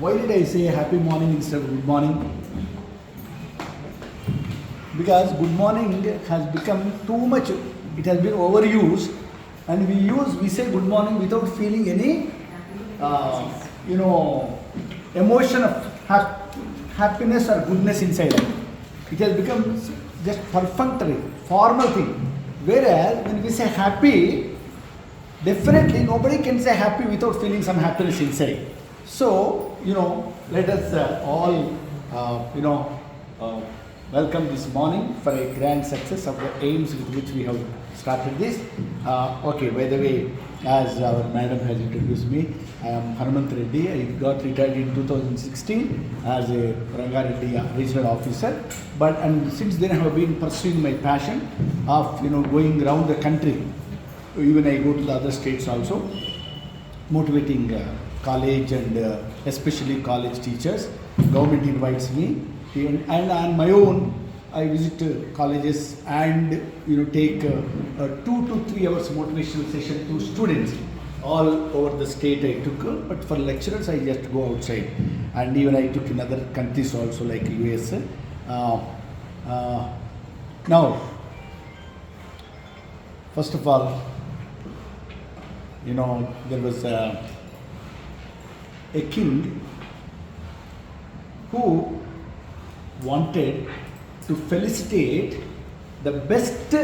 Why did I say happy morning instead of good morning? Because good morning has become too much, it has been overused, and we say good morning without feeling any emotion of happiness or goodness inside it. It has become just perfunctory, formal thing. Whereas when we say happy, definitely nobody can say happy without feeling some happiness inside. So, let us all, welcome this morning for a grand success of the aims with which we have started this. Okay, by the way, as our madam has introduced me, I am Hanumant Reddy. I got retired in 2016 as a Rangareddy regional officer. And since then I have been pursuing my passion of going around the country. Even I go to the other states also, motivating college and especially college teachers. Government invites me, and on my own I visit colleges and take 2 to 3 hours motivational session to students all over the state I took. But for lecturers I just go outside, and even I took in other countries also like US. Now, first of all, there was a king who wanted to felicitate the best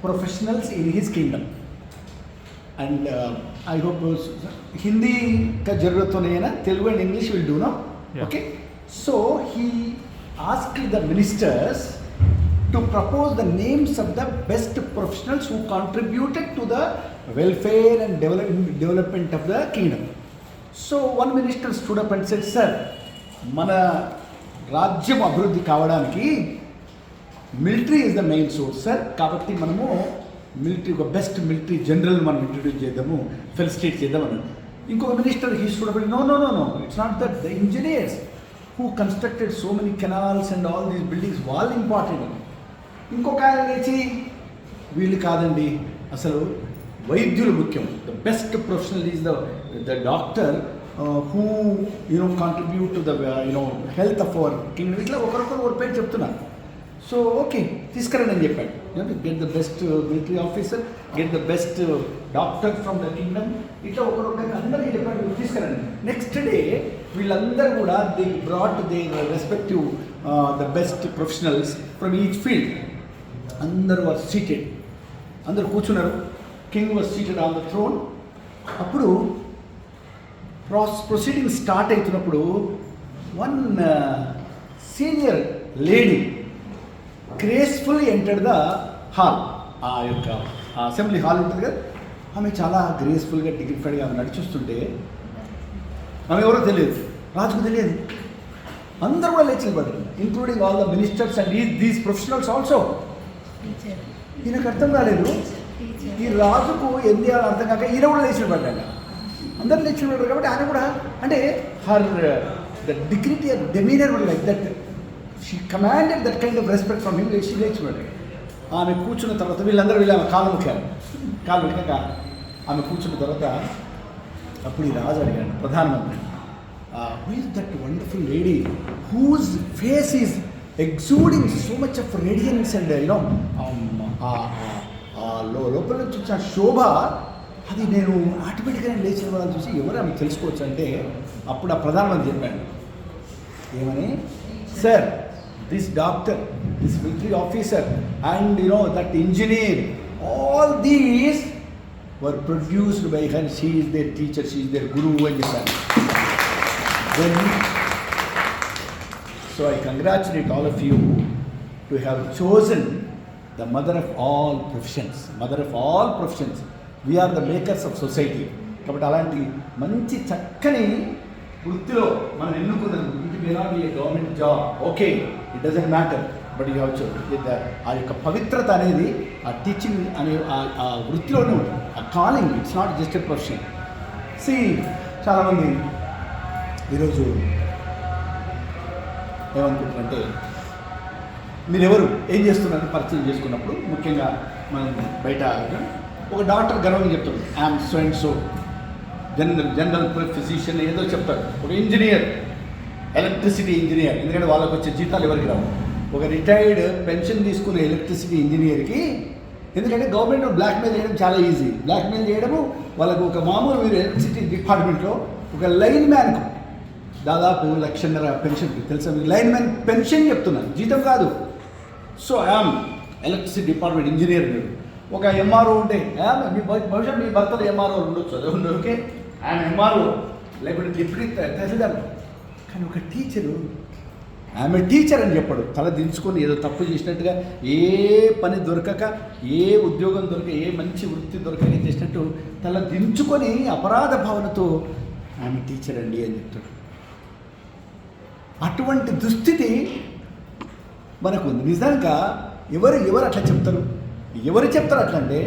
professionals in his kingdom. And I hope Hindi ka jarurat to nahi hai na, Telugu and English will do, no? Yeah. Okay. So he asked the ministers to propose the names of the best professionals who contributed to the welfare and development of the kingdom. So one minister stood up and said, "Sir, mana రాజ్యం అభివృద్ధి కావడానికి military is the main source sir. కాబట్టి మనము military, ఒక best military general మనం introduce చేద్దాము, felicitate చేద్దాం అన్నాడు." ఇంకొక minister he stood up, no, it's not that, the engineers who constructed so many canals and all these buildings వాళ్ళు important. ఇంకొక ఆయన లేచి, వీళ్ళు కాదండి, అసలు వైద్యులు ముఖ్యం, the best professional is the doctor who contribute to the health of our kingdom. ఇట్లా ఒకరొకరు పేరు చెప్తున్నారు. సో ఓకే, తీసుకురండి అని చెప్పాడు. Get the best military officer, get the best doctor from the kingdom, ఇట్లా ఒకరొకరికి అందరికీ చెప్పాడు, తీసుకురండి. నెక్స్ట్ డే వీళ్ళందరూ కూడా they brought their respective the best professionals from each field. అందరూ ఆర్ సీటెడ్, అందరూ కూర్చున్నారు. King was seated on the throne. అప్పుడు ప్రొసీడింగ్ స్టార్ట్ అవుతున్నప్పుడు one senior lady gracefully entered the hall. ఆ యొక్క అసెంబ్లీ హాల్ ఉంటుంది కదా, ఆమె చాలా గ్రేస్ఫుల్గా డిగ్నిఫైడ్గా నడిచొస్తుంటే, ఆమె ఎవరో తెలియదు, రాజుకు తెలియదు. అందరూ కూడా లేచి నిలబడ్డారు, including all the ministers and these professionals also. ఈయనకు అర్థం కాలేదు, ఈ రాజుకు ఏం చేయాలో అర్థం కాక ఈయన కూడా లేచి నిలబడ్డాడు. అందరు లేచి నిలబడ్డారు కాబట్టి ఆయన కూడా, అంటే her the dignity or demeanour were like that, she commanded that kind of respect from him. లేచి నిలబడ్డాడు. ఆమె కూర్చున్న తర్వాత వీళ్ళందరూ ఆమె కాలు ముఖ్యారు. కాలు పెట్టాక ఆమె కూర్చున్న తర్వాత అప్పుడు ఈ రాజు అడిగాడు ప్రధానమంత్రి, who is that wonderful lady whose face is exuding so much of radiance and లోపల నుంచి వచ్చిన శోభ, అది నేను ఆటోమేటిక్గా లేచిన వాళ్ళని చూసి ఎవరు ఆమె తెలుసుకోవచ్చు అంటే, అప్పుడు ఆ ప్రధానమంత్రి చెప్పాడు ఏమని, sir, this doctor, this military officer and that engineer, all these were produced by her, she is their teacher, she is their గురువు అని చెప్పాను. Then so I congratulate all of you to have chosen the mother of all professions. Mother of all professions, we're the makers of society. కాబట్టి అలాంటి మంచి చక్కని వృత్తిలో మనం ఎన్నుకున్నది, it may not be a government job, okay, it doesn't matter, but you have to ఆ యొక్క పవిత్రత అనేది ఆ టీచింగ్ అనే ఆ వృత్తిలోనే ఉంటుంది, ఆ calling. It's not just a profession. చాలామంది ఈరోజు ఏమనుకుంటారంటే, మీరెవరు, ఏం చేస్తున్నారని పరిచయం చేసుకున్నప్పుడు, ముఖ్యంగా మనం బయట ఒక డాక్టర్ గర్వంగా చెప్తాడు, I'm so and so, general physician ఏదో చెప్తాడు. ఒక ఇంజనీర్ ఎలక్ట్రిసిటీ ఇంజనీర్, ఎందుకంటే వాళ్ళకి వచ్చే జీతాలు ఎవరికి రావు. ఒక రిటైర్డ్ పెన్షన్ తీసుకునే ఎలక్ట్రిసిటీ ఇంజనీర్కి, ఎందుకంటే గవర్నమెంట్ బ్లాక్మెయిల్ చేయడం చాలా ఈజీ. బ్లాక్మెయిల్ చేయడము వాళ్ళకు ఒక మామూలు మీరు ఎలక్ట్రిసిటీ డిపార్ట్మెంట్లో ఒక లైన్ మ్యాన్కు దాదాపు 1,00,000 పెన్షన్ తెలుసా మీకు? లైన్ మ్యాన్ పెన్షన్ చెప్తున్నాను, జీతం కాదు. So I am electricity department engineer. మీరు ఒక ఎంఆర్ఓ ఉంటే మీ బహుశా మీ భర్తలు ఎంఆర్ఓ ఉండొచ్చు, అదే ఉండదు. ఓకే, ఆయన ఎంఆర్ఓ లేకపోతే డిప్యూటీ తహసీల్దార్. కానీ ఒక టీచరు ఆమె టీచర్ అని చెప్పడు, తల దించుకొని ఏదో తప్పు చేసినట్టుగా, ఏ పని దొరకక, ఏ ఉద్యోగం దొరక, ఏ మంచి వృత్తి దొరకక చేసినట్టు తల దించుకొని అపరాధ భావనతో ఆమె టీచర్ అండి అని చెప్తాడు. అటువంటి దుస్థితి మనకు ఉంది. నిజంగా ఎవరు అట్లా చెప్తారు? ఎవరు చెప్తారు అట్లా అంటే,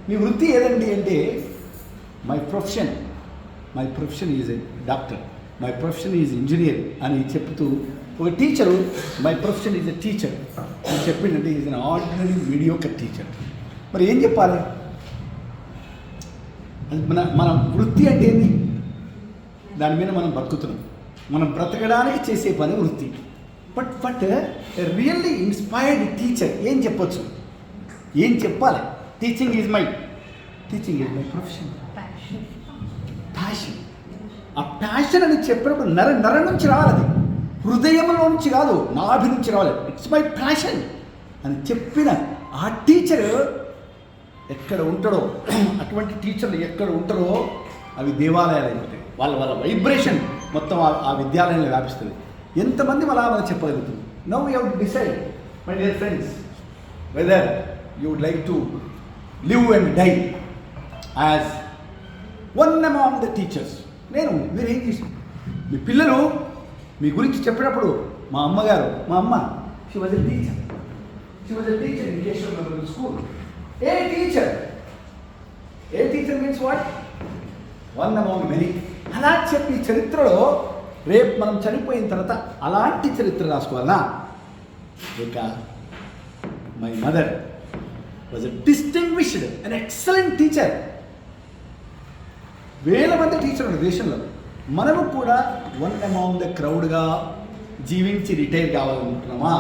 మీ వృత్తి ఏదండి అంటే, my profession is a doctor, my profession is engineer అని చెప్తూ, ఒక teacher my profession is a teacher అని చెప్పిందంటే is an ordinary mediocre teacher. మరి ఏం చెప్పాలి? మన వృత్తి అంటే ఏంది? దాని మీద మనం బతుకుతున్నాం, మనం బ్రతకడానికి చేసే పని వృత్తి. బట్ రియల్లీ ఇన్స్పైర్డ్ టీచర్ ఏం చెప్పొచ్చు, ఏం చెప్పాలి? Teaching is my profession, passion. ఆ ప్యాషన్ అని చెప్పినప్పుడు నర నుంచి రావాలి, అది హృదయంలో నుంచి కాదు, నాభి నుంచి రావాలి. ఇట్స్ మై ప్యాషన్ అని చెప్పిన ఆ టీచర్ ఎక్కడ ఉంటాడో, అటువంటి టీచర్లు ఎక్కడ ఉంటారో అవి దేవాలయాలు అయిపోతాయి. వాళ్ళ వైబ్రేషన్ మొత్తం ఆ విద్యాలయంలో వ్యాపిస్తుంది. ఎంతమంది మనం చెప్పగలుగుతుంది? Now you have to decide, my dear friends, whether you would like to live and die as one among the teachers. మీరు ఏం చేసి మీ పిల్లలు మీ గురించి చెప్పినప్పుడు, మా అమ్మ she was a teacher in Keshava memorial school. A teacher means what? One among many. అలా చెప్పి చరిత్రలో రేపు మనం చనిపోయిన తర్వాత అలాంటి చరిత్ర రాసుకోవాలనా? ఇక my mother was a distinguished and excellent teacher. వేల మంది టీచర్ ఉన్న దేశంలో మనము కూడా వన్ అమాంగ్ ద క్రౌడ్గా జీవించి రిటైర్ కావాలనుకుంటున్నామా?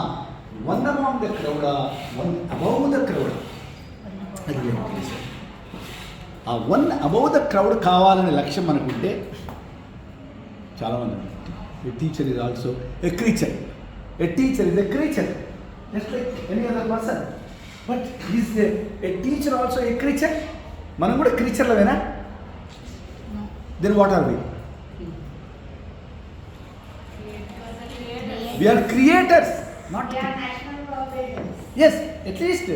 వన్ అమాంగ్ ద క్రౌడా, వన్ అబౌవ్ ద క్రౌడ్. అది ఆ వన్ అబౌవ్ ద క్రౌడ్ కావాలనే లక్ష్యం మనకుంటే చాలామంది. A teacher is also a creature. A teacher is a creature, just like any other person. But is a teacher also a creature? మనం కూడా క్రీచర్లవేనా? Then what are we? We are creators, not yes, at least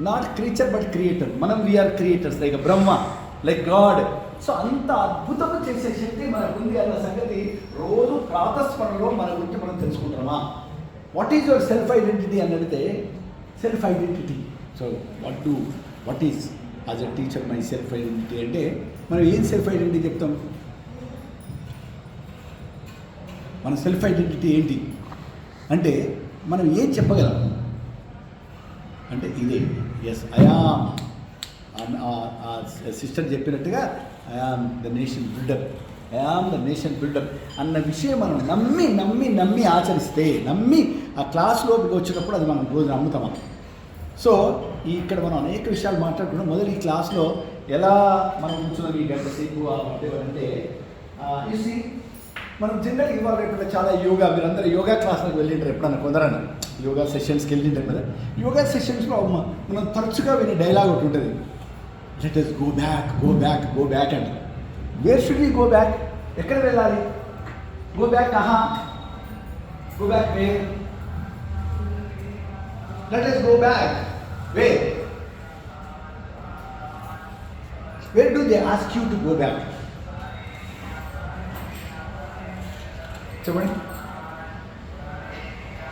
not creature but creator. మనం we are creators, like Brahma, like God. So అంత అద్భుతం చేసే శక్తి మనకు ఉంది అన్న సంగతి రోజు ప్రాతస్మరణలో మన గురించి మనం తెలుసుకుంటామా? What is your self identity అని అడిగితే, self identity. So what is as a teacher my self identity అంటే, మనం ఏం సెల్ఫ్ ఐడెంటిటీ చెప్తాం? మన సెల్ఫ్ ఐడెంటిటీ ఏంటి అంటే మనం ఏం చెప్పగలం అంటే ఇదే. ఎస్, ఐఆమ్ సిస్టర్ చెప్పినట్టుగా ఐఆమ్ ద నేషన్ బిల్డర్ అన్న విషయం మనం నమ్మి ఆచరిస్తే, నమ్మి ఆ క్లాస్లోకి వచ్చినప్పుడు అది మనం రోజు నమ్ముతాం. సో ఇక్కడ మనం అనేక విషయాలు మాట్లాడుకున్నాం. మొదలు ఈ క్లాస్లో ఎలా మనం కూర్చున్నాం ఈ గంట సేపు అంటే చూసి మనం జనరల్ ఇవాళ రేపు చాలా యోగా, మీరందరూ యోగా క్లాసులకు వెళ్ళింటారు ఎప్పుడన్నా, కొందరన్నా యోగా సెషన్స్కి వెళ్ళింటారు కదా. యోగా సెషన్స్లో మనం తరచుగా వినే డైలాగ్ ఒకటి ఉంటుంది, లెట్ us go back అంట. Where should we go back? ఎక్కడ వెళ్ళాలి? గో బ్యాక్ కహా? Go back where? Let us go back. Where do they ask you to go back? చెప్పండి.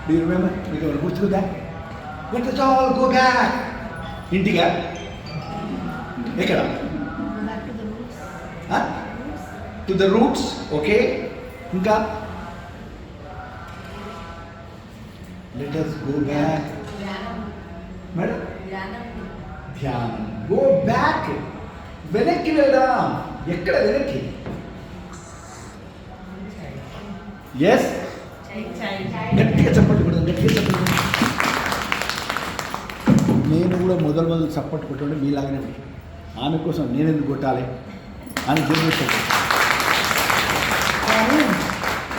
Do you remember? మీకు ఎవరు గుర్తుకుందా? Let us all go back. ఇంటిగా? ఎక్కడ? To the roots. ఓకే, ఇంకా let us go back. Madam, ధ్యానం. Go back, వెనక్కి వెళ్దాం. ఎక్కడ వెనక్కి? ఎస్, గట్టిగా చప్పట్లు కూడా, గట్టిగా చప్పట్లు. నేను కూడా మొదలు చప్పట్లు కొట్టాడు మీలాగానే. ఆమె కోసం నేను ఎందుకు కొట్టాలి అని జరుగుతుంది. కానీ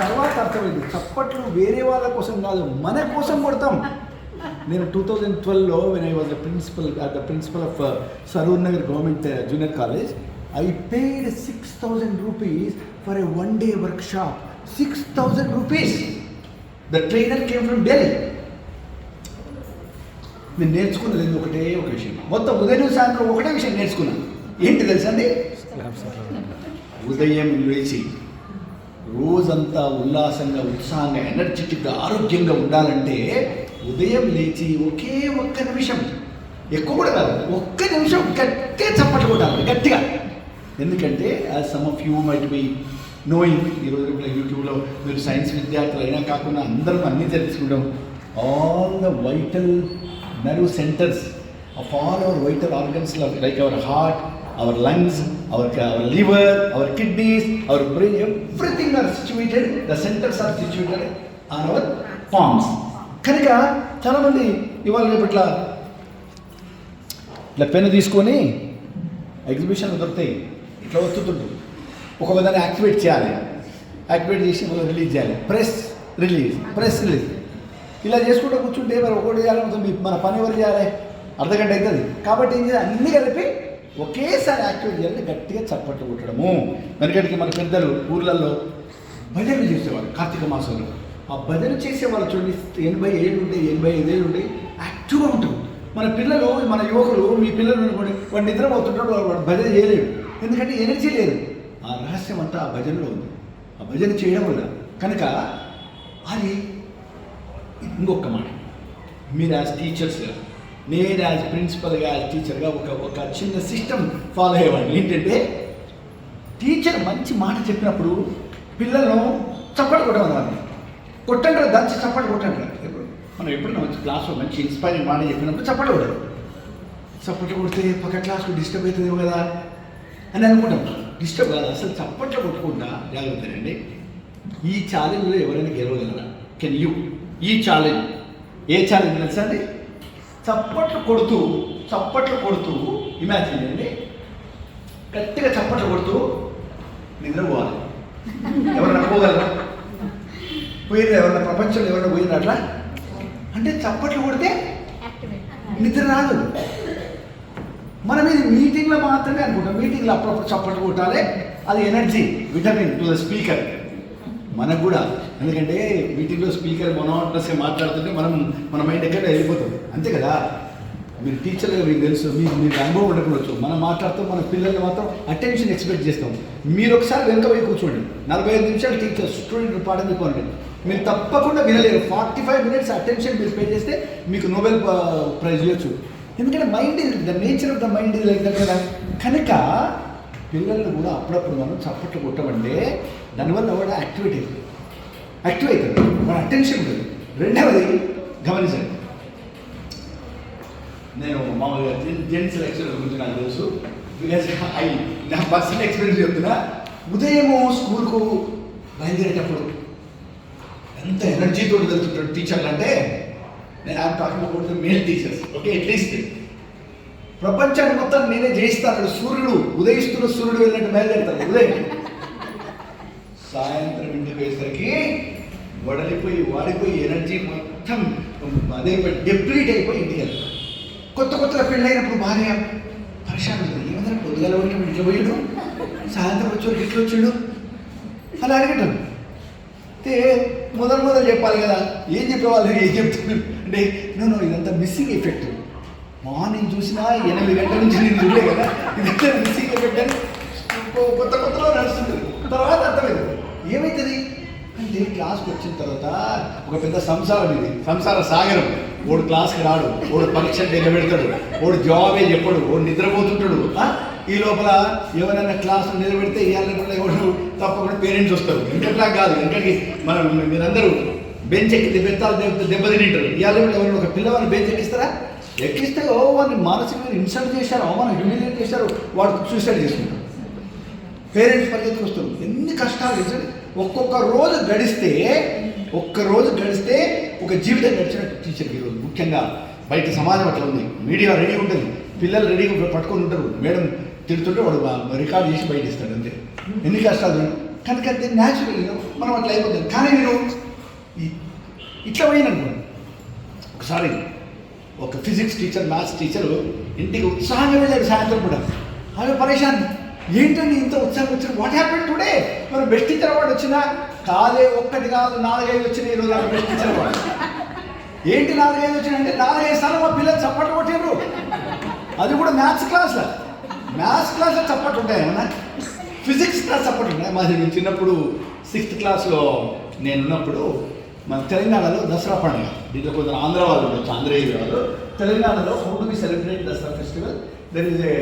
తర్వాత అర్థమైంది, చప్పట్లు వేరే వాళ్ళ కోసం కాదు, మన కోసం కొడతాం. నేను 2012లో when I was the principal of Saroor Nagar government junior college, I paid 6,000 rupees for a one-day workshop. 6,000 rupees. The trainer came from Delhi. నేను నేర్చుకున్నది ఒకటే ఒక విషయం, మొత్తం ఉదయం సాయంత్రం ఒకటే విషయం నేర్చుకున్నాను. ఏంటి తెలుసా అండి? ఉదయం లేచి రోజంతా ఉల్లాసంగా, ఉత్సాహంగా, ఎనర్జెటిక్గా, ఆరోగ్యంగా ఉండాలంటే ఉదయం లేచి ఒకే ఒక్క నిమిషం, ఎక్కువ కూడా కాదు, ఒక్క నిమిషం గట్టిగా చప్పట్లు కొట్టాలి, గట్టిగా. ఎందుకంటే as some of you might be knowing, ఈరోజు యూట్యూబ్లో మీరు సైన్స్ విద్యార్థులు అయినా కాకుండా అందరం అన్నీ తెలుసుకుంటాం. All the vital nerve centers of all our vital organs like our heart, our lungs, our liver, our kidneys, our brain, everything are situated, the centers are situated on our palms. కనుక చాలామంది ఇవాళ రేపు ఇట్లా pen తీసుకొని ఎగ్జిబిషన్లో దొరుకుతాయి, ఇట్లా వస్తుంటుంది. ఒక విధాన్ని యాక్టివేట్ చేయాలి, యాక్టివేట్ చేసి మళ్ళీ రిలీజ్ చేయాలి, ప్రెస్ రిలీజ్ ఇలా చేసుకుంటూ కూర్చుంటే మరి ఒకటి చేయాలనుకుంటుంది, మన పని ఎవరు చేయాలి? అర్ధగంట అవుతుంది. కాబట్టి ఏం చేయాలి? అన్నీ కలిపి ఒకేసారి యాక్టివేట్ చేయాలి, గట్టిగా చప్పట్లు కొట్టడము. వెనకటికి మన పెద్దలు ఊర్లలో భజనలు చేసేవాళ్ళు కార్తీక మాసంలో. ఆ భజన చేసేవాళ్ళు చూడండి, 80 ఏళ్ళు ఉండే, 85 ఏళ్ళు ఉండే, యాక్టివ్గా ఉంటుంది. మన పిల్లలు, మన యువకులు, మీ పిల్లలు అనుకోండి, వాడు నిద్రపోతుంటాడు, వాడు భజన చేయలేడు, ఎందుకంటే ఎనర్జీ లేదు. ఆ రహస్యం అంతా ఆ భజనలో ఉంది, ఆ భజన చేయడం వల్ల. కనుక అది ఇంకొక మాట, మీరు యాజ్ టీచర్స్గా, నేను యాజ్ ప్రిన్సిపల్గా, యాజ్ టీచర్గా ఒక చిన్న సిస్టమ్ ఫాలో అయ్యేవాడిని. ఏంటంటే టీచర్ మంచి మాట చెప్పినప్పుడు పిల్లలను చప్పట్లు కొట్టమని, కొట్టండి దంచి చప్పట్లు కొట్టండి. మనం ఎప్పుడైనా మంచి క్లాస్లో మంచి ఇన్స్పైరింగ్ మాట చెప్పినప్పుడు చప్పట్లు కొట్టాలి. చప్పట్లు కొడితే పక్క క్లాస్కు డిస్టర్బ్ అవుతుందేమో కదా అని అనుకుంటాం. డిస్టర్బ్ కాదు, అసలు చప్పట్లు కొట్టుకుంటా జాగ్రత్తనండి. ఈ ఛాలెంజ్లో ఎవరైనా గెలవగలరా? Can you? ఈ ఛాలెంజ్, ఏ ఛాలెంజ్ తెలుసా అండి? చప్పట్లు కొడుతూ ఇమాజిన్ చేయండి, గట్టిగా చప్పట్లు కొడుతూ నిద్రపోవాలి. ఎవరైనా పోగలరా? పోయిన ఎవరైనా ప్రపంచంలో ఎవరైనా పోయిన అట్లా? అంటే చప్పట్లు కొడితే నిద్ర రాదు. మనం ఇది మీటింగ్లో మాత్రమే అనుకుంటాం, మీటింగ్లో అప్పుడప్పుడు చప్పట్లు కొట్టాలి, అది energy, vitamin to the speaker. మనకు కూడా, ఎందుకంటే మీటింగ్లో స్పీకర్ మొనోటనస్గా మాట్లాడుతుంటే మన మైండ్ ఎక్కడ వెళ్ళిపోతుంది, అంతే కదా. మీరు టీచర్గా మీకు తెలుసు, మీకు అనుభవం ఉండకపోవచ్చు. మనం మాట్లాడుతాం, మన పిల్లల్ని మాత్రం అటెన్షన్ ఎక్స్పెక్ట్ చేస్తాం. మీరు ఒకసారి వెనక పోయి కూర్చోండి, 45 నిమిషాలు టీచర్ స్టూడెంట్ పాఠం చెప్పండి, మీరు తప్పకుండా వినలేరు. 45 minutes అటెన్షన్ మీరు పే చేస్తే మీకు నోబెల్ ప్రైజ్ ఇవ్వచ్చు. ఎందుకంటే మైండ్ ఇది, the nature of the mind ఇది లైక్ దట్ కదా. కనుక పిల్లల్ని కూడా అప్పుడప్పుడు మనం చప్పట్లు కొట్టమంటే దానివల్ల వాడు యాక్టివేట్ అవుతుంది, వాడు అటెన్షన్ ఉంటుంది. రెండవది గమనించండి, నేను మామూలుగా జెంట్స్ లెక్చర్ గురించి నాకు తెలుసు, బికాజ్ నా పర్సనల్ ఎక్స్పీరియన్స్ చెప్తున్నా. ఉదయము స్కూల్కు బయలుదేరేటప్పుడు ఎంత ఎనర్జీతో వెళ్తుంటాడు టీచర్లు అంటే, నేను I'm talking about the male teachers, okay. At least ప్రపంచాన్ని మొత్తం నేనే జయిస్తాను. సూర్యుడు ఉదయిస్తున్న సూర్యుడు వెళ్ళినట్టు బయలుదేరుతాడు ఉదయం. సాయంత్రం ఇంటికి వేసరికి వాడిపోయి ఎనర్జీ మొత్తం అదే డెప్లీట్ అయిపోయి ఇంటికి వెళ్తాడు. కొత్తగా పెళ్ళైనప్పుడు భార్య పరిశాన్ అవుతుంది, ఏమన్నా పొద్దుగల వరకు ఇంట్లో పోయాడు, సాయంత్రం వచ్చి ఇంట్లో వచ్చాడు అలా అడగటం. అయితే మొదలు చెప్పాలి కదా, ఏం చెప్పేవాళ్ళు, ఏం చెప్తున్నాడు అంటే, నేను ఇదంతా మిస్సింగ్ ఎఫెక్ట్. మార్నింగ్ చూసినా 8 గంటల నుంచి నేను చూడలే కదా, ఇదంతా మిస్సింగ్ ఎఫెక్ట్ అని కొత్తలో నడుస్తుంది. తర్వాత అర్థమైంది ఏమవుతుంది అంటే, క్లాస్కి వచ్చిన తర్వాత ఒక పెద్ద సంసారం, ఇది సంసార సాగరం. ఓడు క్లాస్కి రాడు, ఓడు పరీక్ష నిలబెడతాడు, ఓడు జవాబే చెప్పడు, ఓడు నిద్రపోతుంటాడు. ఈ లోపల ఎవరైనా క్లాస్ నిలబెడితే ఇవాళ ఎవరు తప్పకుండా పేరెంట్స్ వస్తారు. ఇంకట్లా కాదు, ఇంకటి మీరందరూ బెంచ్ ఎక్కితే దెబ్బతింటారు. ఇవాళ ఎవరైనా ఒక పిల్లవాడిని బెంచ్ ఎక్కిస్తారా? ఎక్కిస్తే వాడిని మానసికంగా ఇన్సల్ట్ చేశారు, అవమానం హ్యూమిలియేట్ చేశారు, వాడు సూసైడ్ చేసుకుంటారు. పేరెంట్స్ పరిగెత్తుకొస్తారు. ఎన్ని కష్టాలు తెలుసండి. ఒక్క రోజు గడిస్తే ఒక జీవితం గడిచినట్టు టీచర్కి ఈరోజు. ముఖ్యంగా బయట సమాజం అట్లా ఉంది. మీడియా రెడీ ఉంటుంది, పిల్లలు రెడీగా పట్టుకొని ఉంటారు. మేడం తిడుతుంటే వాడు రికార్డ్ చేసి బయట ఇస్తాడు అంతే. ఎన్ని కష్టాలు కనుక అంతే న్యాచురల్ మనం అట్లా అయిపోతుంది. కానీ మీరు ఇట్లా పోయిననుకోండి. ఒకసారి ఒక ఫిజిక్స్ టీచర్, మ్యాథ్స్ టీచరు ఇంటికి ఉత్సాహంగా వెళ్ళాడు. సాయంత్రం కూడా ఆమె పరేషాన్, ఏంటండి ఇంత ఉత్సాహం వచ్చారు, వాట్ హ్యాపెన్ టుడే? మరి బెస్ట్ టీచర్ అవార్డు వచ్చినా కాదే, 1 కాదు 4-5 వచ్చినాయి ఈరోజు నాకు బెస్ట్ టీచర్ అవార్డు. ఏంటి 4-5 వచ్చినాయంటే 4-5 సార్లు మా పిల్లలు చప్పట్లు కొట్టారు. అది కూడా మ్యాథ్స్ క్లాస్లో చప్పట్లు ఉంటాయి. ఏమన్నా ఫిజిక్స్ క్లాస్ చప్పట్లు ఉంటాయి. మాది నేను చిన్నప్పుడు 6th క్లాస్లో నేనున్నప్పుడు మన తెలంగాణలో దసరా పండుగ, దీంట్లో కొంచెం ఆంధ్ర వాళ్ళు ఉండొచ్చు, ఆంధ్ర ఏరియా వాళ్ళు. తెలంగాణలో how do we celebrate Dasara festival, there is a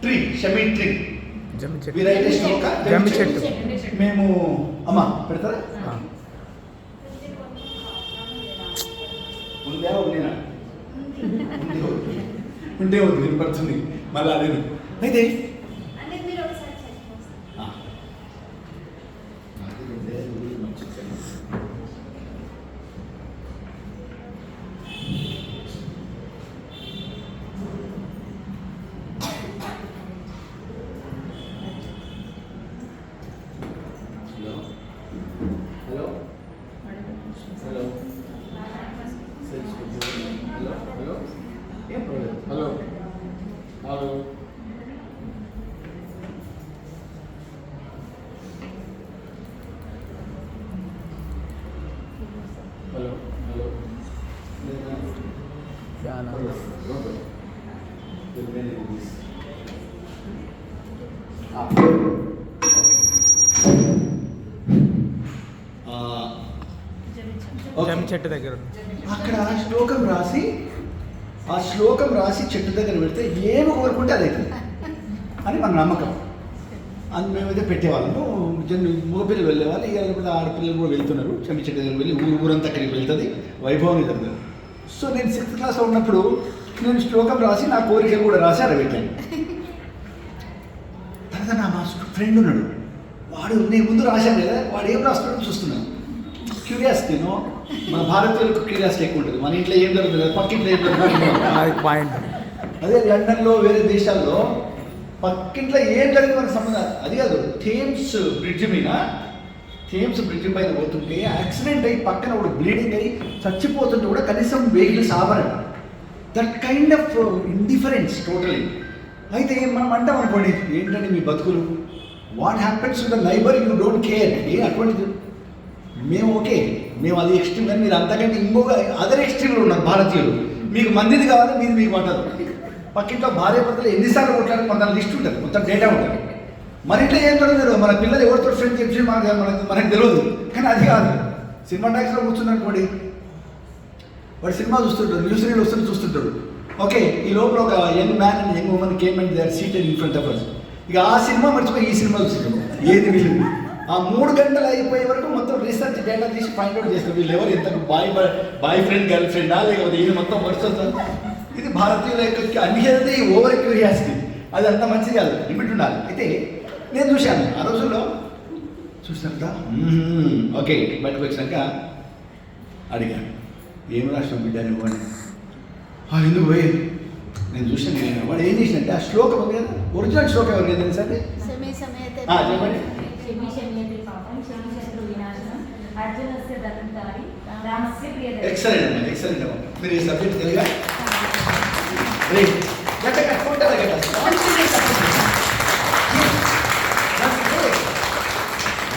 tree, shami tree, జమ్మి చెట్టు. మేము అమ్మ పెడతారా? ఉండే ఉంది వినపడుతుంది మళ్ళీ అదే. అయితే జమ్మి చెట్టు దగ్గర అక్కడ ఆ శ్లోకం రాసి చెట్టు దగ్గర పెడితే ఏమి కోరుకుంటే అది అవుతుంది అని మన నమ్మకం. అది మేమైతే పెట్టేవాళ్ళము. మగపిల్లలు వెళ్ళేవాళ్ళు, ఇక లేకపోతే ఆడపిల్లలు కూడా వెళ్తున్నారు. జమ్మి చెట్టు దగ్గర వెళ్ళి ఊరంతా అక్కడికి వెళ్తుంది, వైభవం జరుగుతుంది. సో నేను 6th క్లాస్లో ఉన్నప్పుడు నేను శ్లోకం రాసి నా కోరికలు కూడా రాసి అక్కడ పెట్టాను. తర్వాత నా మా ఫ్రెండ్ ఉన్నాడు, వాడు నేను ముందు రాశాను కదా, వాడు ఏం రాస్తున్నాడో చూస్తున్నాను. క్యూరియాసిటీను, మన భారతీయులకు క్యూరియాసిటీ ఎక్కువ ఉంటుంది. మన ఇంట్లో ఏం జరుగుతుంది, పక్కింట్లో ఏం జరుగుతుంది పాయింట్. అదే లండన్లో వేరే దేశాల్లో పక్కింట్లో ఏం జరిగింది మనకు సంబంధం. అది కాదు, థేమ్స్ బ్రిడ్జ్ పైన పోతుంటే యాక్సిడెంట్ అయ్యి పక్కన ఒకటి బ్లీడింగ్ అయ్యి చచ్చిపోతుంటే కూడా కనీసం vehicles ఆపరండి. That kind of indifference totally. అయితే మనం అంటాం అనుకోండి, ఏంటంటే మీ బతుకులు, what happens to the neighbour you don't care. అటువంటిది మేము ఓకే, మేము అది ఎక్స్ట్రీమ్, కానీ మీరు అంతకంటే ఇంకొక అదర్ ఎక్స్ట్రీమ్లో ఉన్నారు భారతీయులు. మీకు మందిది కావాలి, మీది మీకు పట్టదు. పక్కింట్లో భార్య భర్తలు ఎన్నిసార్లు కొట్టారని మన లిస్ట్ ఉంటుంది, మొత్తం డేటా ఉంటుంది. మన ఇంట్లో ఏం జరుగుతుంది, మన పిల్లలు ఎవరితో ఫ్రెండ్స్ చెప్పి మనకు తెలియదు. కానీ అది కాదు, సినిమా టాక్స్లో కూర్చున్నట్టుకోండి, వాడు సినిమా చూస్తుంటాడు, న్యూస్ రీడ్ వస్తుంది చూస్తుంటాడు. ఓకే, ఈ లోపల ఒక young man and young woman came and they are seated in front of us. ఇక ఆ సినిమా మర్చిపోయి ఈ సినిమా చూస్తున్నాడు, ఏది వీళ్ళు. ఆ 3 గంటలు అయిపోయే వరకు మొత్తం రీసెర్చ్ డేటా తీసి ఫైండ్ అవుట్ చేస్తారు, వీళ్ళు ఎవరు, ఎంత బాయ్ ఫ్రెండ్ గర్ల్ ఫ్రెండా, లేకపోతే ఇది మొత్తం వరుస. ఇది భారతీయుల యొక్క అన్హెల్దీ ఓవర్ క్యూరియాసిటీ. అది అంత మంచిది కాదు, లిమిట్ ఉండాలి. అయితే నేను చూశాను ఆ రోజుల్లో, చూసినాక ఓకే బయటకు వచ్చినాక అడిగాను, ఏం రాష్ట్రం బిడ్డ నువ్వు అని. ఎందుకు పోయి నేను చూసాను. వాడు ఏం చేసినట్టే ఆ శ్లోకం ఉంది కదా, ఒరిజినల్ శ్లోకం ఎవరికి తెలుసా అండి? చెప్పండి. ఎక్సలెంట్ అమ్మా, ఎక్సలెంట్ అమ్మా. మీరు ఈ సబ్జెక్ట్ తెలుగా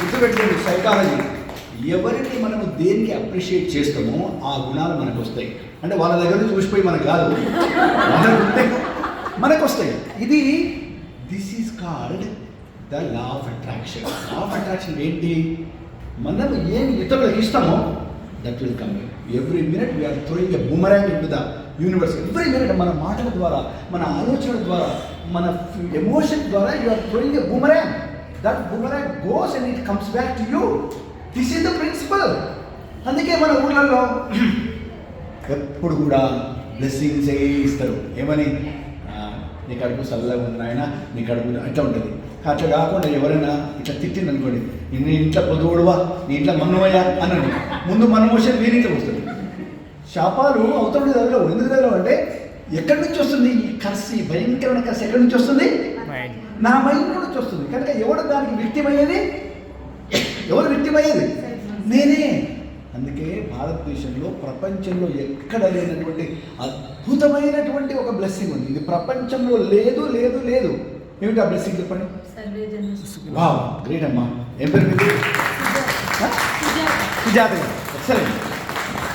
గుర్తుపెట్టండి, సైకాలజీ ఎవరిని మనము దేనికి అప్రిషియేట్ చేస్తామో ఆ గుణాలు మనకు వస్తాయి. అంటే వాళ్ళ దగ్గర నుంచి చూసిపోయి మనకు కాదు, మనకు వస్తాయి. ఇది this is called the law of attraction. Law of attraction ఏంటి? మనం ఏమి ఇతరులకు ఇస్తామో that will come. Every minute we're throwing a boomerang into the universe. Every minute మన మాటల ద్వారా, మన ఆలోచనల ద్వారా, మన ఎమోషన్ ద్వారా you are throwing a boomerang. That boomerang goes and it comes back to you. This is the principle. అందుకే మన ఊళ్ళల్లో ఎప్పుడు కూడా బ్లెస్సింగ్స్ ఇస్తారు. ఏమని? నీ కడుపు చల్లగా ఉంది ఆయన, నీ కడుపు అట్లా ఉంటుంది. అట్లా కాకుండా ఎవరైనా ఇట్లా తిట్టింది అనుకోండి, నీ ఇంట్లో పొద్దువడువా, నీ ఇంట్లో మన్నువయ్యా అనండి. ముందు మన మోషన్ వీరి ఇంట్లో వస్తుంది. శాపాలు అవుతుంది తగలవు. ఎందుకు తగలవు అంటే ఎక్కడి నుంచి వస్తుంది ఈ కర్స్, ఈ భయంకరమైన కర్స్ ఎక్కడి నుంచి వస్తుంది? నా మైండ్ నుంచి వస్తుంది. కనుక ఎవడు దానికి విక్టిమ్ అయ్యేది? ఎవరు విక్టిమ్ అయ్యేది? నేనే. అందుకే భారతదేశంలో ప్రపంచంలో ఎక్కడ లేనటువంటి అద్భుతమైనటువంటి ఒక బ్లెస్సింగ్ ఉంది. ఇది ప్రపంచంలో లేదు లేదు లేదు. ఏమిటి ఆ బ్లెస్సింగ్ చెప్పండి? వావ్, గ్రేట్ అమ్మా. ఏం పేరు మీకు? సుజాత. ఎక్సలెంట్.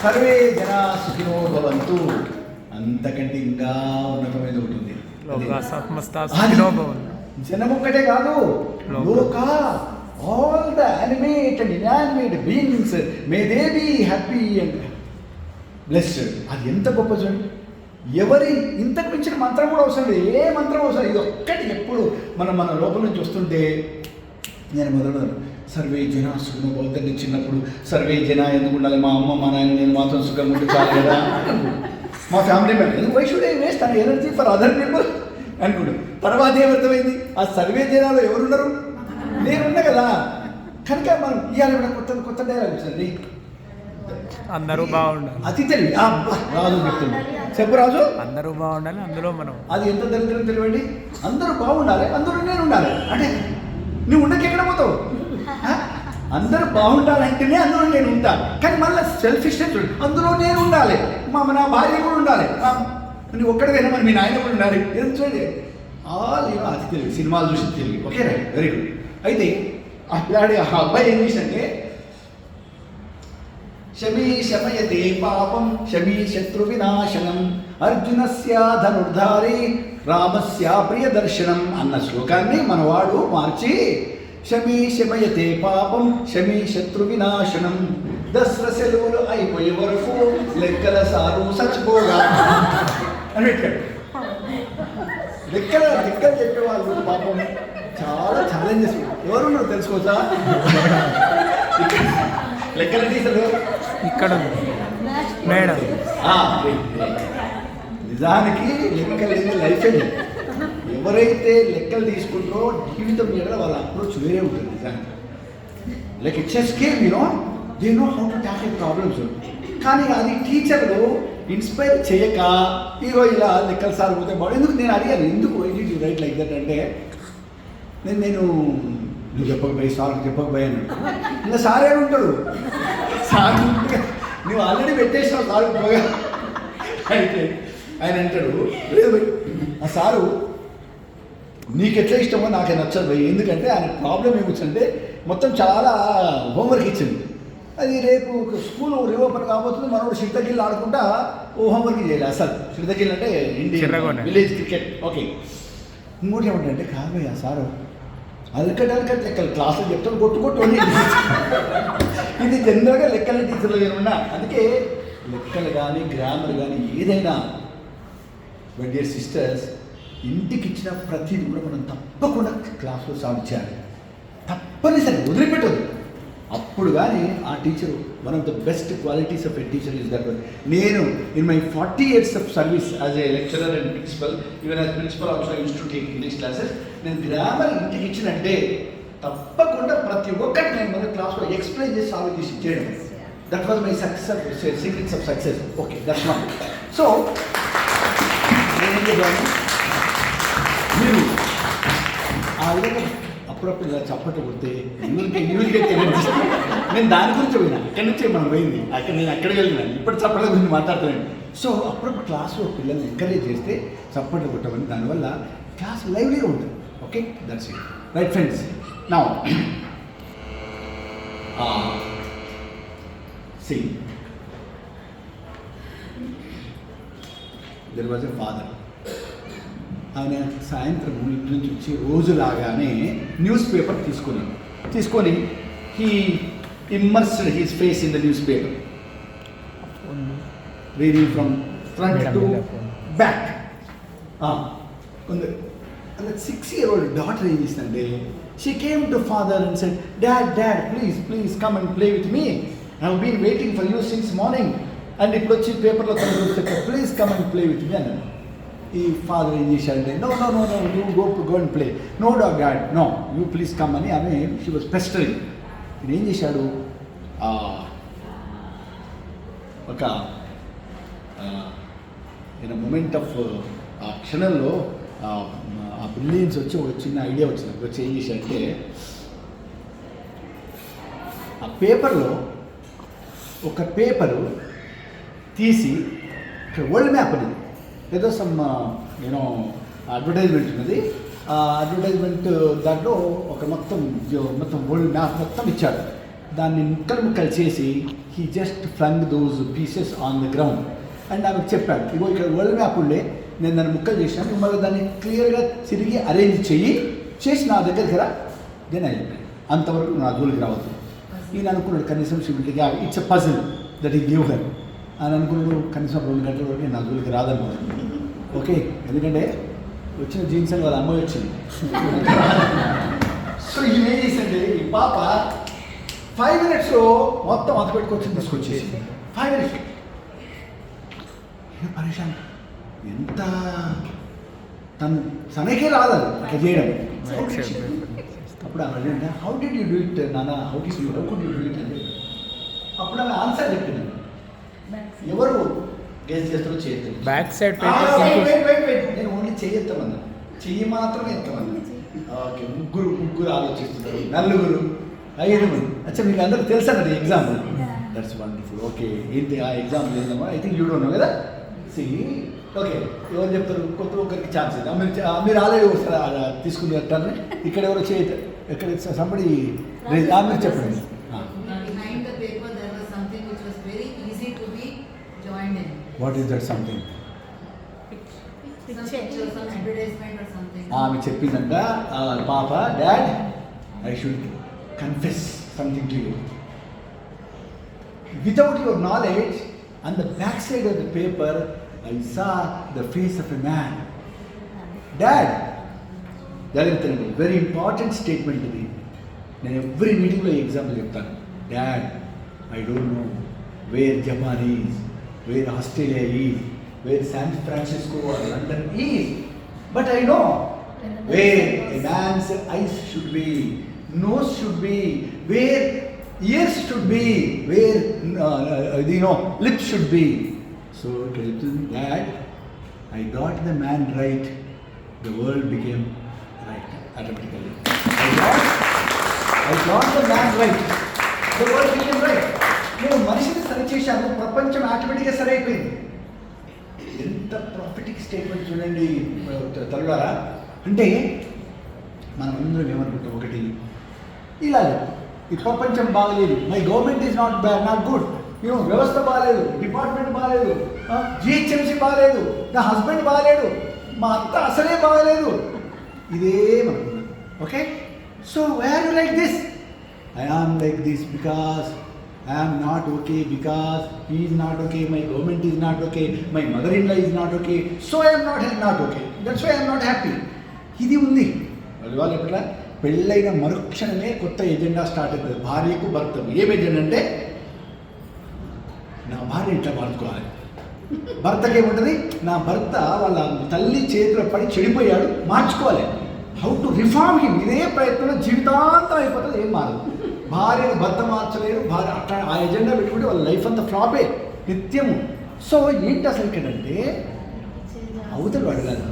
సర్వే జనా సుఖినో భవంతు. అంతకంటే ఇంకా ఉన్నతమైన ఒకటి ఉంది. జనం ఒక్కటే కాదు, లోక, all the animate and inanimate beings, may they be happy and blessed. అది ఎంత గొప్ప చూడండి. ఎవరి ఇంతకు మించిన మంత్రం కూడా అవసరం లేదు. ఏ మంత్రం అవసరం, ఇది ఒక్కటి ఎప్పుడు మన లోపల నుంచి వస్తుంటే నేను మొదలు సర్వే జన సుఖం బౌద్ధండి. చిన్నప్పుడు సర్వే జన ఎందుకు ఉండాలి, మా అమ్మ మా నాయన నేను మాత్రం సుఖంగా ఉంటే చాలు కదా, మా family member why should I waste an energy for other people అనుకుంటు. తర్వాత ఏమర్థమైంది, ఆ సర్వే జనాలు ఎవరున్నారు? నేనున్నా కదా. కనుక మనం ఇవాళ కూడా కొత్త డైలాగ్ వచ్చింది, అందరూ బాగుండాలి. అతి తెలివి. రాజు చెప్తుంది, చెప్పు రాజు. అందరూ బాగుండాలి, అందులో మనం. అది ఎంత దరిద్రం తెలివండి. అందరూ బాగుండాలి, అందరూ నేను ఉండాలి అంటే నువ్వు ఉండకి ఎక్కడ పోతావు? అందరూ బాగుండాలంటేనే అందులో నేను ఉంటాను. కానీ మళ్ళీ సెల్ఫిష్నెస్ చూడండి, అందులో నేను ఉండాలి, నా భార్య కూడా ఉండాలి, నువ్వు ఒక్కడికైనా మరి మీ నాయన కూడా ఉండాలి. ఏం చూడండి, అతి తెలివి. సినిమాలు చూసి తెలివి. Okay right, very good. అయితే అట్లాడి ఆ అబ్బాయి ఏం చేసిందంటే శమీ శమయతే పాపం శమీ శత్రు వినాశనం అర్జునస్య ధనుర్ధారి రామస్య ప్రియదర్శనం అన్న శ్లోకాన్ని మనవాడు మార్చి శమీ శమయతే పాపం శమీ శత్రు వినాశనం దసర సెలవులు అయిపోయే వరకు లెక్కల సారు చచ్చిపోగా అని పెట్టాడు. లెక్కలు చెప్పేవాళ్ళు పాపం చాలా ఛాలెంజెస్. ఎవరున్నారు తెలుసుకోవచ్చా? లెక్కల టీచరు ఇక్కడ మేడం. నిజానికి లెక్కలు లేని లైఫే లేదు. ఎవరైతే లెక్కలు తీసుకుంటారో జీవితం మీద వాళ్ళ అప్రోచ్ వేరే ఉంటుంది. నిజానికి like it's a scheme, they know how to tackle problems. కానీ అది టీచర్లు ఇన్స్పైర్ చేయక ఈరోజు ఇలా లెక్కలు సార్ పోతే బాగుంది. ఎందుకు నేను అడిగాను, ఎందుకు యూ రైట్ లైక్ దట్ అంటే నేను నువ్వు చెప్పకపోయి సార్కి చెప్పకపోయాను. ఇంకా సార్ ఏముంటాడు, సార్ నువ్వు ఆల్రెడీ పెట్టేసావు సార్ పోగా. అయితే ఆయన అంటాడు, లేదు భయ్ ఆ సారు నీకు ఎట్లా ఇష్టమో నాకే నచ్చదు భయ్. ఎందుకంటే ఆయన ప్రాబ్లం ఏమొచ్చిందంటే మొత్తం చాలా హోంవర్క్ ఇచ్చింది. అది రేపు స్కూల్ రీఓపెన్ కాబోతుంది, మనోడు సిద్ధగిల్లు ఆడుకుంటా హోంవర్క్ చేయాలి. అసలు సిద్ధగిల్లు అంటే ఇండియన్ విలేజ్ క్రికెట్. ఓకే, ఇంకోటి ఏమంటే కాదు ఆ సారు అలకట్ లెక్కలు క్లాసులు చెప్తాను కొట్టు ఇది జనరల్గా లెక్కల టీచర్లు ఏమన్నా. అందుకే లెక్కలు కానీ గ్రామర్ కానీ ఏదైనా మై డియర్ సిస్టర్స్, ఇంటికి ఇచ్చిన ప్రతిదీ కూడా మనం తప్పకుండా క్లాస్లో సాల్వ్ చేయాలి. తప్పనిసరి వదిలిపెట్టదు. అప్పుడు కానీ ఆ teacher one of the best qualities of a teacher is that. నేను in my 40 years of service as a lecturer and principal, even as principal also use to take English classes. నేను grammar ఇంటికి ఇచ్చినంటే తప్పకుండా ప్రతి ఒక్కటి నేను మన క్లాస్లో ఎక్స్ప్లెయిన్ చేసి సాల్వ్ చేసి చేయడం. That was my success, secrets of success. Okay, that's one. So నేనేం చెప్పాను, మీరు ఆ విధంగా అప్పుడప్పుడు ఇలా చప్పట్లు కొడితే నేను దాని గురించి పోయినా. అక్కడి నుంచే మనం పోయింది, నేను అక్కడికి వెళ్ళినాను. ఇప్పుడు చప్పట్ల గురించి మాట్లాడుతున్నాను. సో అప్పుడప్పుడు క్లాస్లో పిల్లల్ని ఎంకరేజ్ చేస్తే చప్పట్లు కొట్టమని, దానివల్ల క్లాస్ లైవ్లీగా ఉంటుంది. Okay, that's it. Right friends, now see there was a father. ఆయన సాయంత్రం ఇంటి నుంచి వచ్చి రోజులాగానే న్యూస్ పేపర్ తీసుకొని he immersed his face in the newspaper, reading from front to back. And 6-year-old daughter ఏం చేసిందంటే, she came to father and said, dad please come and play with me, I have been waiting for you since morning. And ఇప్పుడు వచ్చి పేపర్లో తను please come and play with me అన్నాడు. ఈ father ఏం చేశాడంటే no no no no you go and play no dad no you please come అని ఆమె షీ వాజ్ పెస్టరింగ్. నేను ఏం చేశాడు ఒక ఇన్ మూమెంట్ ఆఫ్ ఆ క్షణంలో ఆ బ్రిలియన్స్ వచ్చి ఒక చిన్న ఐడియా వచ్చింది. వచ్చి ఏం చేశాడంటే ఆ పేపర్లో ఒక పేపరు తీసి ఇక్కడ వరల్డ్ మ్యాప్ అనేది ఏదో సమ్ యూనో అడ్వర్టైజ్మెంట్ ఉన్నది. ఆ అడ్వర్టైజ్మెంట్ దాంట్లో ఒక మొత్తం వరల్డ్ మ్యాప్ మొత్తం ఇచ్చాడు. దాన్ని ముక్కలు చేసి he just flung those pieces on the ground and ఆమెకు చెప్పాడు, ఇగో ఇక్కడ వరల్డ్ మ్యాప్ ఉండే, నేను దాన్ని ముక్కలు చేశాను, మిమ్మల్ని దాన్ని క్లియర్గా తిరిగి అరేంజ్ చేసి నా దగ్గరికి రా. దెన్ ఐ చెప్పాను, అంతవరకు నా జోలికి రావద్దు. ఈయన అనుకున్నాడు కనీసం షిబిలిటీగా ఇట్స్ ఎ పజిల్ దట్ ఈ గివ్ హర్ అని అనుకున్నాడు. కనీసం 2 గంటల వరకు నా జోలికి రాదనుకున్నాడు. ఓకే, ఎందుకంటే వచ్చిన జీన్స్ అని వాళ్ళ అమ్మాయి వచ్చింది. సో ఈయన ఏం చేసింది, ఈ పాప 5 minutesలో మొత్తం అంత పెట్టుకొచ్చింది, తీసుకొచ్చేసి 5 minutes పరేషాన్. ఎంత తనకే రాదు అట్లా చేయడం. అప్పుడు ఆమె అడిగింటే how did you do it నాన్న, how could you do it అని. అప్పుడు ఆమె ఆన్సర్ చెప్పింది, ఎవరు గెస్ చేస్తారో చేయొద్దు. బ్యాక్ సైడ్ నేను ఓన్లీ చేయొస్తామన్నా, చెయ్యి మాత్రమే ఎత్తామన్నా. ఓకే, ముగ్గురు ఆలోచిస్తున్నారు, 4 5 మంది. అచ్చా, మీకు అందరికి తెలుసా కదా ఎగ్జాంపుల్? That's wonderful. ఓకే, ఏంటి ఆ ఎగ్జాంపుల్ ఏందమ్మా? I think you don't know కదా. సి ఓకే, ఎవరు చెప్తారు? కొత్త ఒక్కరికి ఛాన్స్ ఇది. మీరు ఆల్రెడీ ఒకసారి తీసుకుని వెళ్తారని ఇక్కడ ఎవరు చేయదు. ఎక్కడ సంబడి మీరు చెప్పండి. What is that something? ఆమె చెప్పిందంట, పాప, dad, I should confess something to you. Without your knowledge, on the back side of the paper, I saw the face of a man. Dad, జరుగుతుంది వెరీ ఇంపార్టెంట్ స్టేట్మెంట్ ఇది. నేను every మీటింగ్లో example చెప్తాను. Dad, I don't know where Japan is, where Australia is, where San Francisco or London is, but I know where a man's eyes should be, nose should be, where ears should be, where lips should be. So tell to Dad, I got the man right, the world became right automatically. I got the man right, the world became right. నేను మనిషిని సరి చేశాను, ప్రపంచం ఆటోమేటిక్గా సరి అయిపోయింది. ఎంత prophetic statement చూడండి తరుగారా. అంటే మనం అందరం ఏమనుకుంటాం, ఒకటి ఇలా ఈ ప్రపంచం బాగలేదు, my government is not good, వ్యవస్థ బాగాలేదు, డిపార్ట్మెంట్ బాగాలేదు, జిహెచ్ఎంసీ బాగాలేదు, నా హస్బెండ్ బాగాలేడు, మా అత్త అసలే బాగాలేదు, ఇదే అనుకున్నాను. Okay, so where you like this? I am like this because I am not okay, because he is not okay, my government is not okay, my mother-in-law is not okay, so I am not okay. That's why I am not happy. ఇది ఉంది. వాళ్ళు ఎట్లా పెళ్ళైన మరుక్షణమే కొత్త agenda start అవుతుంది భార్యకు భర్తకు. ఏం ఎజెండా అంటే, నా భార్య ఇట్లా మార్చుకోవాలి. భర్తకి ఏముంటుంది, నా భర్త వాళ్ళ తల్లి చేతిలో పడి చెడిపోయాడు, మార్చుకోవాలి. How to reform him. ఇదే ప్రయత్నం జీవితాంతం అయిపోతుంది, ఏం మారదు. భార్యను భర్త మార్చలేరు, భార్య అట్లా ఆ ఎజెండా పెట్టుకుంటే వాళ్ళ లైఫ్ అంతా ఫ్లాపే నిత్యము. సో ఏంటి అసలు ఇక్కడంటే, అవతలు అడగాలి,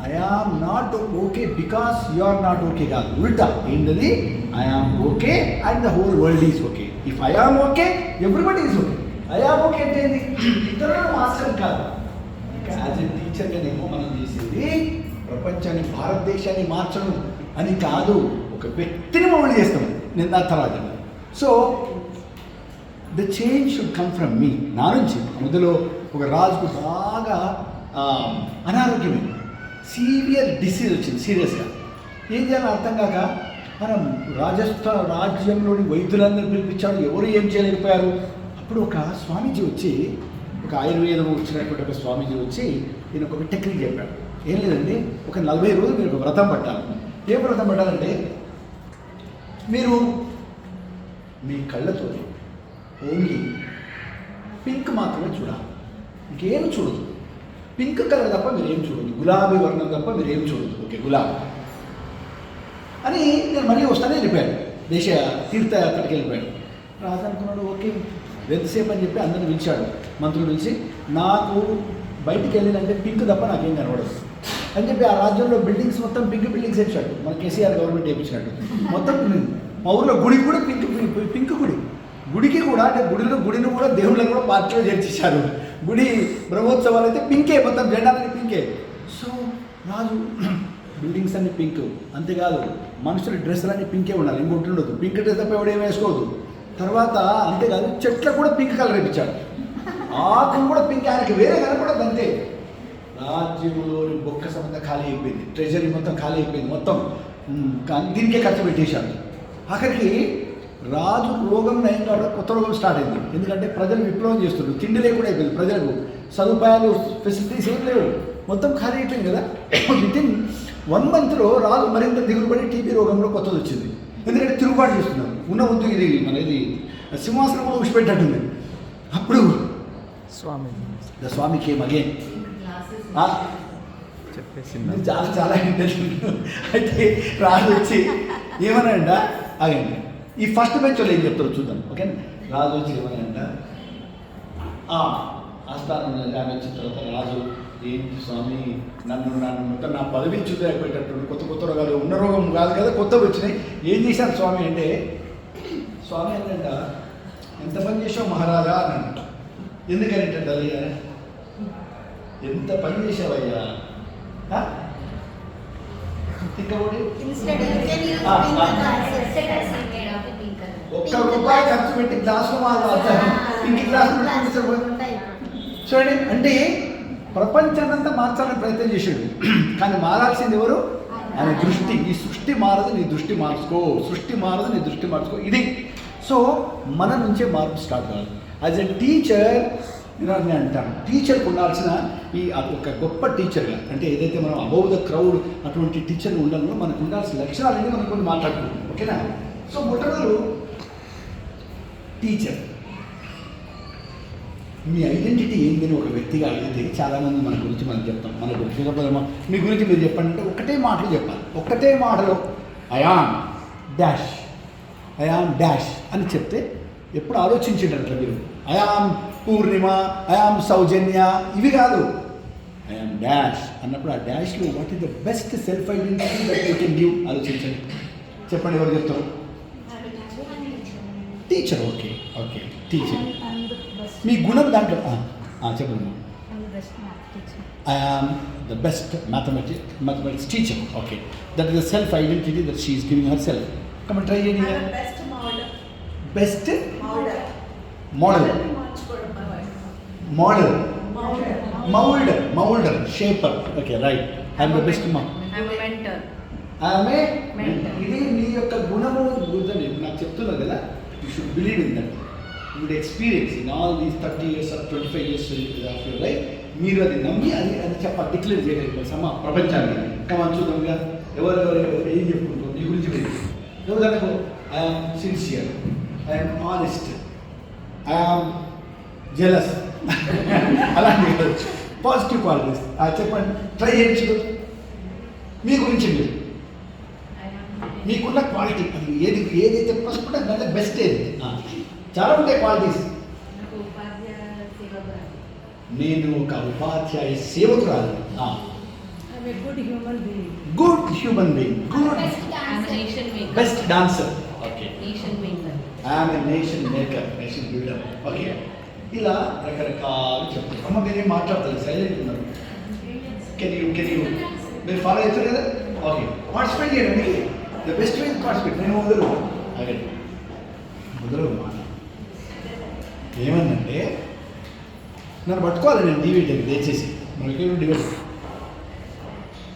I am not okay because you are not okay కాదు, ఉల్టా ఏంటది, I am okay and the whole world is okay. If I am okay everybody is okay. I am okay అంటే ఏంటి, ఇతరులను మాస్టర్ కాదు. యాజ్ ఎ టీచర్గా నేను మనం చేసేది ప్రపంచాన్ని, భారతదేశాన్ని మార్చడం అని కాదు, ఒక వ్యక్తిని మౌల్డ్ చేస్తాం. నేను దాని తర్వాత so the change should come from మీ, నా నుంచి. అందులో ఒక రాజుకు బాగా అనారోగ్యమైంది, సీవియర్ డిసీజ్ వచ్చింది, సీరియస్గా. ఏం చేయాలో అర్థం కాక మనం రాజ్యంలోని వైద్యులందరూ పిలిపించాడు, ఎవరు ఏం చేయలేకపోయారు. అప్పుడు ఒక స్వామీజీ వచ్చి, ఒక ఆయుర్వేదం వచ్చినటువంటి ఒక స్వామీజీ వచ్చి ఈయన ఒక టెక్నిక్ చెప్పాడు. ఏం లేదండి, ఒక 40 రోజులు మీరు ఒక వ్రతం పట్టాలి. ఏం వ్రతం పట్టాలంటే, మీరు మీ కళ్ళతో ఓన్లీ పింక్ మాత్రమే చూడాలి, ఇంకేమి చూడదు. పింక్ కలర్ తప్ప మీరు ఏం చూడదు, గులాబీ వర్ణం తప్ప మీరు ఏం చూడదు. ఓకే, గులాబీ అని నేను మళ్ళీ వస్తానే వెళ్ళిపోయాడు, దేశ తీర్థయాత్రకి వెళ్ళిపోయాడు. రాజు అనుకున్నాడు ఓకే ఎంతసేపు అని చెప్పి అందరిని పిలిచాడు, మంత్రులు పిలిచి నాకు బయటికి వెళ్ళినంటే పింక్ తప్ప నాకేం కనబడదు అని చెప్పి ఆ రాజ్యంలో బిల్డింగ్స్ మొత్తం పింక్ బిల్డింగ్స్ వేసాడు. మన కేసీఆర్ గవర్నమెంట్ వేయించినట్టు మొత్తం మా ఊరిలో గుడికి కూడా పింక్ గుడికి కూడా అంటే గుడిని కూడా దేవుళ్ళని కూడా పార్టీలో చేర్చేశారు. గుడి బ్రహ్మోత్సవాలు అయితే పింకే, మొత్తం జెండాలన్నీ పింకే. సో రాజు బిల్డింగ్స్ అన్ని పింక్, అంతేకాదు మనుషుల డ్రెస్సులన్నీ పింకే ఉండాలి, ఇంకోటి ఉండదు. పింక్ డ్రెస్ తప్ప ఎవడేం వేసుకోవద్దు. తర్వాత అంతేకాదు చెట్లకు కూడా పింక్ కలర్ వేయించాడు, ఆకులు కూడా పింక్, ఆయనకి వేరే కనపడదు అంతే. రాజ్యంలోని బొక్క సంబంధం ఖాళీ అయిపోయింది, ట్రెజరీ మొత్తం ఖాళీ అయిపోయింది, మొత్తం దీనికే ఖర్చు పెట్టేశాడు. ఆఖరికి రాజు రోగం నయం కావడం కొత్త రోగం స్టార్ట్ అయింది. ఎందుకంటే ప్రజలు విప్లవం చేస్తున్నారు, తిండి లేకుండా అయిపోయింది, ప్రజలకు సదుపాయాలు ఫెసిలిటీస్ ఏం లేవు, మొత్తం ఖాళీ అయిపోయింది కదా. వితిన్ 1 monthలో రాజు మరింత దిగులుపడి టీబీ రోగంలో కొత్తది వచ్చింది. ఎందుకంటే తిరుగుబాటు చేస్తున్నారు, ఉన్న వద్దు ఇది మన ఇది సింహాసనం కూడా ఊసిపెట్టట్టుంది. అప్పుడు ద స్వామి కేమ్ అగైన్. చెప్పేసింది చాలా చాలా ఇంట్రెస్టింగ్. అయితే రాజు వచ్చి ఏమన్నాడంట, ఆగండి ఈ ఫస్ట్ బెంచ్ వాళ్ళు ఏం చెప్తారో చూద్దాం. ఓకే, రాజు వచ్చి ఏమన్నాడంట, ఆస్థానం ఆమె వచ్చిన తర్వాత రాజు ఏంటి స్వామి నన్ను మొత్తం నా పదవి చూదైపోయేటట్టు కొత్త రోగాలు, ఉన్న రోగం కాదు కదా కొత్తవి వచ్చినాయి, ఏం చేశారు స్వామి అంటే, స్వామి ఏంటంట ఎంత పని చేసావు మహారాజా అనంట. ఎందుకనంటే అయ్యా ఎంత పని చేసావయ్యా, ₹1 ఖర్చు పెట్టి గ్లాసులో ఇంటి గ్లాసులు చూడండి. అంటే ప్రపంచాన్నంతా మార్చాలని ప్రయత్నం చేశాడు, కానీ మారాల్సింది ఎవరు? ఆయన దృష్టి. ఈ సృష్టి మారదు, నీ దృష్టి మార్చుకో, సృష్టి మారదు, నీ దృష్టి మార్చుకో, ఇది. సో మన నుంచే మార్పు స్టార్ట్ కావాలి. యాజ్ ఎ టీచర్ నేను అంటాను, టీచర్కి ఉండాల్సిన ఈ ఒక గొప్ప టీచర్గా, అంటే ఏదైతే మనం అబౌవ్ ద క్రౌడ్ అటువంటి టీచర్లు ఉండాలో మనకు ఉండాల్సిన లక్షణాలన్నీ మనం కొన్ని మాట్లాడుకుంటాం. ఓకేనా? సో మొట్టమొదలు టీచర్, మీ ఐడెంటిటీ ఏందని ఒక వ్యక్తిగా అడిగితే చాలామంది మన గురించి మనం చెప్తాం. మన గురించి మీ గురించి మీరు చెప్పండి అంటే ఒకటే మాటలు చెప్పాలి. ఒకటే మాటలో ఐయామ్ డాష్, ఐయామ్ డాష్ అని చెప్తే ఎప్పుడు ఆలోచించేటట్ల మీరు ఐయామ్ పూర్ణిమ, ఐయామ్ సౌజన్య, ఇవి కాదు. ఐయామ్ డాష్ అన్నప్పుడు ఆ డాష్లో what is the best self identity that you can give, ఆలోచించండి. చెప్పండి ఎవరు చెప్తారు? టీచర్. Okay okay teacher. మీ గుణం దాంట్లో చెప్పండి. I am the best mathematics teacher. Okay, that is the self identity that she is giving her self. Come try చేయండి. Best moulder shaper. Okay right. I am the best ఆమె. ఇది మీ యొక్క గుణము నాకు చెప్తున్నారు కదా, you should believe in that. You would experience in all these 30 years or 25 years of your life. మీరు అది నమ్మి అది చెప్పాలి, డిక్లేర్ చేయగలిగిన ప్రపంచానికి. కమన్ చూద్దాంగా ఎవరెవరు ఏం చెప్పుకుంటారు మీ గురించి. ఉదాహరణకు I am sincere, I am honest, I am jealous, అలాంటి పాజిటివ్ క్వాలిటీస్ చెప్పండి. ట్రై చేయించు మీ గురించి, మీరు మీకున్న క్వాలిటీ అది ఏదైతే ఫస్ట్ అంటే బెస్ట్ ఏది. చాలా ఉంటాయి క్వాలిటీస్. నేను ఒక ఉపాధ్యాయ సేవకురాలు. Good human being, good best dancer. Okay, I am a nation maker, nation builder. Okay, ఇలా రకరకాలు చెప్తారు. అమ్మ మీరేం మాట్లాడతారు, సైలెంట్ ఉన్నారు. కెన్ యూ మీరు ఫాలో అవుతారు కదా. ఓకే, పార్టిసిపేట్ చేయండి. The best way participate. నేను మొదలు మాట ఏమన్నంటే, నన్ను పట్టుకోవాలి నేను డివైడ్ దయచేసి మనకి divide.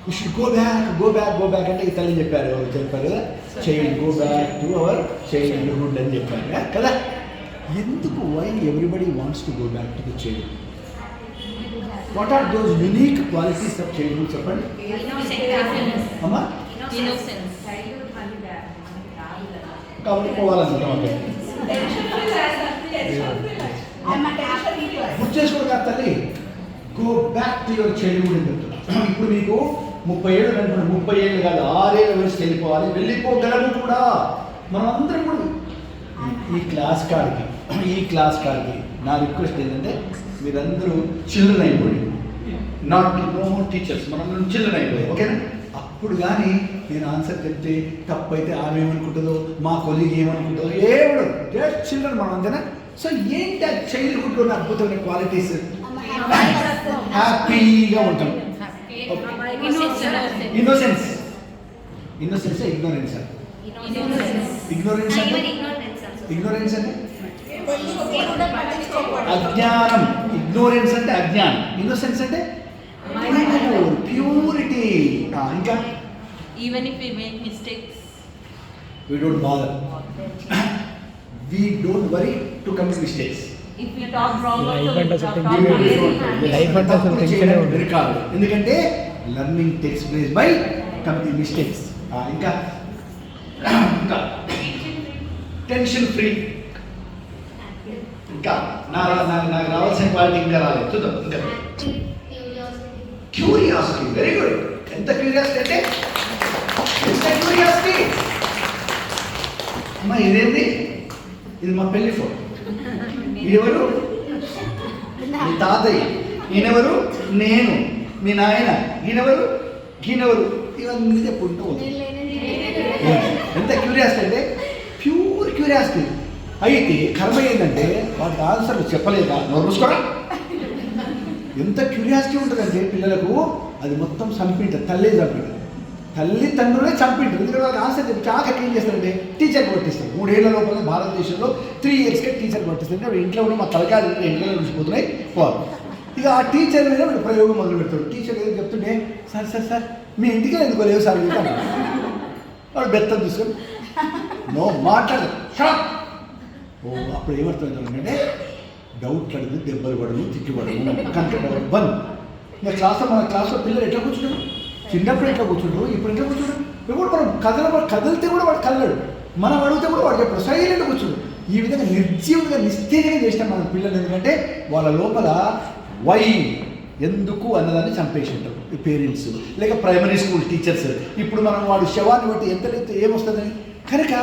You should go back అంటే ఈ తల్లి చెప్పారు, ఎవరు చెప్పారు కదా, child go back to our childhood అని చెప్పారు కదా. ఎందుకు why everybody wants to go back to the childhood? What are those unique qualities of childhood చెప్పండి అమ్మా. కాబట్టి పోవాలనుకుంటాం. ఓకే, గుర్తు చేసుకోడు కాదు తల్లి, go back to your childhood అని చెప్తున్నా. ఇప్పుడు మీకు 30 ఏళ్ళు అనుకోండి, 30 ఏళ్ళు కాదు 6 ఏళ్ళ వయసు వెళ్ళిపోవాలి, వెళ్ళిపోగలము కూడా. మనం అందరం కూడా ఈ క్లాస్ కాడికి నా రిక్వెస్ట్ ఏంటంటే మీరందరూ చిల్డ్రన్ అయిపోయి, నాట్ నో టీచర్స్, మనం చిల్డ్రన్ అయిపోయి, ఓకేనా? అప్పుడు కానీ నేను ఆన్సర్ చెప్తే తప్పు అయితే ఆమె ఏమనుకుంటుందో, మా కొలీగ్ ఏమనుకుంటుందో, ఏమడు జస్ట్ చిల్డ్రన్ మనం, అంతేనా? సో ఏంటి ఆ చైల్డ్హుడ్లో ఉన్న అద్భుతమైన క్వాలిటీస్? హ్యాపీగా ఉంటాం. ఇన్నోసెన్స్ ఇగ్నోరెన్స్ అంటే అజ్ఞానం. ఇగ్నోరెన్స్ అంటే అజ్ఞానం, ఇన్నోసెన్స్ అంటే ప్యూరిటీ. ఇంకా even if we make mistakes, we don't bother, we don't worry to commit mistakes. if we talk wrong Life also, and we as a talk thing, wrong. Life అంటే అసలు టెన్షనే ఉండదు. ఎందుకంటే learning takes place by committing mistakes. ఇంకా tension free. ఇంకా నాకు రావాల్సిన quality ఇంకా రాలేదు, చూద్దాం. ఇంకా క్యూరియాసిటీ, వెరీ గుడ్. ఎంత క్యూరియాసిటీ అంటే అమ్మా ఇదేంటి, ఇది మా పెళ్లి ఫోటో, ఇదెవరు? మీ తాతయ్య. ఈయనెవరు? నేను. మీ నాయన. ఈయనెవరు? ఇవన్నీ చెప్పుకుంటూ ఎంత క్యూరియాసిటీ అంటే ప్యూర్ క్యూరియాసిటీ. అయితే కర్మ ఏంటంటే వాటికి ఆన్సర్లు చెప్పలేక నోరుసుకోరా. ఎంత క్యూరియాసిటీ ఉంటుందంటే పిల్లలకు అది మొత్తం చంపింటారు, తల్లిదండ్రులే చంపింటారు. ఎందుకంటే వాళ్ళకి ఆన్సర్ చెప్పి చాలా ఏం చేస్తారంటే టీచర్కి పట్టిస్తారు. 3 ఏళ్ల లోపల భారతదేశంలో 3 ఇయర్స్కే టీచర్కి పట్టిస్తారు. అంటే ఇంట్లో ఉన్న మా తలకాయలు ఇంట్లో ఉంచిపోతున్నాయి పోవాలి. ఇక ఆ టీచర్ మీద వీడు ప్రయోగం మొదలు పెడతాడు. టీచర్ ఏదో చెప్తుంటే సార్ మీ ఇంటికి ఎందుకు లేవు సార్ వెళ్తాను. వాడు బెత్తం తీసుకొని నో మాట్లాడదు. అప్పుడు ఏమర్థమవుతుందంటే డౌట్ అడుగు, దెబ్బలు పడదు, తిట్టుబడదు, కనుక డౌట్ బంద్. ఇంకా మన క్లాస్లో పిల్లలు ఎట్లా కూర్చుంటారు? చిన్నప్పుడు ఎట్లా కూర్చుంటారు, ఇప్పుడు ఎట్లా కూర్చుంటారు? ఇప్పుడు మనం కదిలితే కూడా వాడు కదలడు, మనం అడిగితే కూడా వాడు చెప్పాడు, సైలెంట్గా కూర్చుంటాడు. ఈ విధంగా నిర్జీవంగా నిస్తేజంగా చేసినాం మన పిల్లలు. ఎందుకంటే వాళ్ళ లోపల వై, ఎందుకు అన్నదాన్ని చంపేసి ఉంటారు ఈ పేరెంట్స్, లేక ప్రైమరీ స్కూల్ టీచర్స్. ఇప్పుడు మనం వాడు శవాన్ని బట్టి ఎంత లేకపోతే ఏమొస్తుందని. కనుక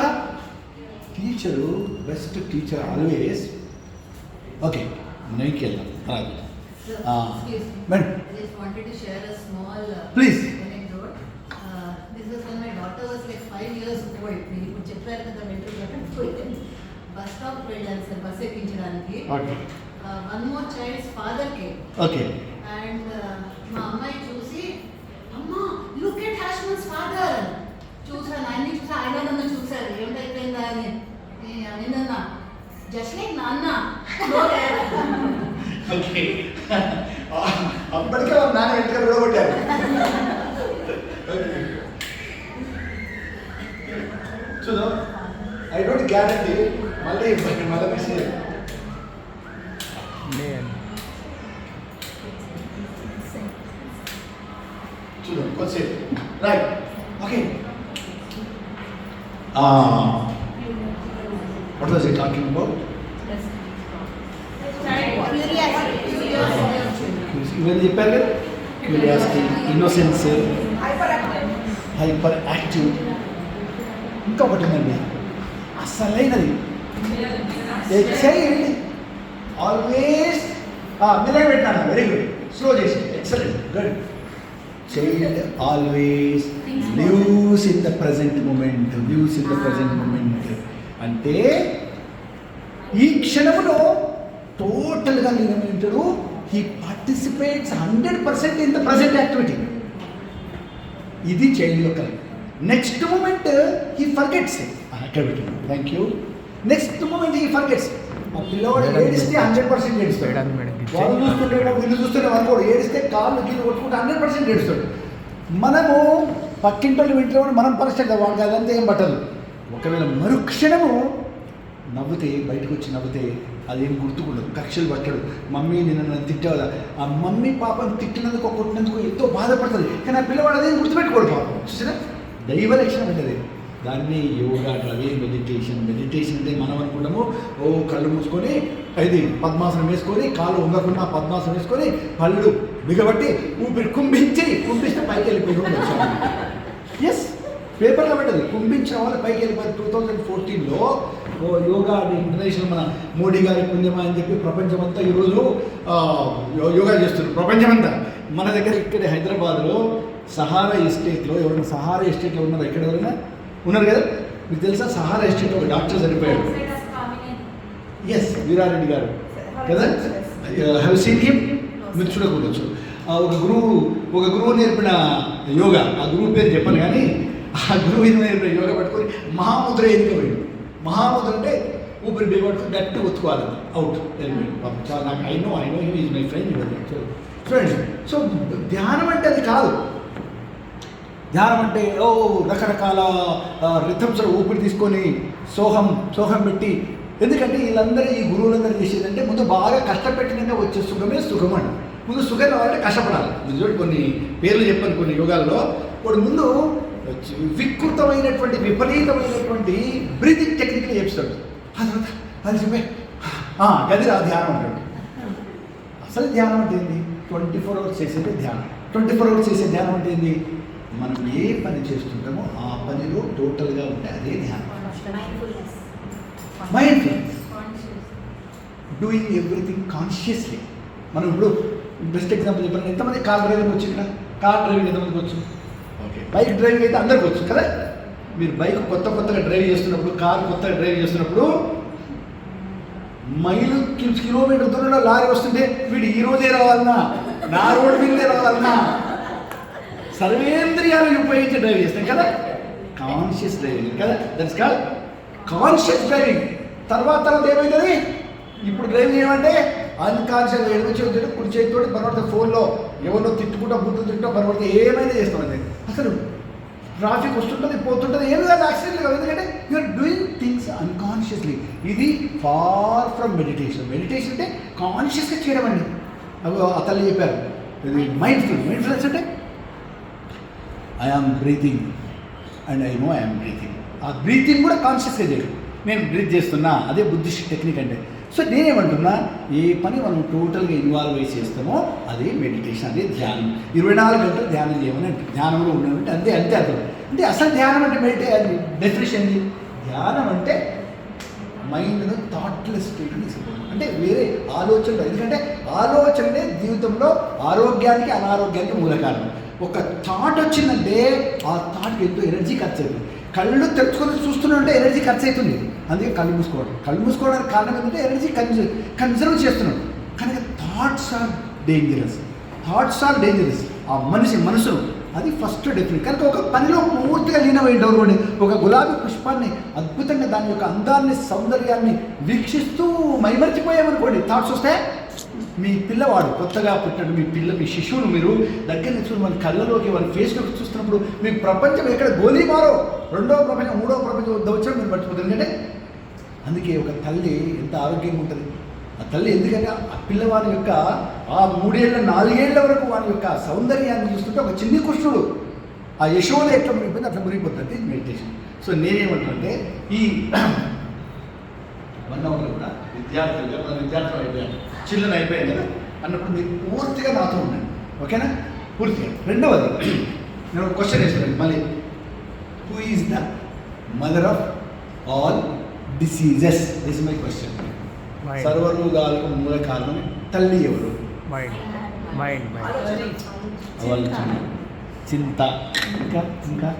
teacher, best teacher always. Okay, నైకి వెళ్దాం. Madam wanted to share a small Please. anecdote. This was when my daughter was like 5 years old. నేను ఇప్పుడు చెప్పారు కదా మెట్రో బస్ స్టాప్ వెళ్ళాను సార్, బస్ ఎక్కించడానికి. వన్ మోర్ చైల్డ్స్ ఫాదర్ కే. Okay. And మా అమ్మాయి చూసి అమ్మా లుక్ ఎట్ హాష్మన్స్ ఫాదర్ చూసాను, ఆయన్ని చూసా, ఆయన నన్ను చూశారు, ఏమిటైపోయిందా అని. నిన్న జస్ట్ లైక్ నాన్న. ఓకే, అప్పటికే వాళ్ళ నాన్న వెంటనే కూడా కొట్టారు. చూద్దాం, ఐ డోంట్ గ్యారంటీ మళ్ళీ మిస్ చేయాలి. చూద్దాం కొంచెంసేపు. Right, okay. What was he talking about? ఇవన్నీ చెప్పారు కదా, క్యూరియాసిటీ, ఇన్నోసెన్స్, హైపర్ యాక్టివ్. ఇంకొకటి ఉందండి అసలైనది, ఏ చైల్డ్ ఆల్వేస్. మీరే పెట్టాను, వెరీ గుడ్, స్లో చేసి, excellent, good. Child always lives in the present moment. అంటే ఈ క్షణములో టోటల్గా లీనమైంటాడు. He participates 100% in the present activity. ఇది చైల్డ్ యొక్క. Next moment he forgets activity. Thank you. Next moment he forgets. ఆ పిల్లవాడు ఏడిస్తే 100% ఏడుస్తాడు. వాళ్ళు చూస్తుంటే వీళ్ళు చూస్తుంటే అనుకోడు, ఏడిస్తే కాళ్ళు గీళ్ళు కొట్టుకుంటే 100% ఏడుస్తాడు. మనము పక్కింటి ఇంట్లో మనం పరిస్థితి వాడికి అదంతా ఏం పట్టదు. ఒకవేళ మరుక్షణము నవ్వుతే, బయటకు వచ్చి నవ్వుతే అదేం గుర్తుకుండదు, కక్షలు పట్టడు. మమ్మీ నిన్ను నన్ను తిట్టావుదా, ఆ మమ్మీ పాపను తిట్టినందుకు కొట్టినందుకు ఎంతో బాధపడుతుంది. కానీ ఆ పిల్లవాడు అదేం గుర్తుపెట్టుకోడు పాపం. చూసినా దైవ లక్షణం అంటే దాన్ని యోగా, అదే మెడిటేషన్ అంటే మనం అనుకుంటాము ఓ కళ్ళు మూసుకొని ఇది పద్మాసనం వేసుకొని కాళ్ళు ఉండకుండా పద్మాసనం వేసుకొని పళ్ళు బిగబట్టి ఊపిరి కుంభిస్తే పైకి వెళ్ళిపోయి ఎస్ పేపర్లో పెట్టదు కుంభించిన వాళ్ళు పైకి వెళ్ళిపోయి 2014లో యోగా ఇంటర్నేషనల్ మన మోడీ గారి పుణ్యమా అని చెప్పి ప్రపంచమంతా ఈరోజు యోగా చేస్తున్నారు ప్రపంచమంతా. మన దగ్గర ఇక్కడ హైదరాబాద్లో సహారా ఎస్టేట్లో ఎవరైనా సహారా ఎస్టేట్లో ఉన్నారు ఎక్కడ ఎవరైనా ఉన్నారు కదా మీకు తెలుసా సహారా ఎస్టేట్లో ఒక డాక్టర్ చనిపోయాడు. ఎస్ వీరారెడ్డి గారు కదా హ్యావ్ సీన్ హిమ్ మీరు చూడకూడదు. ఒక గురువు నేర్పిన యోగా ఆ గురువు పేరు చెప్పను కానీ ఆ గురువు నేర్పిన యోగా పట్టుకొని మహాముద్ర ఎదుగుపోయాడు. మహాముద్ర అంటే ఊపిరి బిగబట్టుకుని గట్టి ఒత్తుకోవాలి అవుట్ వెళ్ళిపోయాడు. చాలా నాకు I know is my friend చూడండి. సో ధ్యానం అంటే అది కాదు. ధ్యానం అంటే రకరకాల రిథమ్స్ ఊపిరి తీసుకొని సోహం పెట్టి ఎందుకంటే వీళ్ళందరూ ఈ గురువులందరూ చేసేదంటే ముందు బాగా కష్టపెట్టినాక వచ్చే సుఖం అండి. ముందు సుఖం రావాలంటే కష్టపడాలి. మీరు చూడండి కొన్ని పేర్లు చెప్పాను కొన్ని యోగాల్లో వాడు ముందు విపరీతమైనటువంటి బ్రీతింగ్ టెక్నిక్లు చేపిస్తాడు. అది చెప్పే గది ఆ ధ్యానం అంటాడు. అసలు ధ్యానం అంటే ఏంది 24 hours చేసేది ధ్యానం. 24 hours చేసే ధ్యానం అంటే ఏంది మనం ఏ పని చేస్తుంటామో ఆ పనిలో టోటల్గా ఉంటే అదే ధ్యానం. Mindfulness doing everything consciously. మనం ఇప్పుడు బెస్ట్ ఎగ్జాంపుల్ చెప్పాను. ఎంతమంది కార్ డ్రైవింగ్ వచ్చి ఇక్కడ కార్ డ్రైవింగ్ ఎంతమందికి వచ్చు? ఓకే బైక్ డ్రైవింగ్ అయితే అందరికి వచ్చు కదా. మీరు బైక్ కొత్తగా డ్రైవ్ చేస్తున్నప్పుడు కార్ కొత్తగా డ్రైవ్ చేస్తున్నప్పుడు మైలు కిలోమీటర్ దూరంలో లారీ వస్తుంటే వీడు ఈ రోజే రావాలన్నా నా రోడ్డు మీదే రావాలన్నా సర్వేంద్రియాలు ఉపయోగించి డ్రైవ్ చేస్తాం కదా. కాన్షియస్ డ్రైవింగ్ కదా దట్స్ కాల్డ్ కాన్షియస్ డ్రైవింగ్. తర్వాత ఏమవుతుంది ఇప్పుడు డ్రైవింగ్ ఏమంటే అన్కాన్షియస్గా ఎడుగు చేతుడు కుడి చేతితో పరవర్త ఫోన్లో ఎవరినో తిట్టుకుంటా తింటూ పరవర్త ఏమైనా చేస్తామండి. అసలు ట్రాఫిక్ వస్తుంటుంది పోతుంటుంది ఏమి కాదు యాక్సిడెంట్ కాదు. ఎందుకంటే యూఆర్ డూయింగ్ థింగ్స్ అన్కాన్షియస్లీ. ఇది ఫార్ ఫ్రమ్ మెడిటేషన్. మెడిటేషన్ అంటే కాన్షియస్గా చేయడం అండి. అవి అతను చెప్పారు ఇది మైండ్ఫుల్నెస్ అంటే I am breathing and I know I'm breathing. ఆ బ్రీతింగ్ కూడా కాన్షియస్గా చేయడం. నేను బ్రీత్ చేస్తున్నా అదే బుద్ధిస్ట్ టెక్నిక్ అంటే. సో నేనేమంటున్నా ఏ పని మనం టోటల్గా ఇన్వాల్వ్ అయ్యి చేస్తామో అదే మెడిటేషన్, అదే ధ్యానం. 24 గంటలు ధ్యానం చేయమని అంటే ధ్యానంలో ఉన్నామంటే అంతే అర్థం. అంటే అసలు ధ్యానం అంటే అది డెఫినేషన్ ఏంటి? ధ్యానం అంటే మైండ్ను థాట్లెస్ స్టేట్ని తీసుకోవడం అంటే వేరే ఆలోచనలు. ఎందుకంటే ఆలోచననే జీవితంలో ఆరోగ్యానికి అనారోగ్యానికి మూల కారణం. ఒక థాట్ వచ్చిందంటే ఆ థాట్కి ఎంతో ఎనర్జీ ఖర్చు అవుతుంది. కళ్ళు తెరుచుకొని చూస్తున్నట్టే ఎనర్జీ ఖర్చు అవుతుంది. అందుకే కళ్ళు మూసుకోవడానికి కారణం ఏంటంటే ఎనర్జీ కన్సర్వ్ చేస్తున్నాం. కానీ థాట్స్ ఆర్ డేంజరస్. ఆ మనసు అది ఫస్ట్ డెఫినెట్. కనుక ఒక పనిలో పూర్తిగా లీనమైంది. ఒక గులాబీ పుష్పాన్ని అద్భుతంగా దాని యొక్క అందాన్ని సౌందర్యాన్ని వీక్షిస్తూ మైమర్చిపోయామనుకోండి థాట్స్ వస్తే మీ పిల్లవాడు కొత్తగా పుట్టినట్టు మీ శిశువును మీరు దగ్గర నుంచి మన కళ్ళలోకి వాళ్ళ ఫేస్లోకి చూస్తున్నప్పుడు మీ ప్రపంచం ఎక్కడ గోలీమారో రెండవ ప్రపంచం మూడవ ప్రపంచం వచ్చారో మీరు మర్చిపోతారు. ఎందుకంటే అందుకే ఒక తల్లి ఎంత ఆరోగ్యంగా ఉంటుంది. ఆ తల్లి ఎందుకంటే ఆ పిల్లవాడి యొక్క ఆ 3 ఏళ్ళ 4 ఏళ్ల వరకు వాడి యొక్క సౌందర్యాన్ని చూస్తుంటే ఒక చిన్ని కృష్ణుడు ఆ యశోద ఎట్లా మునిగిపోతుంది అట్లా మునిగిపోతుంది మెడిటేషన్. సో నేనేమంటానంటే ఈ 1 hour కూడా విద్యార్థులు అయిపోయాను చిల్డ్రన్ అయిపోయాను కదా అన్నప్పుడు మీరు పూర్తిగా నాతో ఉండండి. ఓకేనా? పూర్తిగా. రెండవది నేను ఒక క్వశ్చన్ వేస్తాను మళ్ళీ. Who is the mother of all diseases? This my question. సర్వరోగాలకు మూల కారణం తల్లి ఎవరు? ఆలోచన, చింత, ఇంకా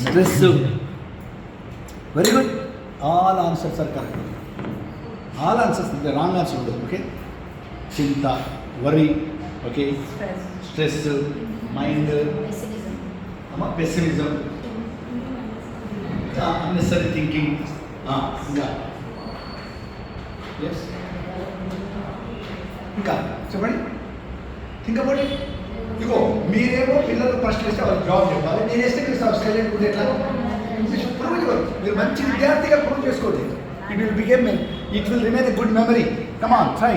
stress. Very good. All answers are correct. All answers wrong answer ఉండదు. ఓకే. చింత, worry, okay, stress, mind, pessimism, unnecessary thinking. ఇంకా చెప్పండి. Think about it. ఇగో మీరేమో పిల్లలు ఫస్ట్ వేస్తే వాళ్ళకి జాబ్ చెప్పాలి. నేను వేస్తే మీరు సైలెంట్ ఉంటే ఎట్లా? మీరు మంచి విద్యార్థిగా ప్రూవ్ చేసుకోండి. It will remain a good memory. Come on, try.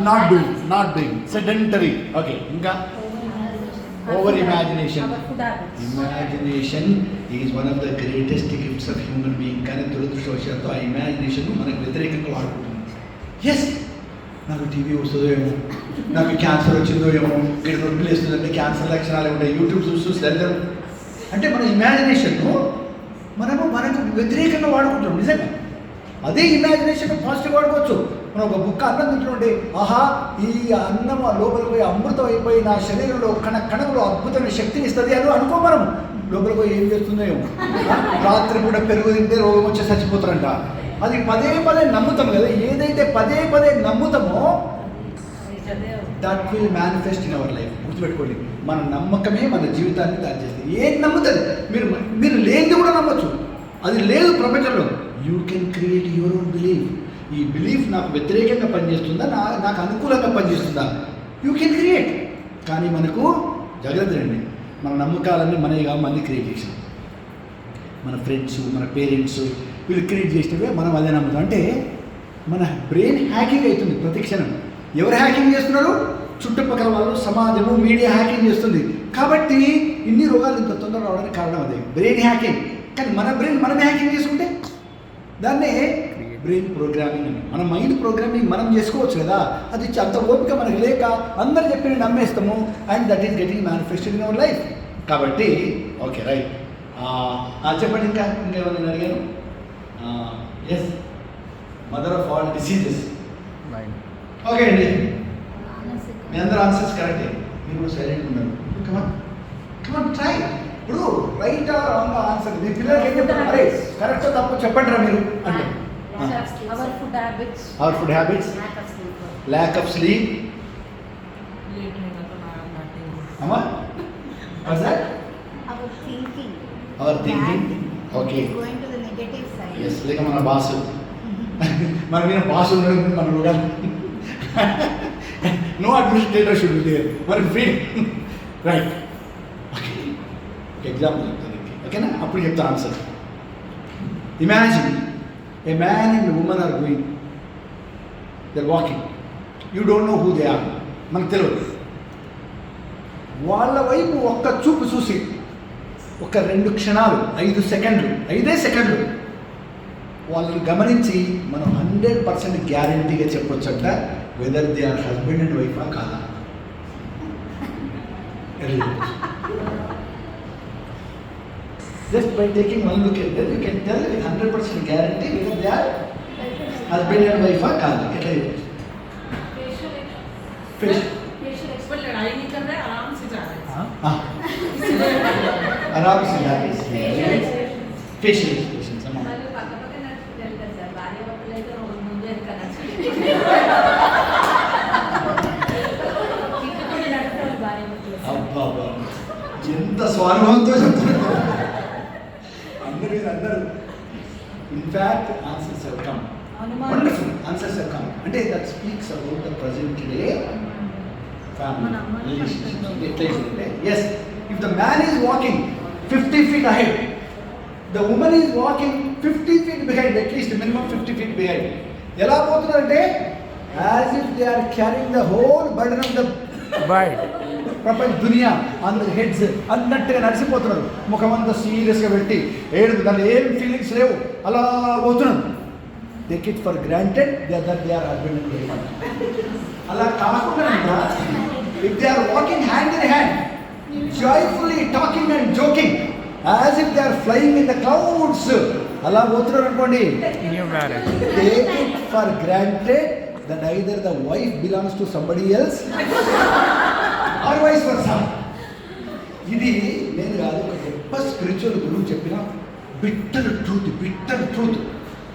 Not doing sedentary. Okay. ఇంకా Over imagination. Our food habits. Imagination is one of the greatest gifts of human being. కానీ దురదృష్టవశాత్తు ఆ ఇమాజినేషన్ మనకు వ్యతిరేకంగా వాడుకుంటుంది. ఎస్, నాకు TV వస్తుందో ఏమో, నాకు క్యాన్సర్ వచ్చిందో ఏమో, ఇక్కడ నొప్పి వేస్తుందంటే క్యాన్సర్ లక్షణాలు ఉంటాయి, యూట్యూబ్ చూసి వెళ్దాం అంటే మన ఇమాజినేషన్ను మనకు వ్యతిరేకంగా వాడుకుంటాం. నిజంగా అదే ఇమాజినేషన్ పాజిటివ్ వాడుకోవచ్చు. మనం ఒక బుక్క అన్నం తింటుంటే, ఆహా ఈ అన్నం లోపలికి పోయి అమృతం అయిపోయి నా శరీరంలో కణంలో అద్భుతమైన శక్తిని ఇస్తుంది అని అనుకో. మనం లోపలికి పోయి ఏం చేస్తుందో ఏమో, రాత్రి కూడా పెరుగు తింటే రోగం వచ్చి చచ్చిపోతారంట. అది పదే పదే నమ్ముతాం కదా. ఏదైతే పదే పదే నమ్ముతామో that will manifest in our life. గుర్తుపెట్టుకోండి, మన నమ్మకమే మన జీవితాన్ని తయారు చేస్తుంది. ఏం నమ్ముతుంది, మీరు లేనిది కూడా నమ్మచ్చు. అది లేదు ప్రపంచంలో. You can create your own belief. ఈ బిలీఫ్ నాకు వ్యతిరేకంగా పనిచేస్తుందా, నాకు అనుకూలంగా పనిచేస్తుందా, యూ కెన్ క్రియేట్. కానీ మనకు జాగ్రత్త రండి, మన నమ్మకాలన్నీ మనగా మళ్ళీ క్రియేట్ చేసాం. మన ఫ్రెండ్స్, మన పేరెంట్స్ వీళ్ళు క్రియేట్ చేసినవే మనం అదే నమ్ముతాం. అంటే మన బ్రెయిన్ హ్యాకింగ్ అవుతుంది ప్రతి క్షణం. ఎవరు హ్యాకింగ్ చేస్తున్నారు? చుట్టుపక్కల వాళ్ళు, సమాజము, మీడియా హ్యాకింగ్ చేస్తుంది. కాబట్టి ఇన్ని రోగాలు ఇంత తొందరగా రావడానికి కారణం అదే, బ్రెయిన్ హ్యాకింగ్. కానీ మన బ్రెయిన్ మనమే హ్యాకింగ్ చేసుకుంటే దాన్నే బ్రెయిన్ ప్రోగ్రామింగ్ అని. మన మైండ్ ప్రోగ్రామింగ్ మనం చేసుకోవచ్చు కదా. అది అంత ఓపిక మనకు లేక అందరు చెప్పి నమ్మేస్తాము. And that is getting manifested in our life. కాబట్టి ఓకే రైట్, చెప్పండి. ఇంకా ఏమైనా అడిగాను? Yes, mother of all diseases. Okay అండి, మీ అందరూ ఆన్సర్స్ కరెక్టే. మీరు కూడా సైలెంట్ ఉన్నారు. Come on try. ఇప్పుడు రైట్ ఆర్ రాంగ్ ఆన్సర్. మీ పిల్లలకి ఏం చెప్తారు? అరే కరెక్ట్ తప్పు చెప్పండి రా మీరు అంటే. Our food habits. Our food habits. Lack of sleep. Amma? What's that? Our thinking. Our thinking. Okay. Going to the negative side. Yes, లేక మన బాస్. మన మీద బాస్ ఉండడం మన కూడా. No administrator should be there. మన ఫ్రీ. రైట్. ఓకే, ఎగ్జాంపుల్ చెప్తాను. ఓకేనా? అప్పుడు చెప్తా answer. Imagine a man and a woman are going, they're walking, you don't know who they are, మనకు తెలియదు. వాళ్ళ వైపు ఒక్క చూపు చూసి ఒక 2 క్షణాలు, 5 సెకండ్లు, 5 సెకండ్లు వాళ్ళని గమనించి మనం 100% గ్యారంటీగా చెప్పొచ్చట whether they are husband and వైఫా కాదా. Just by taking one look at them, you can tell with 100% guarantee whether they are husband and wife or not. Facial expression लड़ाई नहीं कर रहे, आराम से जा रहे हैं. हाँ, आराम से जा रहे हैं. Facial expressions. వాళ్ళు పక్క పక్కన వెళ్తారు సార్. భార్య భర్తలు అయితే ముందు వెనకాల తిట్టుకుని నడుస్తారు భార్య భర్తలు. అబ్బా, ఎంత స్వానుభవంతో చెప్తున్నారు అందరూ. In fact answers have come. Wonderful answers have come. అంటే that speaks about the present day family relationship. Yes, if the man is walking 50 feet ahead, the woman is walking 50 feet behind, at least minimum 50 feet behind. ఎలా పోతున్నారంటే as if they are carrying the whole burden of the ప్రపంచ దునియా అందరి heads అన్నట్టుగా నడిచిపోతున్నారు. ముఖమంతా సీరియస్గా పెట్టి ఏడుపు, దాని ఏం ఫీలింగ్స్ లేవు, అలా పోతున్నారు. Take it for granted that they are husband and wife. అలా కాకుండా if they are walking hand in hand, joyfully talking and joking as if they are flying in the clouds, అలా పోతున్నారు అనుకోండి. Take it for granted that either the wife belongs to somebody else or vice versa. ఇది నేను కాదు, ఒక గొప్ప spiritual గురువు చెప్పిన బిట్టర్ ట్రూత్.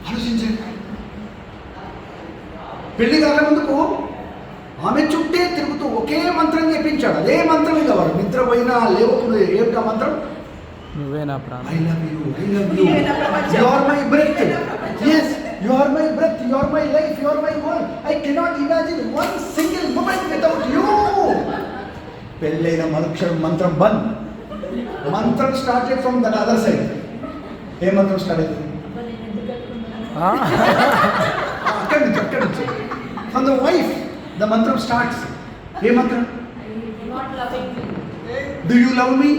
ఆలోచించండి. పెళ్లి కాకముందుకు ఆమె చుట్టే తిరుగుతూ ఒకే మంత్రం చెప్పించాడు. అదే మంత్రం ఇంకా వాడు నిద్రపోయినా లేవకుండా ఏమిటా మంత్రం? నువ్వే నా ప్రాణం. I love you. You are my breath. Yes, you are my breath. You are my life. You are my world. I cannot imagine one single moment without you. పెళ్ళైన మరుక్షణం మంత్రం బంద్. మంత్రం started from that other side. ఏ మంత్రం start అయింది? అక్కడి నుంచి ఫ్రమ్ ద వైఫ్ ద మంత్రం స్టార్ట్స్. ఏ మంత్రం? Not loving me. Do you love me,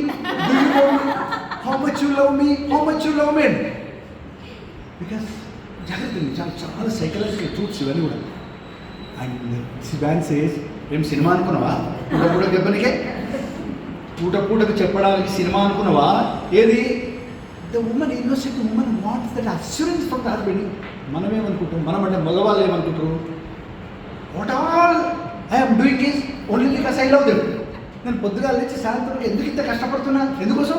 do you love me, how much you love me, how much you love me. Because జాగ్రత్త, చాలా సైకలాజికల్ ట్రూత్స్ ఇవన్నీ కూడా. అండ్ సిబాన్ సేస్, ఏం cinema అనుకున్నావా పూట చెప్పనికే, పూటకు చెప్పడానికి సినిమా అనుకున్నావా? ఏది? The woman, innocent woman wants that assurance from the husband. మనమేమనుకుంటాం, మనం అంటే మగవాళ్ళు ఏమనుకుంటారు, what all I am doing is only because I love them. నేను పొద్దుగా లేచి సాయంత్రం ఎందుకు ఇంత కష్టపడుతున్నా, ఎందుకోసం?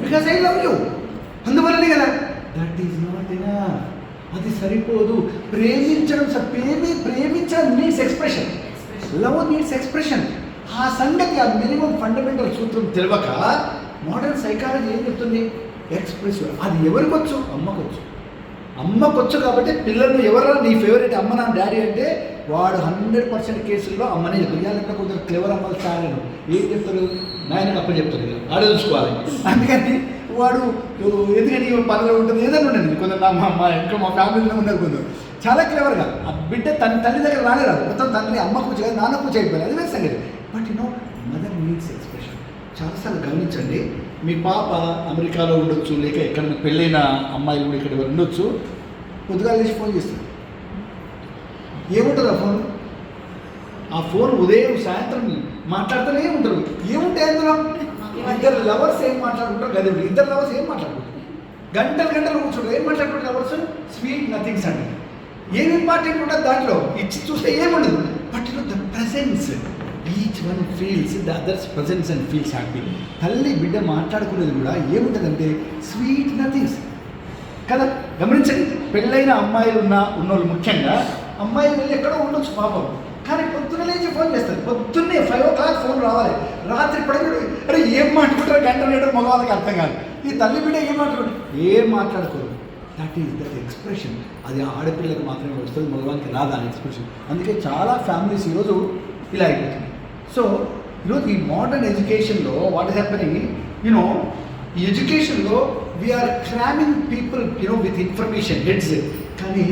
బికాస్ ఐ లవ్ యూ, అందువల్లనే కదా. దట్ ఈజ్ నాట్ ఎనఫ్, అది సరిపోదు. ప్రేమించడం ప్రేమించడం needs expression, love needs expression. ఆ సంగతి, ఆ మినిమం ఫండమెంటల్ సూత్రం తెలియక మోడర్న్ సైకాలజీ ఏం చెప్తుంది, ఎక్స్ప్రెసివ్. అది ఎవరికి వచ్చు? అమ్మకొచ్చు కాబట్టి పిల్లలు ఎవరో నీ ఫేవరెట్ అమ్మ నా డాడీ అంటే వాడు 100% కేసుల్లో అమ్మనే చెప్తారు. ఇవాళ కొంచెం క్లెవర్ అమ్మలు చాలను ఏం చెప్తారు, నాయనకు అప్ప చెప్తారు కదా, ఆడ చూసుకోవాలి. అందుకని వాడు ఎందుకని పనులు ఉంటుంది, ఏదైనా ఉండదు. కొందరు మా ఇంకా మా ఫ్యామిలీలో ఉన్నారు, కొందరు చాలా క్లెవర్గా. ఆ బిడ్డ తల్లి దగ్గర రాదు, మొత్తం తండ్రి అమ్మకు కూర్చో నాన్న కూర్చో అయిపోయింది, అది వేరే సంగతి. But mother needs expression. చాలాసార్లు గమనించండి, మీ పాప అమెరికాలో ఉండొచ్చు, లేక ఎక్కడ పెళ్ళైన అమ్మాయిలు కూడా ఇక్కడ ఉండొచ్చు. పొద్దుగా లేచి ఫోన్ చేస్తారు, ఏముంటుంది ఆ ఫోన్ ఉదయం సాయంత్రం మాట్లాడుతూనే ఉంటారు. ఏముంటాయి అందులో? ఇద్దరు లవర్స్ ఏం మాట్లాడుకుంటారు, గది ఇద్దరు లవర్స్ ఏం మాట్లాడుకుంటారు, గంటలు కూర్చుంటారు. ఏం మాట్లాడుకుంటారు లవర్స్? స్వీట్ నథింగ్స్ అండి. ఏం ఇంపార్టెంట్ ఉంటుంది దాంట్లో, ఇచ్చి చూస్తే ఏముండదు. But the presence, each one feels the others presence and feels happy. తల్లి బిడ్డ మాట్లాడుకునేది కూడా ఏముంటుందంటే స్వీట్ నథింగ్స్ కదా. గమనించండి, పెళ్ళైన అమ్మాయిలు ఉన్నోళ్ళు ముఖ్యంగా, అమ్మాయిలు వెళ్ళి ఎక్కడో ఉండొచ్చు పాపం, కానీ పొద్దున్న లేచి ఫోన్ చేస్తారు. పొద్దున్నే 5 o'clock ఫోన్ రావాలి. రాత్రి పడగడు, అరే ఏం మాట్లాడుకుంటారు, గంట లేటర్ మగవాళ్ళకి అర్థం కాదు. ఈ తల్లి బిడ్డ ఏం మాట్లాడుకోరు. That expression. అది ఆడపిల్లకి మాత్రమే వస్తుంది, మగవాళ్ళకి రాదు ఆ ఎక్స్ప్రెషన్. అందుకే చాలా ఫ్యామిలీస్ ఈరోజు ఇలా అయిపోతుంది. సో ఈరోజు ఈ మోడర్న్ ఎడ్యుకేషన్లో వాట్ ఈస్ హ్యాపెనింగ్, ఈ ఎడ్యుకేషన్లో we are cramming people with information heads. కానీ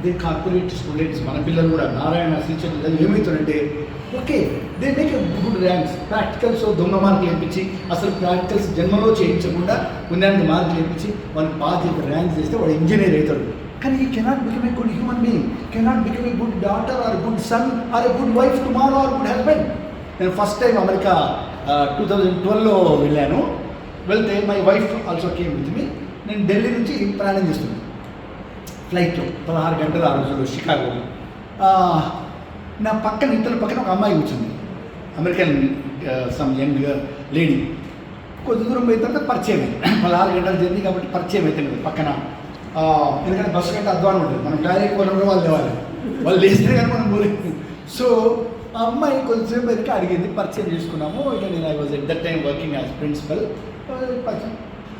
దే కార్పొరేట్ స్టూడెంట్స్, మన పిల్లలు కూడా నారాయణ శ్రీచంద్ర ఏమవుతుందంటే, okay they make a good ranks, practicals దొంగ మార్కులు వేయించి, అసలు ప్రాక్టికల్స్ జన్మలో చేయించకుండా పుణ్యానికి మార్కులు వేయించి వాడిని పాస్ చేసి ర్యాంక్స్ చేస్తే వాడు ఇంజనీర్ అవుతాడు. కానీ he cannot become a good human being, cannot become a good daughter or good son or a good wife tomorrow or good husband. నేను ఫస్ట్ టైం అమెరికా 2012లో వెళ్ళాను. వెళ్తే my wife also came with me. నేను ఢిల్లీ నుంచి ప్రయాణం చేస్తున్నాను ఫ్లైట్లో, 16 గంటలు ఆ రోజుల్లో షికాగోలో. నా ఇతర పక్కన ఒక అమ్మాయి కూర్చుంది, అమెరికన్ సమ్ యంగ్ లేడీ. కొద్ది దూరం పోయిన తర్వాత పరిచయం అయింది. 16 గంటల జర్నీ కాబట్టి పరిచయం అవుతుంది పక్కన. ఎందుకంటే బస్సు కంటే అధ్వానం ఉంటుంది, మనం డైరెక్ట్ పోయినప్పుడు వాళ్ళు లేవాలి, వాళ్ళు లేస్తే కానీ మనం పోలేదు. సో ఆ అమ్మాయి కొంచెంసేపు వరకు అడిగింది, పరిచయం చేసుకున్నాము. ఇక నేను I was at that time working as principal.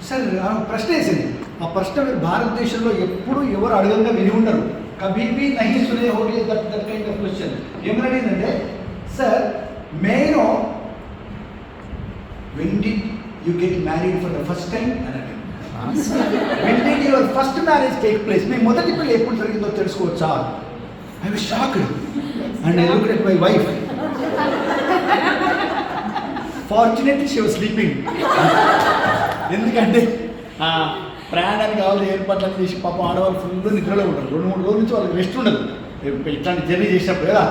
సరే ప్రశ్న వేసింది. ఆ ప్రశ్న మీరు భారతదేశంలో ఎప్పుడు ఎవరు అడగంగా విని ఉండరు. కభీ భీ నహీ సునే హోగే దట్ కైండ్ ఆఫ్ క్వశ్చన్. ఏమని అడిగిందంటే, sir may I know when did you get married for the first time అని అడిగింది. When did your first marriage take place, మీ మొదటి పెళ్లి ఎప్పుడు జరిగిందో తెలుసుకోవచ్చా? I was shocked and I looked at my wife. Fortunately she was sleeping. ఎందుకంటే ప్రయాణానికి కావాలి ఏర్పాట్లన్నీ చేసి పాపం ఆడవాళ్ళు ఫుల్ నిద్రలో ఉంటారు. 2-3 రోజుల నుంచి వాళ్ళకి రెస్ట్ ఉండదు ఇట్లాంటి జర్నీ చేసినప్పుడు కదా.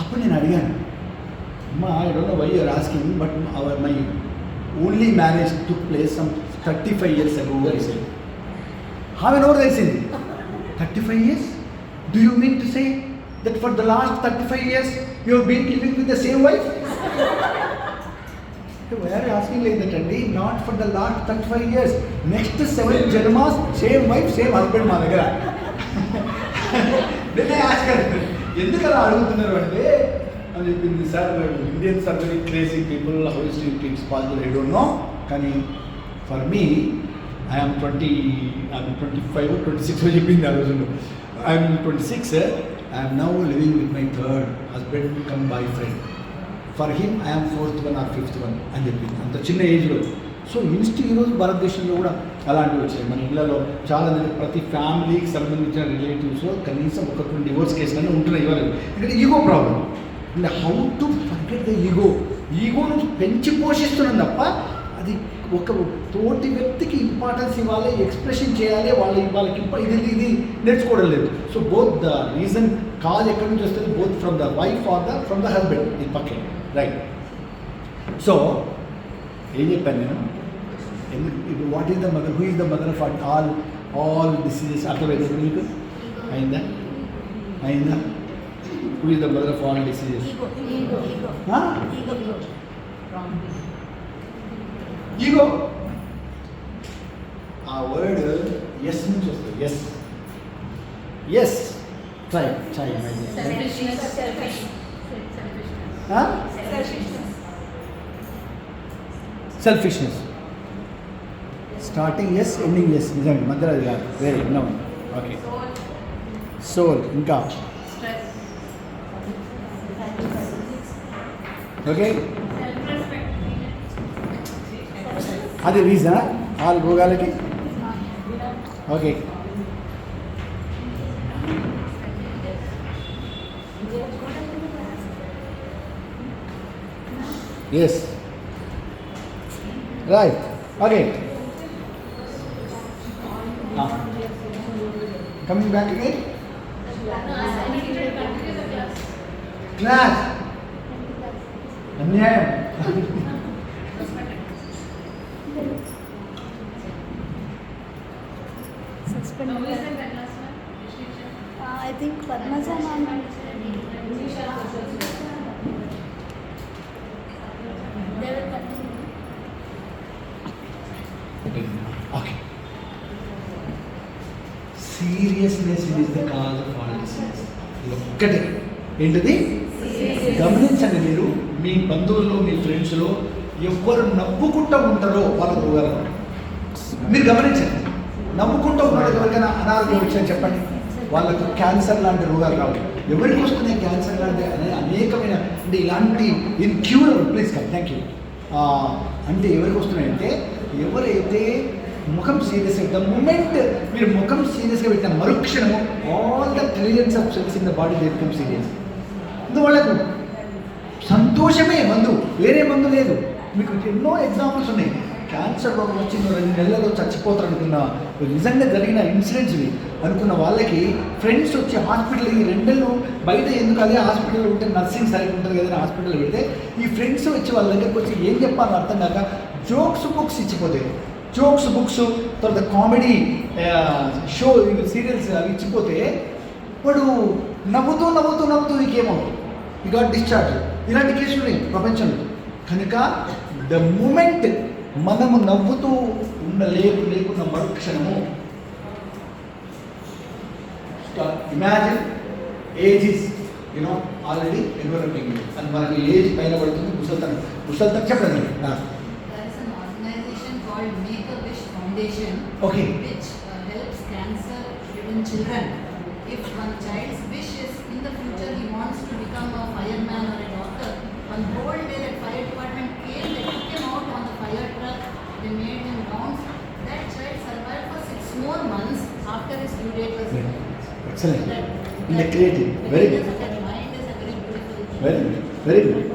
అప్పుడు నేను అడిగాను, అమ్మా I don't know why you're asking but my only marriage took place some 35 years ago తెలిసింది. ఆమె నోరు తెలిసింది. 35 years? Do you mean to say that for the last 35 years you have been living with the same wife? Why are you asking like that, Andy? Not for the last 35 years. Next 7 janmas, same wife, same husband మా దగ్గర. Then I asked her, ఎందుకు అలా అడుగుతున్నారు అంటే అని చెప్పింది, sir Indians are very crazy people, how is it's possible I don't know. కానీ for me I'm 25 or 26 చెప్పింది ఆ రోజుల్లో. I'm 26. I'm now living with my third husband cum boyfriend. For him I'm 4th one or 5th one అని చెప్పింది, అంత చిన్న ఏజ్లో. So ఈరోజు భారతదేశంలో కూడా అలాంటివి వచ్చాయి. మన ఇళ్లలో చాలా ప్రతి ఫ్యామిలీకి సంబంధించిన రిలేటివ్స్లో కనీసం 1-2 డివోర్స్ కేసులన్నీ ఉంటున్నాయి ఇవ్వలేదు. ఎందుకంటే ego problem. And how to forget the ego ఈగోను పెంచి పోషిస్తున్నాం తప్ప అది ఒక తోటి వ్యక్తికి ఇంపార్టెన్స్ ఇవ్వాలి, ఎక్స్ప్రెషన్ చేయాలి, వాళ్ళకి ఇది నేర్చుకోవడం లేదు. So both the reason cause ఎక్కడి నుంచి వస్తుంది, both from the wife or from the husband, ఇది పక్కే రైట్. సో ఏం చెప్పాను నేను, ఎందుకు what is the mother, who is the mother of all diseases, అర్థమైంది మీకు? అయిందా? Who is the mother of all diseases? Ego. ఆ వర్డ్ ఎస్ నుంచి వస్తుంది. S try selfishness. Starting S, ending S. నిజంగా మధ్యలో అది కాదు, వేరే విన్నాం. Okay, soul. ఇంకా ఓకే, అది రీజనా ఆల్ భోగాలకి? Okay, yes right. Okay, coming back again class. అన్యాయం. I think Padmaja ma'am. Okay. Seriousness is the cause of all disease. ఒక్కటే ఏంటిది? గమనించండి, మీరు మీ బంధువుల్లో, మీ ఫ్రెండ్స్లో ఎవరు నవ్వుకుంటూ ఉంటారో వాళ్ళ రోగాలు మీరు గమనించండి. నవ్వుకుంటూ ఉన్నాడు ఎవరికైనా అనారోగ్యం వచ్చాయని చెప్పండి, వాళ్ళకు క్యాన్సర్ లాంటి రోగాలు రావు. ఎవరికి వస్తున్నాయి క్యాన్సర్ లాంటి అనేకమైన, అంటే ఇలాంటి incurable, please come, thank you. అంటే ఎవరికి వస్తున్నాయంటే ఎవరైతే ముఖం సీరియస్గా, ద మూమెంట్ మీరు ముఖం సీరియస్గా పెట్టిన మరుక్షణము all the trillions of cells in the body they become serious. వాళ్ళకు సంతోషమే మందు, వేరే మందు లేదు. మీకు ఎన్నో ఎగ్జాంపుల్స్ ఉన్నాయి. క్యాన్సర్ రోగం వచ్చి 2 నెలల్లో చచ్చిపోతారు అనుకున్న, నిజంగా జరిగిన ఇన్సిడెంట్స్ అనుకున్న వాళ్ళకి ఫ్రెండ్స్ వచ్చి హాస్పిటల్, ఈ 2 నెలలు బయట ఎందుకు, అదే హాస్పిటల్లో ఉంటే నర్సింగ్ సరిగ్గా ఉంటుంది కదా హాస్పిటల్లో పెడితే, ఈ ఫ్రెండ్స్ వచ్చి వాళ్ళ దగ్గరికి వచ్చి ఏం చెప్పాలో అర్థం కాక జోక్స్ బుక్స్ ఇచ్చిపోతాయి. జోక్స్ బుక్స్, తర్వాత కామెడీ షో, సీరియల్స్ అవి ఇచ్చిపోతే వాడు నవ్వుతూ నీకేమవుతుంది, యూ గాట్ డిశ్చార్జ్. ఇలాంటి కేసులు ఉన్నాయి ప్రపంచంలో. కనుక ద మూమెంట్ మనము నవ్వుతూ లేకున్న మరుక్షణము, imagine age is already developing, అని మనకి ఏజ్ పైన పడుతుంది. ముసల్తనం చెప్పండి. Okay. Which helps cancer-ridden children. If one child's wish is in the future he wants to become a fireman or a doctor, one whole day that fire department came, they took him out on the fire truck, they made him rounds. That child survived for 6 more months after his due date was excellent. In the creative, very good. That mind is a very beautiful thing. Very good,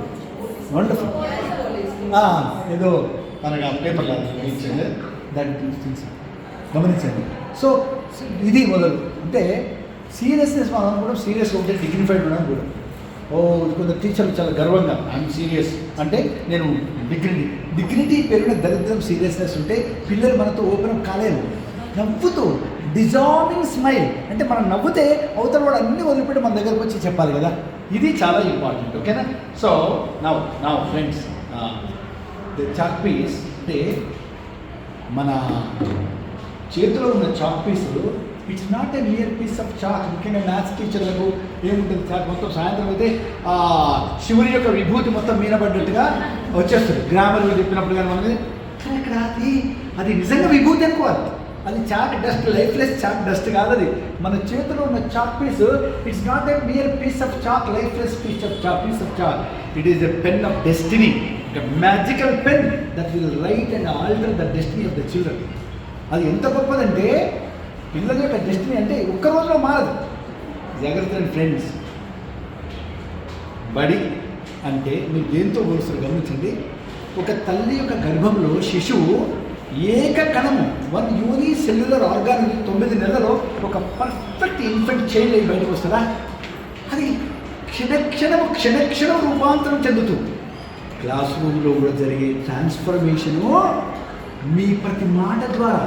wonderful. ఏదో మనకు ఆ పేపర్లో ఇచ్చింది that things గమనించండి. So ఇది మొదలు అంటే seriousness మనం అనుకోవడం, సీరియస్గా ఉంటే డిగ్నిఫైడ్ ఉండడం కూడా. కొందరు టీచర్లు చాలా గర్వంగా ఐఎమ్ సీరియస్ అంటే నేను డిగ్నిటీ పెరిగిన దరిద్రం సీరియస్నెస్ ఉంటే పిల్లలు మనతో ఓపెన్ అప్ కాలేరు. నవ్వుతూ డిజార్మింగ్ స్మైల్ అంటే మనం నవ్వుతే అవతల వాడు అన్నీ వదిలిపెట్టి మన దగ్గరకు వచ్చి చెప్పాలి కదా, ఇది చాలా ఇంపార్టెంట్. ఓకేనా? So now friends, chalk piece అంటే మన చేతిలో ఉన్న చాక్ పీసులు, it's not a mere piece of chalk. ముఖ్యంగా మ్యాథ్స్ టీచర్లకు ఏముంటుంది, చాక్ మొత్తం సాయంత్రం అయితే శివుని యొక్క విభూతి మొత్తం మీనబడ్డట్టుగా వచ్చేస్తుంది. గ్రామర్లో చెప్పినప్పుడు కానీ మనది ఇక్కడ అది నిజంగా విభూతి అనుకోవాలి. అది chalk dust, lifeless chalk dust కాదు అది. మన చేతిలో ఉన్న chalk piece it's not a mere piece of chalk, lifeless piece of chalk. It is a pen of destiny, a magical pen that will write and alter the destiny of the children. అది ఎంత గొప్పదంటే పిల్లల యొక్క destiny అంటే ఒక్క రోజులో మారదు. జాగ్రత్త friends, బడి అంటే మీరు దేంతో పోలుస్తారు గమనించండి. ఒక తల్లి యొక్క గర్భంలో శిశువు ఏక కణము 1 యూని సెల్యులర్ ఆర్గాన్ 9 నెలలలో ఒక పర్ఫెక్ట్ ఇన్ఫెంట్ చైల్డ్ అయి బయటకు వస్తుందా? అది క్షణక్షణం రూపాంతరం చెందుతూ క్లాస్ రూమ్లో కూడా జరిగే ట్రాన్స్ఫర్మేషను మీ ప్రతి మాట ద్వారా,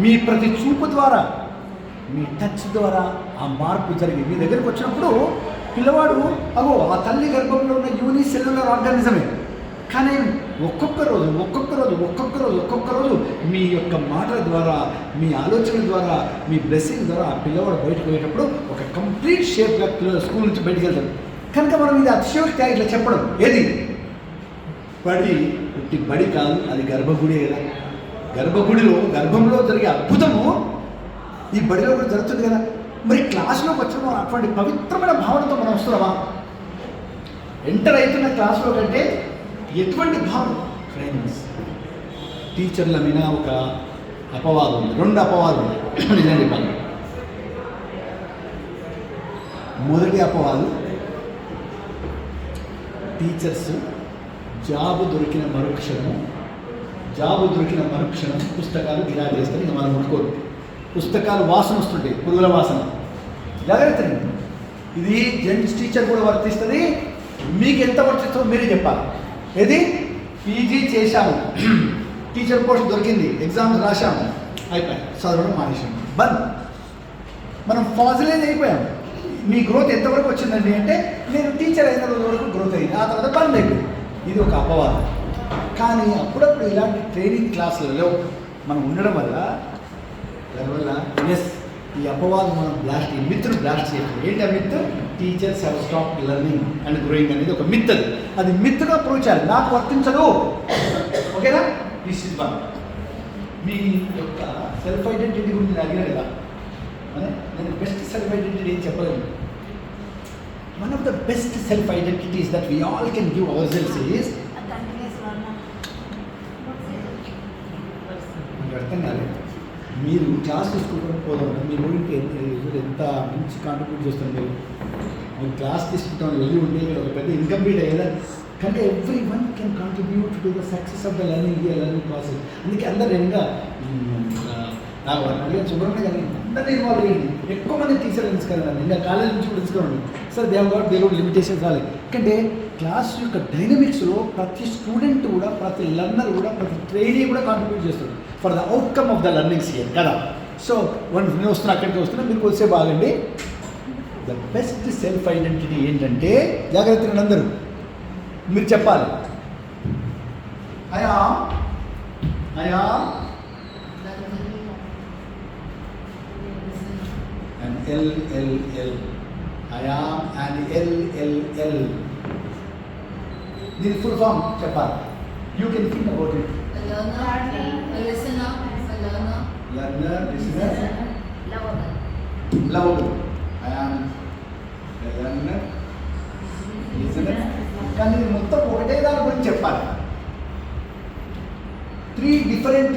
మీ ప్రతి చూపు ద్వారా, మీ టచ్ ద్వారా ఆ మార్పు జరిగి మీ దగ్గరకు వచ్చినప్పుడు పిల్లవాడు అగో ఆ తల్లి గర్భంలో ఉన్న యూని సెల్యులర్ ఆర్గానిజమే. కానీ ఒక్కొక్క రోజు మీ యొక్క మాటల ద్వారా, మీ ఆలోచన ద్వారా, మీ బ్లెస్సింగ్ ద్వారా ఆ పిల్లవాడు బయటకు పోయేటప్పుడు ఒక కంప్లీట్ షేప్గా స్కూల్ నుంచి బయటకు వెళ్తాడు. కనుక మనం ఇది అతిశయోక్తి ఇట్లా చెప్పడం ఏది బడి కాదు, అది గర్భగుడి కదా. గర్భంలో జరిగే అద్భుతము ఈ బడిలో కూడా జరుగుతుంది కదా. మరి క్లాసులోకి వచ్చిన అటువంటి పవిత్రమైన భావనతో మనం వస్తున్నామా? ఎంటర్ అవుతున్న క్లాసులో కంటే ఎటువంటి భావం? ఫ్రెండ్స్, టీచర్ల మీద ఒక అపవాదం ఉంది, 2 అపవాదం ఉంది. నిజం చెప్పాలి. మొదటి అపవాదం, టీచర్స్ జాబు దొరికిన మరుక్షణం పుస్తకాలు గిరాకీ చేస్తారు. ఇంకా మనం ముట్టుకోరు. పుస్తకాలు వాసన వస్తుంటాయి, పురుగుల వాసన. జాగ్రత్త. ఇది జెంట్స్ టీచర్ కూడా వర్తిస్తుంది. మీకు ఎంత వర్తిస్తుందో మీరే చెప్పాలి. ఏది పీజీ చేశాము, టీచర్ పోస్ట్ దొరికింది, ఎగ్జామ్స్ రాశాము, అయిపోయాయి, చదవడం మానేసాము, బంద్. మనం ఫాజిలైజ్ అయిపోయాము. మీ గ్రోత్ ఎంతవరకు వచ్చిందండి అంటే నేను టీచర్ అయిన రోజు వరకు గ్రోత్ అయింది, ఆ తర్వాత బంద్ అయిపోయింది. ఇది ఒక అపవాదం. కానీ అప్పుడప్పుడు ఇలాంటి ట్రైనింగ్ క్లాసులలో మనం ఉండడం వల్ల ఎస్ ఈ అపవాదం మనం ఈ మిత్తును బ్లాస్ట్ చేయాలి. ఏంటి ఆ myth? Teachers have stop learning and growing అనేది ఒక మిత్. అది మిత్తుగా ప్రూవ్ చేయాలి. నాకు వర్తించదు. ఓకేనా? This is one. మీ యొక్క సెల్ఫ్ ఐడెంటిటీ గురించి నేను అడిగాను కదా. నేను బెస్ట్ సెల్ఫ్ ఐడెంటిటీ ఏం చెప్పలేను. One of the best self identities that we all can give our cells is అర్థం కాలేదు. మీరు క్లాస్ తీసుకుంటాం పోదాం, మీ ఊరికి ఎంత మంచి కాంట్రిబ్యూట్ చేస్తుంది. మీరు క్లాస్ తీసుకుంటాం వెళ్ళి ఉంటే ఒక పెద్ద ఇన్కంప్లీట్ అయ్యేదా. కనుక every one can contribute to the success of the learning process. అందుకే అందరు ఇంకా నాకు అడిగాను చూడండి, కానీ అందరినీ ఇన్వాల్వ్ అయ్యింది. ఎక్కువ మంది టీచర్లు తీసుకెళ్ళండి, ఇంకా కాలేజ్ నుంచి కూడా తీసుకోండి. సార్ దే కూడా లిమిటేషన్స్ రాలేదు. ఎందుకంటే క్లాస్ యొక్క డైనమిక్స్లో ప్రతి స్టూడెంట్ కూడా, ప్రతి లర్నర్ కూడా, ప్రతి ట్రైనీ కూడా కాంట్రిబ్యూట్ చేస్తుంది for the outcome of the learnings here కదా. సో నేను వస్తున్నా, అక్కడికి వస్తున్నా, మీరు కొద్దిసేపు బాగండి. ద బెస్ట్ సెల్ఫ్ ఐడెంటిటీ ఏంటంటే, జాగ్రత్తగా అందరూ మీరు చెప్పాలి. అయా and LLL. I am an LLL. This full form చెప్పాలి. You can think about it. A learner, a listener, Learner, listener, lovable. I am a learner, listener. కానీ మొత్తం ఒకటే దాని గురించి చెప్పాలి. 3 different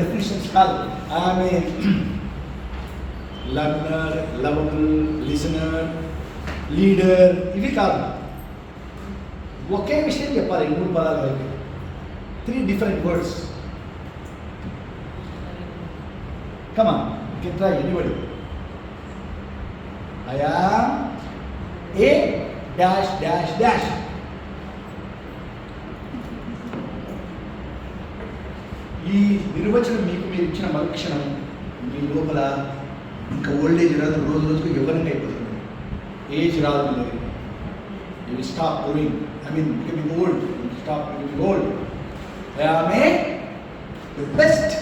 definitions కాదు. I am a learner, lovable, listener, leader, ఇవి కాదు. ఒకే విషయం చెప్పాలి 3 పదాలు కలిపి. 3 different words. Come on, you can try anybody. I am a dash dash dash. ఈ నిర్వచనం మీకు మీరు ఇచ్చిన మరుక్షణం మీ లోపల ఇంకా ఓల్డ్ ఏజ్ రాదు, రోజు రోజుకు యవ్వనంగా అయిపోతుంది. ఏజ్ రాదు. You will stop growing, becoming old. You stop becoming old. I am a the best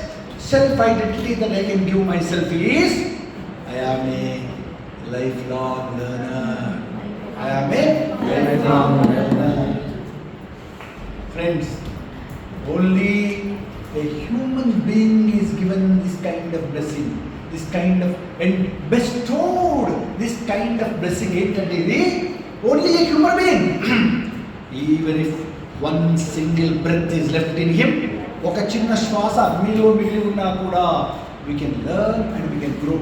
self identity that I can give my self is I am a life long learner. I am a life long learner. Friends, only a human being is given this kind of blessing, this kind of, and bestowed this kind of blessing. ఏంటంటే ఇది only a human being. Even if one single breath is left in him, ఒక చిన్న శ్వాస మీలో మిగిలి ఉన్నా కూడా we can learn and we can grow.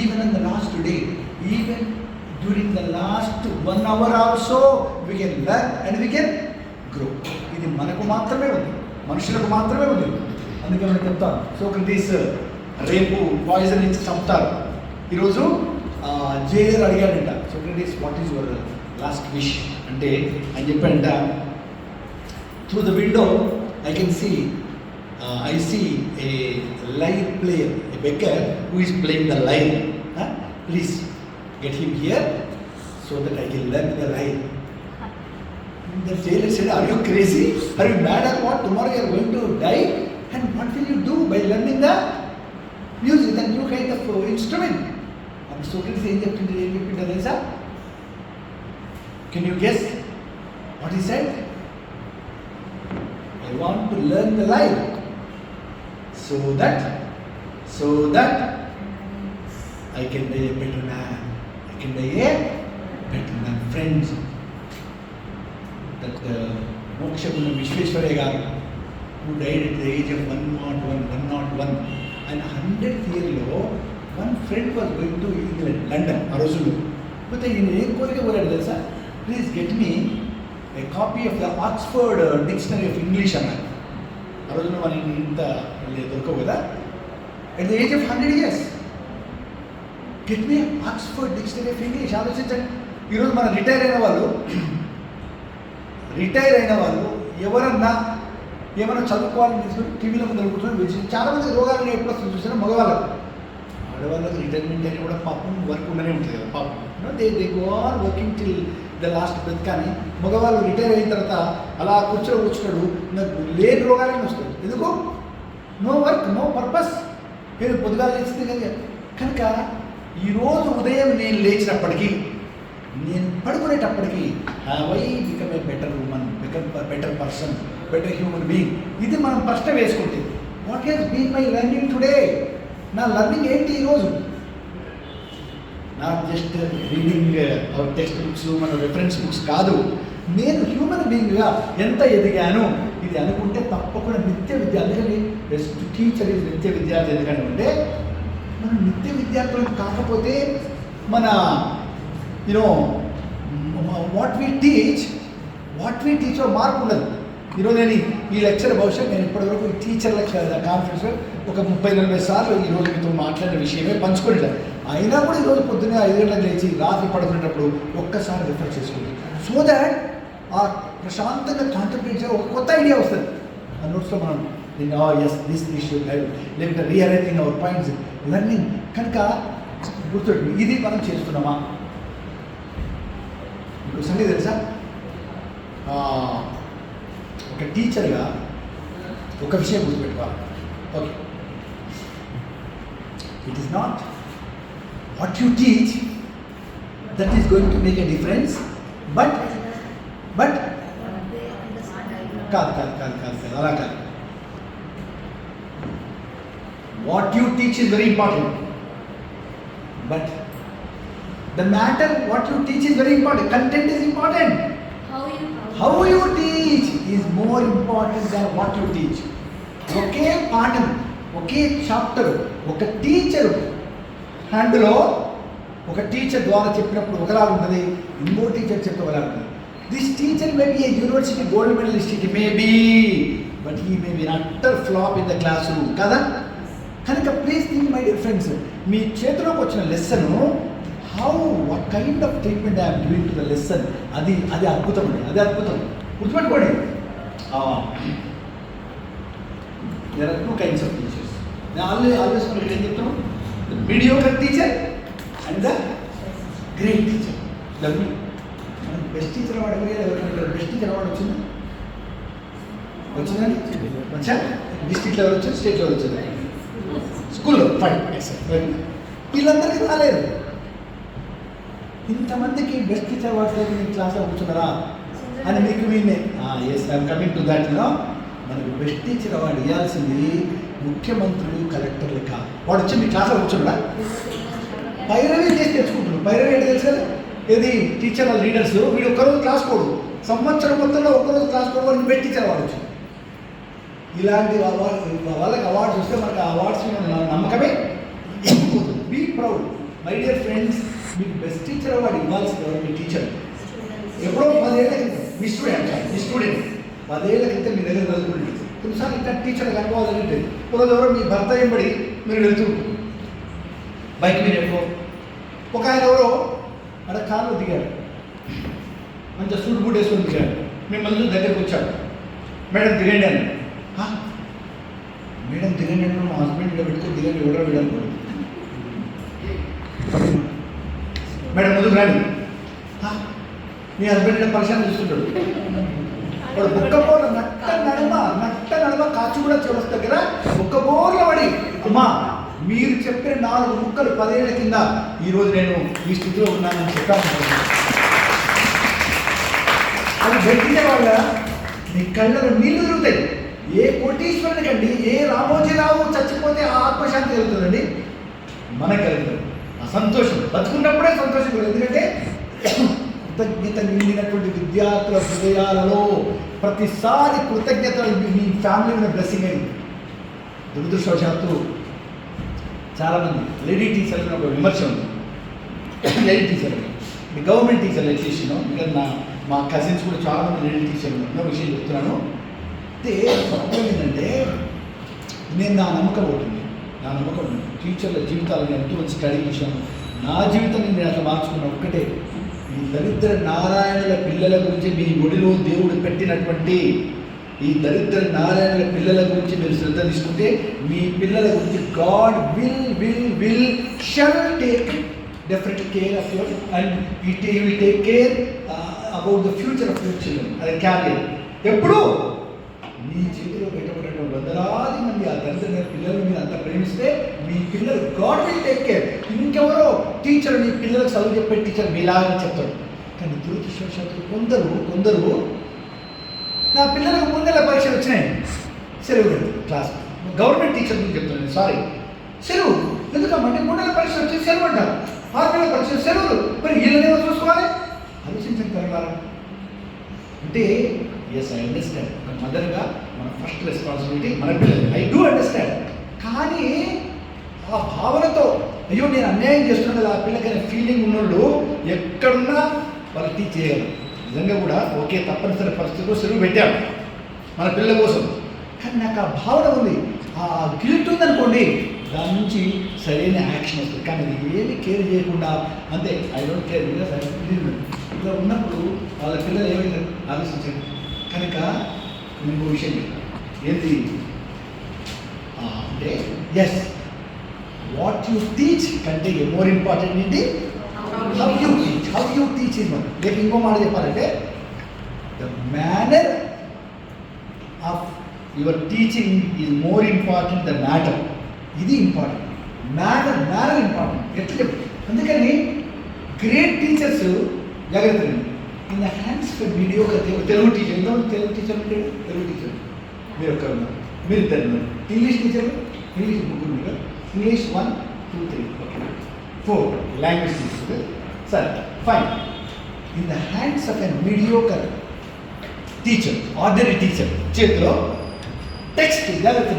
Even in the last day, even during the last 1 hour also we can learn and we can grow. ఇది మనకు మాత్రమే ఉంది, మనుషులకు మాత్రమే ఉంది. అందుకే మనం చెప్తాం సోక్రటీస్ రేపు పాయిజన్ ఇచ్చి చంపుతారు. ఈరోజు జైలర్ అడిగాడంట, Socrates what is your last wish అంటే ఆయన చెప్పాడంట, through the window I can see I see a lyre player, a beggar who is playing the lyre. Please get him here so that I can learn the lyre. The jailer said, are you crazy? Are you mad or what? Tomorrow you are going to die. And what will you do by learning the music, the new kind of instrument? And Socrates ఏం చెప్పిందో తెలుసా? Can you guess what he said? I want to learn the lyre. So that I can be a better man. I can be a better man. Friends, that Mokshagunam Vishweshwaraya garu, who died at the age of 101, and 100th year lo, one friend was going to England, London, Arosulu. But in Korika Voradu telsa, please get me a copy of the Oxford Dictionary of English అన్నారు. ఆ రోజున మనకి ఇంత దొరకవు కదా. At the age of 100 years get me Oxford dictionary of English. ఆలోచించండి, ఈరోజు మన రిటైర్ అయిన వాళ్ళు ఎవరన్నా ఏమైనా చదువుకోవాలని తీసుకుని టీవీలో ముందు కూర్చొని చాలామంది రోగాలను ఎప్పుడు వస్తుంది చూసినా మగవాళ్ళకు. ఆడవాళ్ళకి రిటైర్మెంట్ అని కూడా పాపం వర్క్ ఉండనే ఉంటుంది కదా పాపం. They go on working till the last breath. కానీ మగవాళ్ళు రిటైర్ అయిన తర్వాత అలా కూర్చున్నాడు, నాకు లేని రోగాలనే వస్తుంది. ఎందుకు? No work, no purpose. నేను పొద్దుగాలు లేచింది కనుక ఈరోజు ఉదయం నేను లేచినప్పటికీ, నేను పడుకునేటప్పటికీ have I become a better woman, become better person, better human being. ఇది మనం ప్రశ్న వేసుకుంటే, what has been my learning today? నా లెర్నింగ్ ఏంటి ఈరోజు? Not just reading our text books, మన రెఫరెన్స్ బుక్స్ కాదు. నేను హ్యూమన్ బీయింగ్గా ఎంత ఎదిగాను ఇది అనుకుంటే తప్పకుండా నిత్య విద్య. అందుకని బెస్ట్ టీచర్ ఇది నిత్య విద్యార్థి. ఎందుకంటే మనం నిత్య విద్యార్థులకు కాకపోతే మన వాట్ వీ టీచ్ మార్పు ఉండదు. ఈరోజు నేను ఈ లెక్చర్ బహుశా నేను ఇప్పటివరకు ఈ టీచర్ లెక్చర్ కాన్ఫరెన్స్ ఒక 30-40 సార్లు ఈరోజు మీతో మాట్లాడిన విషయమే పంచుకోలేదు. అయినా కూడా ఈరోజు పొద్దున్నే 5 గంటలకు లేచి రాత్రి పడుకునేటప్పుడు ఒక్కసారి రిఫర్ చేసుకుంది. సో దాట్ ఆ ప్రశాంతంగా కాంటెంప్లేట్ చేయ ఒక కొత్త ఐడియా వస్తుంది. ఆ నోట్స్లో మనం ఎస్ దిస్ ఇష్యూ లేకపోతే రీఅరేంజింగ్ అవర్ పాయింట్స్ లెర్నింగ్. కనుక గుర్తుపెట్టు, ఇది మనం చేస్తున్నామా? మీకు సంగతి తెలుసా? ఒక టీచర్గా ఒక విషయం గుర్తుపెట్టుకోవాలి. Okay, it is not what you teach that is going to make a difference, but కాదు అలా కాదు. What you teach is very important, but the matter what you teach is very important. Content is important. How you teach is more important than what you teach. ఒకే పాఠం, ఒకే chapter, ఒక teacher హ్యాండ్లో ఒక teacher ద్వారా చెప్పినప్పుడు ఒకలాగా ఉంటుంది, ఇంకో teacher చెప్తే ఒకలాగా ఉంటుంది. This teacher may be a university gold medalist, it may be, but he may be utter flop in the class room కదా. కనుక please think my dear friends, మీ చేతిలోకి వచ్చిన lesson what kind of treatment I am giving to the lesson, అది అద్భుతం అండి, అది అద్భుతం. గుర్తుపెట్టుకోండి, there are two kinds of teachers. నేను ఆల్వేస్ మనకి ఏం చెప్తాను, the mediocre teacher and the great teacher. మనం బెస్ట్ టీచర్ అవార్డు ఎవరికైనా బెస్ట్ టీచర్ అవార్డు వచ్చిందండి? వచ్చా? డిస్ట్రిక్ట్ లెవెల్ వచ్చింది, స్టేట్ లెవెల్ వచ్చింది, స్కూల్లో ఫైన్. వీళ్ళందరికీ రాలేదు. ఇంతమందికి బెస్ట్ టీచర్ అవార్డ్స్ మీరు క్లాస్లో కూర్చున్నారా అని మీకు మీనే yes I am coming to that. మనకు బెస్ట్ టీచర్ అవార్డు ఇవ్వాల్సింది ముఖ్యమంత్రులు, కలెక్టర్లు కాదు. వాడు వచ్చి మీ క్లాస్లో కూర్చున్నాడా? పైరవీ చేసి తెచ్చుకుంటున్నారు. పైరవీ అంటే తెలుసు కదా, ఏది టీచర్ లీడర్స్. వీడు ఒక్కరోజు క్లాస్ కోడు, సంవత్సరం మొత్తంలో ఒక్కరోజు క్లాస్ కోడు, వాళ్ళకి బెస్ట్ టీచర్ అవార్డు వచ్చింది. ఇలాంటి వాళ్ళకి అవార్డ్స్ వస్తే మనకు ఆ అవార్డ్స్ నమ్మకమే. Be proud my dear friends. మీకు బెస్ట్ టీచర్ అవార్డు ఇవ్వాల్సింది ఎవరు? మీ టీచర్. ఎప్పుడో 10 ఏళ్ళ క్రితం మీ స్టూడెంట్ 10 ఏళ్ళ క్రితం మీ దగ్గర చదువుకుంటుంది. కొన్నిసార్లు ఇంకా టీచర్ అనుభవాలు ఉంటుంది. ఒకరోజు ఎవరో మీ భర్త ఎంబడి మీరు వెళ్తూ బైక్ మీద ఎక్కువ ఒక ఆయన ఎవరో అక్కడ కారులో దిగాడు, మంచిగా సూట్ బూట్ వేసుకొని దిగాడు. మిమ్మల్ని దగ్గరికి వచ్చాడు, మేడం దిగండి అని. మేడం దిగండి అంటే మా హస్బెండ్ ఇలా పెట్టుకొని దిగండి ఎవరో వీడనుకోండి. మేడం ముందుకు రాండి. మీ హస్బెండ్ ఇలా పరిశాన్ చూస్తుంటాడు. వాడు బుక్కబోర్ల నట్ట నడమ కాచిగూడ చౌరస్తా దగ్గర బుక్కబోర్ల పడి, అమ్మా మీరు చెప్పిన 4 ముక్కలు 10 ఏళ్ల కింద ఈరోజు నేను ఈ స్థితిలో ఉన్నానని చెప్పాను. అది పెట్టిన వాళ్ళ మీ కళ్ళలో నీళ్లు తిరుగుతాయి. ఏ కోటీశ్వరుని కండి, ఏ రామోజీరావు చచ్చిపోతే ఆత్మశాంతి కలుగుతుందండి? మనకు కలుగుతుంది ఆ సంతోషం. బతుకున్నప్పుడే సంతోషం కలుగుతుంది. ఎందుకంటే కృతజ్ఞత నిండినటువంటి విద్యార్థుల హృదయాలలో ప్రతిసారి కృతజ్ఞతలు మీ ఫ్యామిలీ మీద బ్లెస్సింగ్ అయింది. దురదృష్టవశాత్తు చాలామంది లేడీ టీచర్లు ఒక విమర్శ ఉంది. లేడీ టీచర్లు గవర్నమెంట్ టీచర్లు ఎడ్యుకేషన్, ఇంకా మా కజిన్స్ కూడా చాలామంది లేడీ టీచర్లు ఉన్న విషయం చెప్తున్నాను. అయితే ప్రాబ్లం ఏంటంటే నేను నా నమ్మకం టీచర్ల జీవితాలను ఎంతో మంచి స్టడీ చేశాను. నా జీవితం నేను అట్లా మార్చుకున్న ఒక్కటే, ఈ దరిద్ర నారాయణుల పిల్లల గురించి మీ ఒడిలో దేవుడు పెట్టినటువంటి ఈ దరిద్ర నారాయణుల పిల్లల గురించి మీరు శ్రద్ధ తీసుకుంటే మీ పిల్లల గురించి god will shall take definite care of your and he will take care about the future of your children. అది క్యారియర్. ఎప్పుడు మీ చేతిలో పెట్టబడినటువంటి వందలాది మంది ఆ దరిద్ర పిల్లలు మీరు అంత ప్రేమిస్తే మీ పిల్లలు గాడ్ విల్ టేక్ కేర్. ఇంకెవరో టీచర్ మీ పిల్లలకు చదువు చెప్పే టీచర్ మీలాగా చెప్తాడు. కానీ దురదృష్టవశాత్తు కొందరు నా పిల్లలకు ముందర పరీక్షలు వచ్చినాయి, సెలవు క్లాస్. గవర్నమెంట్ టీచర్ గురించి చెప్తున్నాను, సారీ, సెలవు ఎందుకమ్మంటే 3 నెలల పరీక్షలు వచ్చి సెలవు అంటారు, 6 నెలల పరీక్షలు సెలవులు. మరి వీళ్ళనేమో చూసుకోవాలి. ఆలోచించండి తెలంగాణ అంటే. Yes, I understand. ఒక మదర్గా మన ఫస్ట్ రెస్పాన్సిబిలిటీ మన పిల్లలు. I do understand. కానీ ఆ భావనతో అయ్యో నేను అన్యాయం చేస్తున్నాను కదా ఆ పిల్లకైనా ఫీలింగ్ ఉన్నోళ్ళు ఎక్కడున్నా వాళ్ళు టీచ్ చేయగలరు. నిజంగా కూడా ఓకే, తప్పనిసరి పరిస్థితుల్లో సెలవు పెట్టాను మన పిల్లల కోసం. కానీ నాకు ఆ భావన ఉంది, ఆ గిల్ట్ ఉందనుకోండి, దాని నుంచి సరైన యాక్షన్ వస్తుంది. కానీ అది ఏమి కేర్ చేయకుండా అంతే I don't care because I ఇలా ఉన్నప్పుడు వాళ్ళ పిల్లలు ఏమైనా ఆలోచించండి. కనుక నేను విషయం ఏంటి అంటే ఎస్, వాట్ యు టీచ్ కంటే మోర్ ఇంపార్టెంట్ ఏంటి how you teach is one. లేక ఇంకో మాట చెప్పాలంటే the manner of your teaching is more important the matter. ఇది ఇంపార్టెంట్, మ్యాటర్ ఇంపార్టెంట్. ఎట్లా చెప్పు. అందుకని గ్రేట్ టీచర్స్ జాగ్రత్త in the hands of mediocre. Telugu teacher Telugu teacher ఉంటాడు, తెలుగు టీచర్ మీరు ఒక్కరు ఉన్నారు, మీరు 2 ఉన్నారు. ఇంగ్లీష్ టీచర్, ఇంగ్లీష్ 3 ఉన్నారు. English 1, 2, 3, 4 language teacher. సరే fine. In the hands of a mediocre teacher, ordinary teacher చేతిలో టెక్స్ట్ జాగ్రత్త.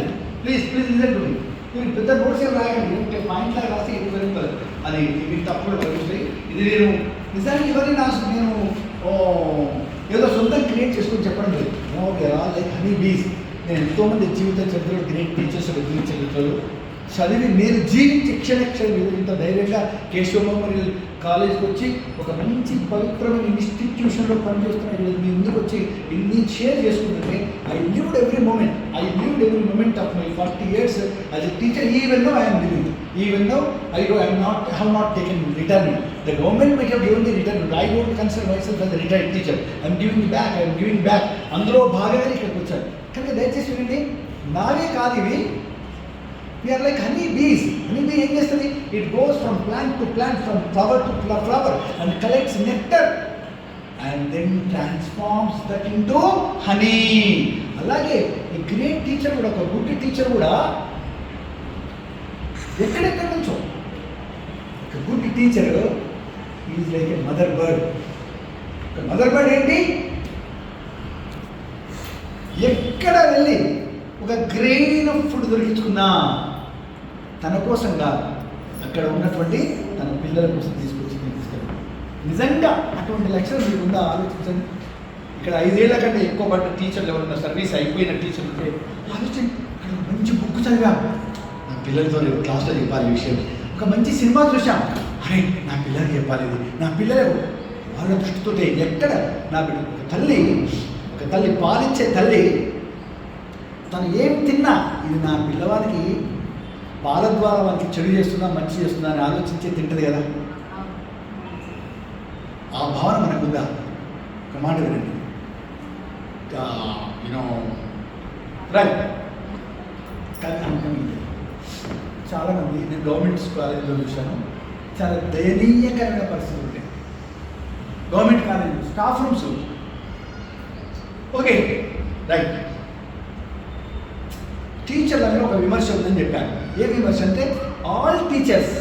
Please listen to me. మీరు పెద్ద నోట్స్ ఏం రాయండి, పాయింట్ లాగా రాసి వెళ్తారు. అది మీకు తప్పుడు వస్తాయి. ఇది నేను నిజానికి ఎవరైనా నేను ఏదో సొంతం క్రియేట్ చేసుకొని చెప్పడం లేదు. Like honey bees. నేను ఎంతోమంది జీవిత చరిత్రలో గ్రేట్ టీచర్స్ జీవిత చరిత్రలు చదివి నేను జీవించి క్షణ ఇంత ధైర్యంగా కేశవ మెమోరియల్ కాలేజ్కి వచ్చి ఒక మంచి పవిత్రమైన ఇన్స్టిట్యూషన్లో పనిచేస్తున్న మీ ముందుకు వచ్చి ఇన్ని షేర్ చేసుకుంటుంటే I lived every moment of my 40 years as a teacher. Even though I am living, even though I have not taken retirement. The government might have given the retirement. I don't consider myself as a retired teacher. I am giving back. అందులో భాగంగా ఇక్కడికి వచ్చాను. కనుక దయచేసి వినండి, నావే కాదు ఇవి. We are like honey bees. Honey bee ఏం చేస్తుంది? It goes from plant to plant, from flower to flower and collects nectar and then transforms that into honey. అలాగే ఈ గ్రేట్ టీచర్ కూడా, ఒక గుడ్ టీచర్ కూడా ఎక్కడెక్కడ నుంచో, ఒక good teacher is like a mother bird. ఒక మదర్ బర్డ్ ఏంటి, ఎక్కడ వెళ్ళి ఒక గ్రెయిన్ ఆఫ్ ఫుడ్ దొరికించుకున్నా తన కోసం కాదు, అక్కడ ఉన్నటువంటి తన పిల్లల కోసం తీసుకొచ్చింది. నిజంగా అటువంటి లక్షణం మీకు ఉందా ఆలోచించండి. ఇక్కడ 5 ఏళ్ల కంటే ఎక్కువ పడ్డ టీచర్లు ఎవరన్నా సర్వీస్ అయిపోయిన టీచర్లు ఉంటే ఆలోచించి అక్కడ మంచి బుక్ చదివాం, నా పిల్లలతో రేపు క్లాస్లో చెప్పాలి ఈ విషయం. ఒక మంచి సినిమా చూసాం, అరే నా పిల్లలకి చెప్పాలి ఇది, నా పిల్లలు వాళ్ళ దృష్టితో ఎక్కడ నా బిడ్డ ఒక తల్లి పాలిచ్చే తల్లి తను ఏం తిన్నా ఇది నా పిల్లవాడికి పాల ద్వారా వాళ్ళకి చెడు చేస్తుందా మంచి చేస్తుందా అని ఆలోచించే తింటది కదా. ఆ భావన మనకుందా? ఒక మాట వినండి, యూనో రైట్. కానీ చాలామంది నేను గవర్నమెంట్ కాలేజీలో చూశాను, చాలా దయనీయకరమైన పరిస్థితులు ఉంటాయి. Government college staff rooms okay right. టీచర్లలో ఒక విమర్శ ఉందని చెప్పాను. ఏ విమర్శ అంటే all teachers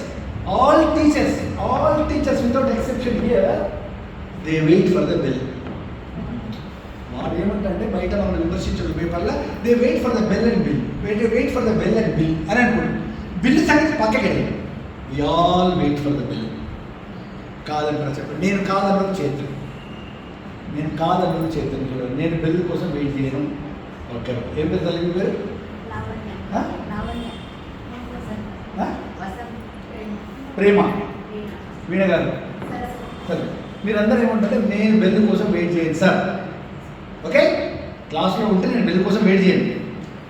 without exception here they wait for the bell. వాడు ఏమంటే బయట మనం విమర్శించడం పేపర్లో they wait for the bell and bill, wait for the bell and bill అని అనుకోండి. బిల్ సంగతి పక్కకెళ్ళి we all wait for the bell. కాదన్నా చెప్పండి, నేను కాదన్నది చేస్తాను, చూడండి. నేను బెల్ కోసం వెయిట్ చేయను. ఓకే, ఏం పేరు తల్లి మీ పేరు? ప్రేమ. వీణ గారు సరే, మీరందరూ ఏమంటారంటే నేను బెల్ కోసం వెయిట్ చేయను సార్. ఓకే, క్లాస్లో ఉంటే నేను బెల్ కోసం వెయిట్ చేయను,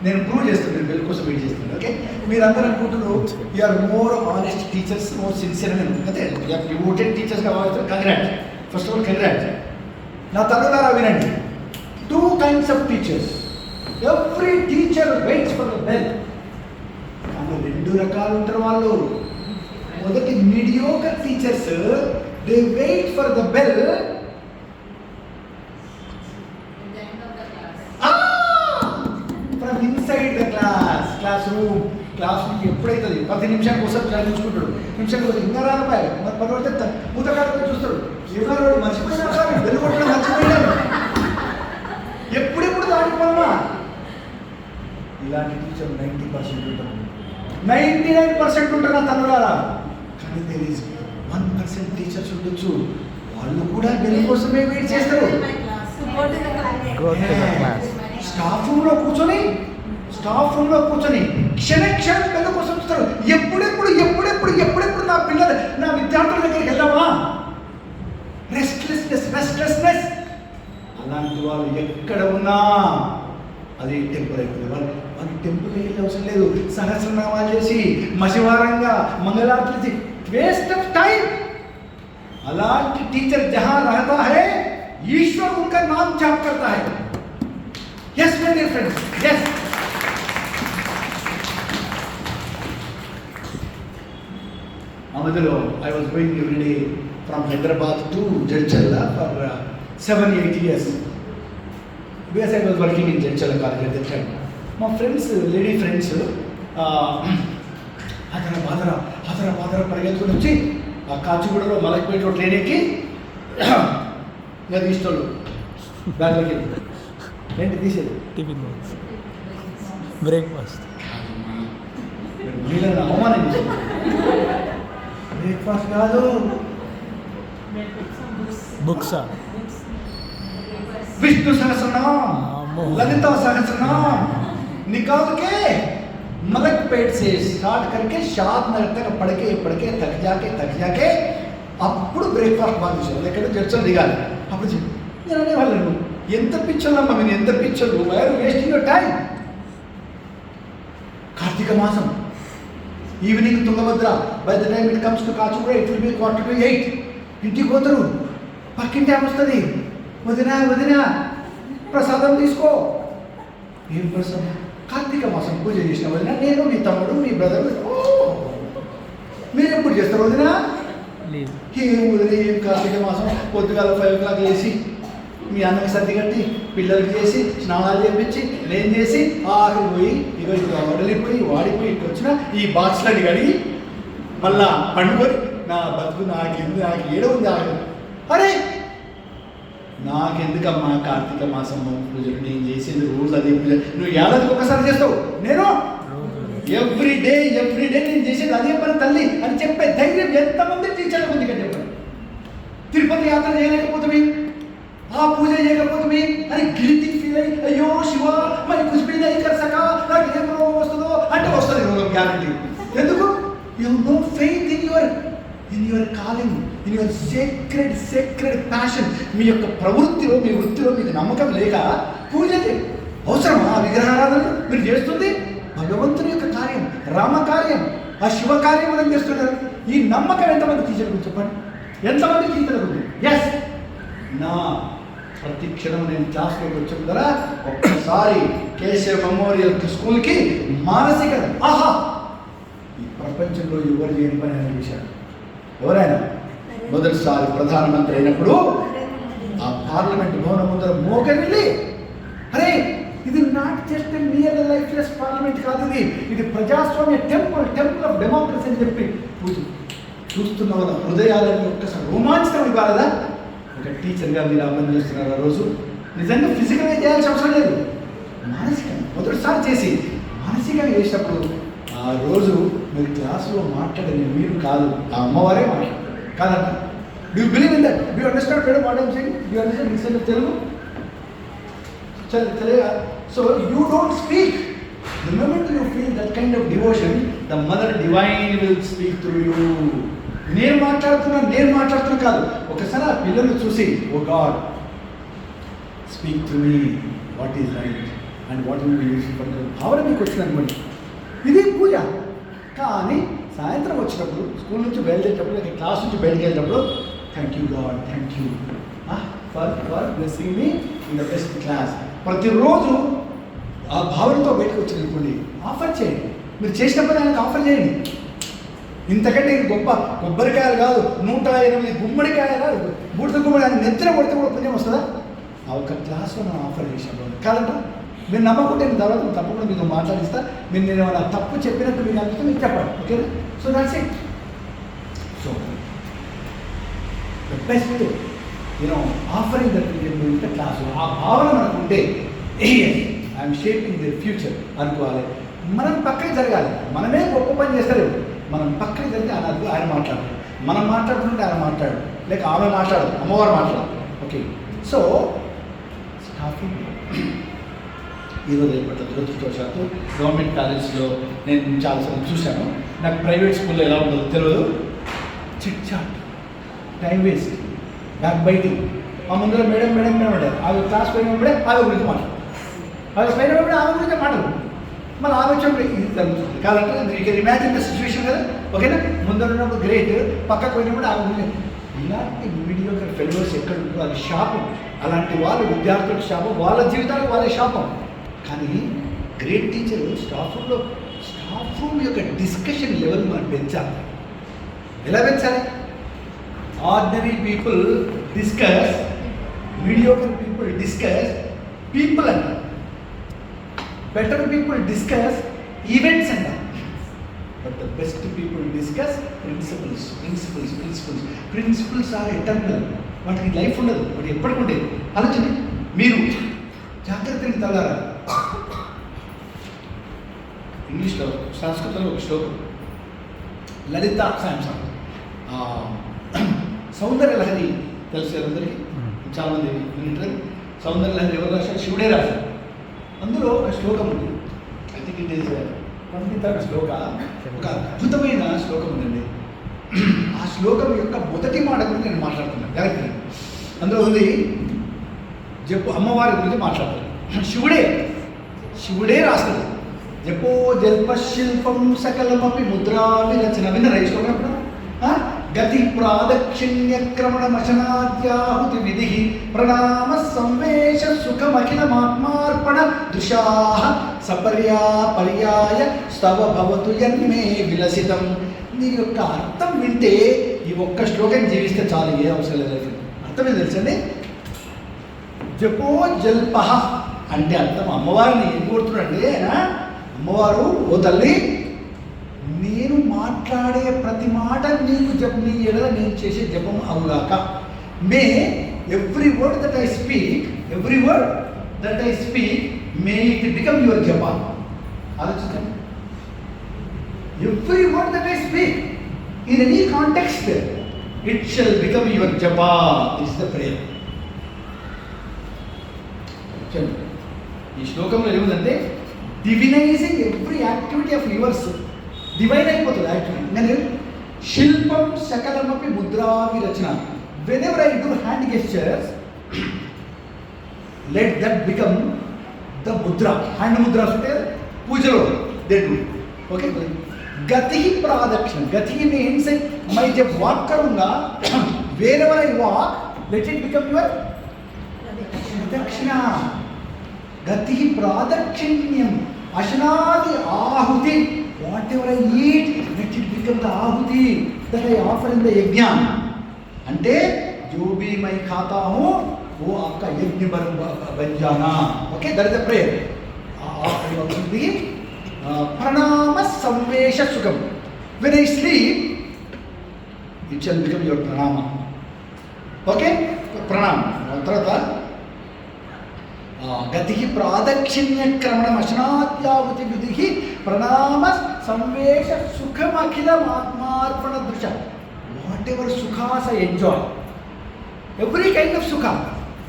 నేను ప్రూవ్ చేస్తాను నేను బెల్ కోసం వెయిట్ చేస్తాను. ఓకే, మీరందరూ అనుకుంటున్నారు you are more honest teachers, more sincere అని అనుకుంటే డివోటెడ్ టీచర్స్ కావాలి. Congrat, first of all congrat. నా తల్లులారా వినండి, 2 kinds of teachers. Every teacher waits for the bell. కానీ 2 రకాలు ఉంటారు వాళ్ళు. మొదటి mediocre teachers, they wait for the bell from inside the class room. Class room ఎప్పుడైతుంది 10 నిమిషాలకు కోసం చదివించుకుంటాడు, నిమిషానికి కోసం ఇంకా రాకపోయి మరి పర్వాలేదు మూతకాడతో చూస్తాడు. ఎవరు మర్చిపోయినా బెల్ కొట్టడం మర్చిపోయినాడు, ఎప్పుడెప్పుడు దాటిపోమా. ఇలాంటి టీచర్ 90% ఉంటారు, 99% ఉంటారు నా తల్లులారా. కానీ దేర్ ఈజ్ 1% టీచర్స్ ఉండొచ్చు, వాళ్ళు కూడా బెల్ కోసమే వెయిట్ చేస్తారు. స్టాఫ్ రూమ్లో కూర్చొని క్షణం బెల్ కోసం చూస్తారు. ఎప్పుడెప్పుడు నా పిల్లలు నా విద్యార్థుల దగ్గరికి వెళ్దామా. రెస్ట్లెస్నెస్. అలాంటి వాళ్ళు ఎక్కడ ఉన్నా అది టెంపుల్ అయిపోయింది. వాళ్ళకి టెంపుల్ వెళ్ళే అవసరం లేదు, సహస్రనామాలు చేసి మసివారంగా మంగళారతి వేస్ట్ ఆఫ్ టైం. అలాంటి టీచర్ జహా रहता है ईश्वर उनका नाम जाप करता है. Yes my dear friends, yes. Amadalo, I was going every day from Hyderabad to Jadcherla for 7-8 years. Because I was working in Jadcherla college at that time. My friends, lady friends, హదర పరిగెత్తుకుని వచ్చి ఆ కాచిగూడలో మలక్పేటలో train ఎక్కి ఇంకా తీసుకోడు బ్యాగ్లోకి ఏంటి తీసేది tiffin breakfast. వీళ్ళని అవమానం చేసింది. బ్రేక్ఫాస్ట్ కాదు, బుక్సా, विष्णु सहस्रनाम, ललिता सहस्रनाम निकाल के मलकपेट से स्टार्ट करके शाद नगर तक पढ़ के थक जाके అప్పుడు బ్రేక్ఫాస్ట్ బాగా తీసాను. ఎక్కడ చర్చలు దిగాలి. అప్పుడు నేను అనేవాళ్ళు ఎంత పిచ్చోళ్ళమ్మా మీరు, ఎంత పిచ్చోళ్ళు, వైర్ వేస్టింగ్ యువర్ టైం. కార్తీక మాసం evening Tungabhadra, by the time it comes to Kachiguda it will be 7:45. ఇంటికి పోతారు, పక్కింటి ఆమె వస్తుంది, వదినా ప్రసాదం తీసుకో. ఏం ప్రసాదం? కార్తీక మాసం పూజ చేసిన వదిన, నేను మీ తమ్ముడు మీ బ్రదర్. మీరు ఎప్పుడు చేస్తారు వదిన? ఏం వదిన, ఏం కార్తీక మాసం పొద్దుగాల 5 o'clock లేచి మీ అన్నకి సర్ది కట్టి పిల్లలకి చేసి స్నానాలు చేపించి నేను చేసి ఆరు పోయి ఇక వడలిపోయి వాడిపోయి ఇటు వచ్చిన ఈ బాక్స్లని కడిగి మళ్ళా పండుకొని నా బతుకు నాకు ఏడవుంది ఆగదు. అరే నాకెందుకమ్మా కార్తీక మాసం పూజలు, నేను చేసేది రోజు అదే పూజ. నువ్వు ఏడాదికి ఒకసారి చేస్తావు, నేను ఎవ్రీ డే నేను చేసేది అదే పని తల్లి అని చెప్పే ధైర్యం ఎంతమంది టీచర్లకు ఉంది కదా చెప్పండి. తిరుపతి యాత్ర చేయలేకపోతుంది, ఆ పూజ చేయకపోతుంది అని గిల్టీ ఫీల్ అయ్యి అయ్యో శివ మరి కుछ भी नहीं कर सका, నాకు ఏం రోగం వస్తుందో అంటే వస్తుంది రోగం గ్యారంటీ. ఎందుకు? You have no faith in your calling, in your sacred passion. మీ యొక్క ప్రవృత్తిలో, మీ వృత్తిలో మీకు నమ్మకం లేక పూజ అవసరమా? విగ్రహారాధన మీరు చేస్తుంది భగవంతుని యొక్క కార్యం, రామకార్యం, ఆ శివ కార్యం మనం చేస్తున్నారు. ఈ నమ్మకం ఎంతమంది టీచర్లకు చెప్పండి, ఎంతమంది టీచర్లకు? ఎస్, నా ప్రతి క్షణం నేను క్లాస్లోకి వచ్చిన ద్వారా ఒక్కసారి కేశవ్ మెమోరియల్ స్కూల్కి మానసిక ఆహా ఈ ప్రపంచంలో ఎవరు చేయని పని అని చూశాను. ఎవరైనా మొదటిసారి ప్రధానమంత్రి అయినప్పుడు ఆ పార్లమెంట్ భవనం ముందర మోకరిల్లి, అరే ఇది not just near lifeless parliament కాదు, ఇది ప్రజాస్వామ్య టెంపుల్ ఆఫ్ డెమోక్రసీ అని చెప్పి చూస్తున్న వాళ్ళ హృదయాలను ఒక్కసారి రోమాంచనం ఇవ్వాలదా? ఒక టీచర్గా మీరు అర్థం చేస్తున్నారు. ఆ రోజు నిజంగా ఫిజికల్గా చేయాల్సిన అవసరం లేదు, మానసికంగా మొదటిసారి చేసి మానసికంగా చేసినప్పుడు ఆ రోజు మీరు క్లాసులో మాట్లాడని మీరు కాదు, ఆ అమ్మవారే మాట్లాడతారు కాదంట. Do believe in that? Do understand madam what I'm saying? Do understand listen Telugu? So you don't speak. The moment you feel that kind of devotion, the Mother Divine will speak through you. నేను మాట్లాడుతున్నా కాదు. ఒకసారి ఆ పిల్లలు చూసి, oh god speak to me, what is right and what will be useful భావన మీకు వచ్చిందనుకోండి, ఇది పూజ. కానీ సాయంత్రం వచ్చినప్పుడు, స్కూల్ నుంచి బయలుదేరేటప్పుడు, లేక క్లాస్ నుంచి బయటకు వెళ్ళేటప్పుడు, thank you God, thank you for blessing me in the best class. ప్రతిరోజు ఆ భావనతో బయటకు వచ్చిందనుకోండి, ఆఫర్ చేయండి. మీరు చేసిన పని ఆయనకు ఆఫర్ చేయండి. ఇంతకంటే ఇది గొప్ప కొబ్బరికాయలు కాదు, 108 గుమ్మడికాయలు, బూడిద గుమ్మడి ఆయన నెత్తిన కొడితే కూడా పుణ్యం వస్తుందా? ఆ ఒక క్లాస్లో మనం ఆఫర్ చేసినప్పుడు కాదంట. మీరు నమ్మకుంటే నేను తర్వాత తప్పకుండా మీకు మాట్లాడిస్తా. మీరు నేను ఏమైనా తప్పు చెప్పినట్టు మీకు అనిపిస్తే మీకు చెప్పండి, ఓకేనా? So that's it. So the best offering that we can do in the class. ఆ భావన మనకు ఉంటే ఐఎమ్ షేపింగ్ ది ఫ్యూచర్ అనుకోవాలి. మనం పక్కకి జరగాలి. మనమే గొప్ప పని చేస్తలేము, మనం పక్కకి జరిగి ఆయన మాట్లాడాలి. మనం మాట్లాడుతుంటే ఆయన మాట్లాడు, లేక ఆమె మాట్లాడదు, అమ్మవారు మాట్లాడదు. ఓకే, సో స్టాఫింగ్ ఈరోజు ఏర్పడ్డ దురదృష్టవశాత్తు గవర్నమెంట్ కాలేజ్లో నేను చాలాసార్లు చూశాను. నాకు ప్రైవేట్ స్కూల్లో ఎలా ఉంటుందో తెలియదు. Chit chat, time waste, backbiting. ఆ ముందర మేడం ఆమె క్లాస్ పోయినప్పుడే ఆమె గురించి మాట్లాడు, ఆమె పోయినప్పుడే ఆమె గురించి మాట్లాడు. మన ఆలోచన ఇది జరుగుతుంది కాదంటే you can imagine the situation కదా. ఓకేనా? ముందర ఉన్నప్పుడు గ్రేట్, పక్కకు పోయినప్పుడు ఆమె గురించి. ఇలాంటి మీడియోకర్ ఫెలోస్ ఎక్కడ ఉంటుందో అది శాపం. అలాంటి వాళ్ళు విద్యార్థుల శాపం, వాళ్ళ జీవితాలకు వాళ్ళే శాపం. కానీ గ్రేట్ టీచర్ స్టాఫ్ రూమ్ యొక్క డిస్కషన్ లెవెల్ మనం పెంచాలి. ఎలా పెంచాలి? Ordinary people discuss, mediocre people discuss people అంటారు, బెటర్ పీపుల్ డిస్కస్ ఈవెంట్స్ అంటారు. But the best people discuss principles are eternal. వాటికి లైఫ్ ఉండదు, వాటి ఎప్పటికి ఉండేది. ఆలోచన మీరు జాగ్రత్తగా తగలారా. ఇంగ్లీష్లో, సంస్కృతంలో ఒక శ్లోకం, లలిత సాంసంగ్ సౌందర్య లహరి తెలుసు అందరికీ, చాలామంది వింటారు. సౌందర్య లహరి ఎవరు రాశారు? శివుడే రాశారు. అందులో ఒక శ్లోకం ఉంది, I think it is 23rd శ్లోక. ఒక అద్భుతమైన శ్లోకం ఉందండి. ఆ శ్లోకం యొక్క మొదటి మాట గురించి నేను మాట్లాడుతున్నాను జాగ్రత్త. అందులో ఉంది, జపో అమ్మవారి గురించి మాట్లాడుతున్నాను. శివుడే రాస్తుంది. జపో జల్ప శిల్పం సకలమపి ముద్రా విరచన. విన్నరా ఈ శ్లోకం ఎప్పుడు? గతి ప్రాదక్షిణ్యక్రమణమశనాద్యాహుతి విధి ప్రణామ సంవేశ సుఖమఖిలమాత్మార్పణ దృశా సపర్యాయ స్తవ భవతు యన్మే విలసితం. దీని యొక్క అర్థం వింటే ఈ ఒక్క శ్లోకం జీవిస్తే చాలు, ఏ అవసరం లేదు. అర్థం ఏం తెలుసండి? జపో జల్ప అంటే అర్థం అమ్మవారిని ఏం కోరుతున్నాడంటే, అమ్మవారు ఓ తల్లి, నేను మాట్లాడే ప్రతి మాట నీకు నీ ఎడల నేను చేసే జపం అవుగాక. May every word that I speak may it become your జప. ఆలోచించండి. Every word that I speak in any context it shall become your జపా. This the prayer. ఈ శ్లోకంలో ఏముందంటే divinizing every activity of yours. Divine అయిపోతుంది activity. నేను శిల్పం సకలమపి ముద్రావి రచన. Whenever I do hand gestures, let that become the ముద్ర. హ్యాండ్ ముద్రాస్ ఉంటే పూజలో దే డూ. ओके. गति प्रादक्षिण. गति मीन्स मैं जब वॉक करूंगा, wherever I walk, let it become your प्रदक्षिणा. गति प्रादक्षिण्यम. अशनादि आहुति. Whatever I eat, let it become the आहुति that I offer in the यज्ञ. అంటే जो भी मैं खाता हूँ वो आपका यज्ञ बन जाना. Okay, that is the prayer. ప్రణామ సంవేశ సుఖం. When I sleep it shall become your ప్రణామ. ఓకే, ప్రణామ. తర్వాత గతి ప్రాదక్షిణ్యక్రమణం అశనాద్యావతి విధి ప్రణామ సంవేశ సుఖమఖిలం ఆత్మార్పణ దృశ. వాట్ ఎవర్ సుఖాస్ I enjoy, every kind of sukha.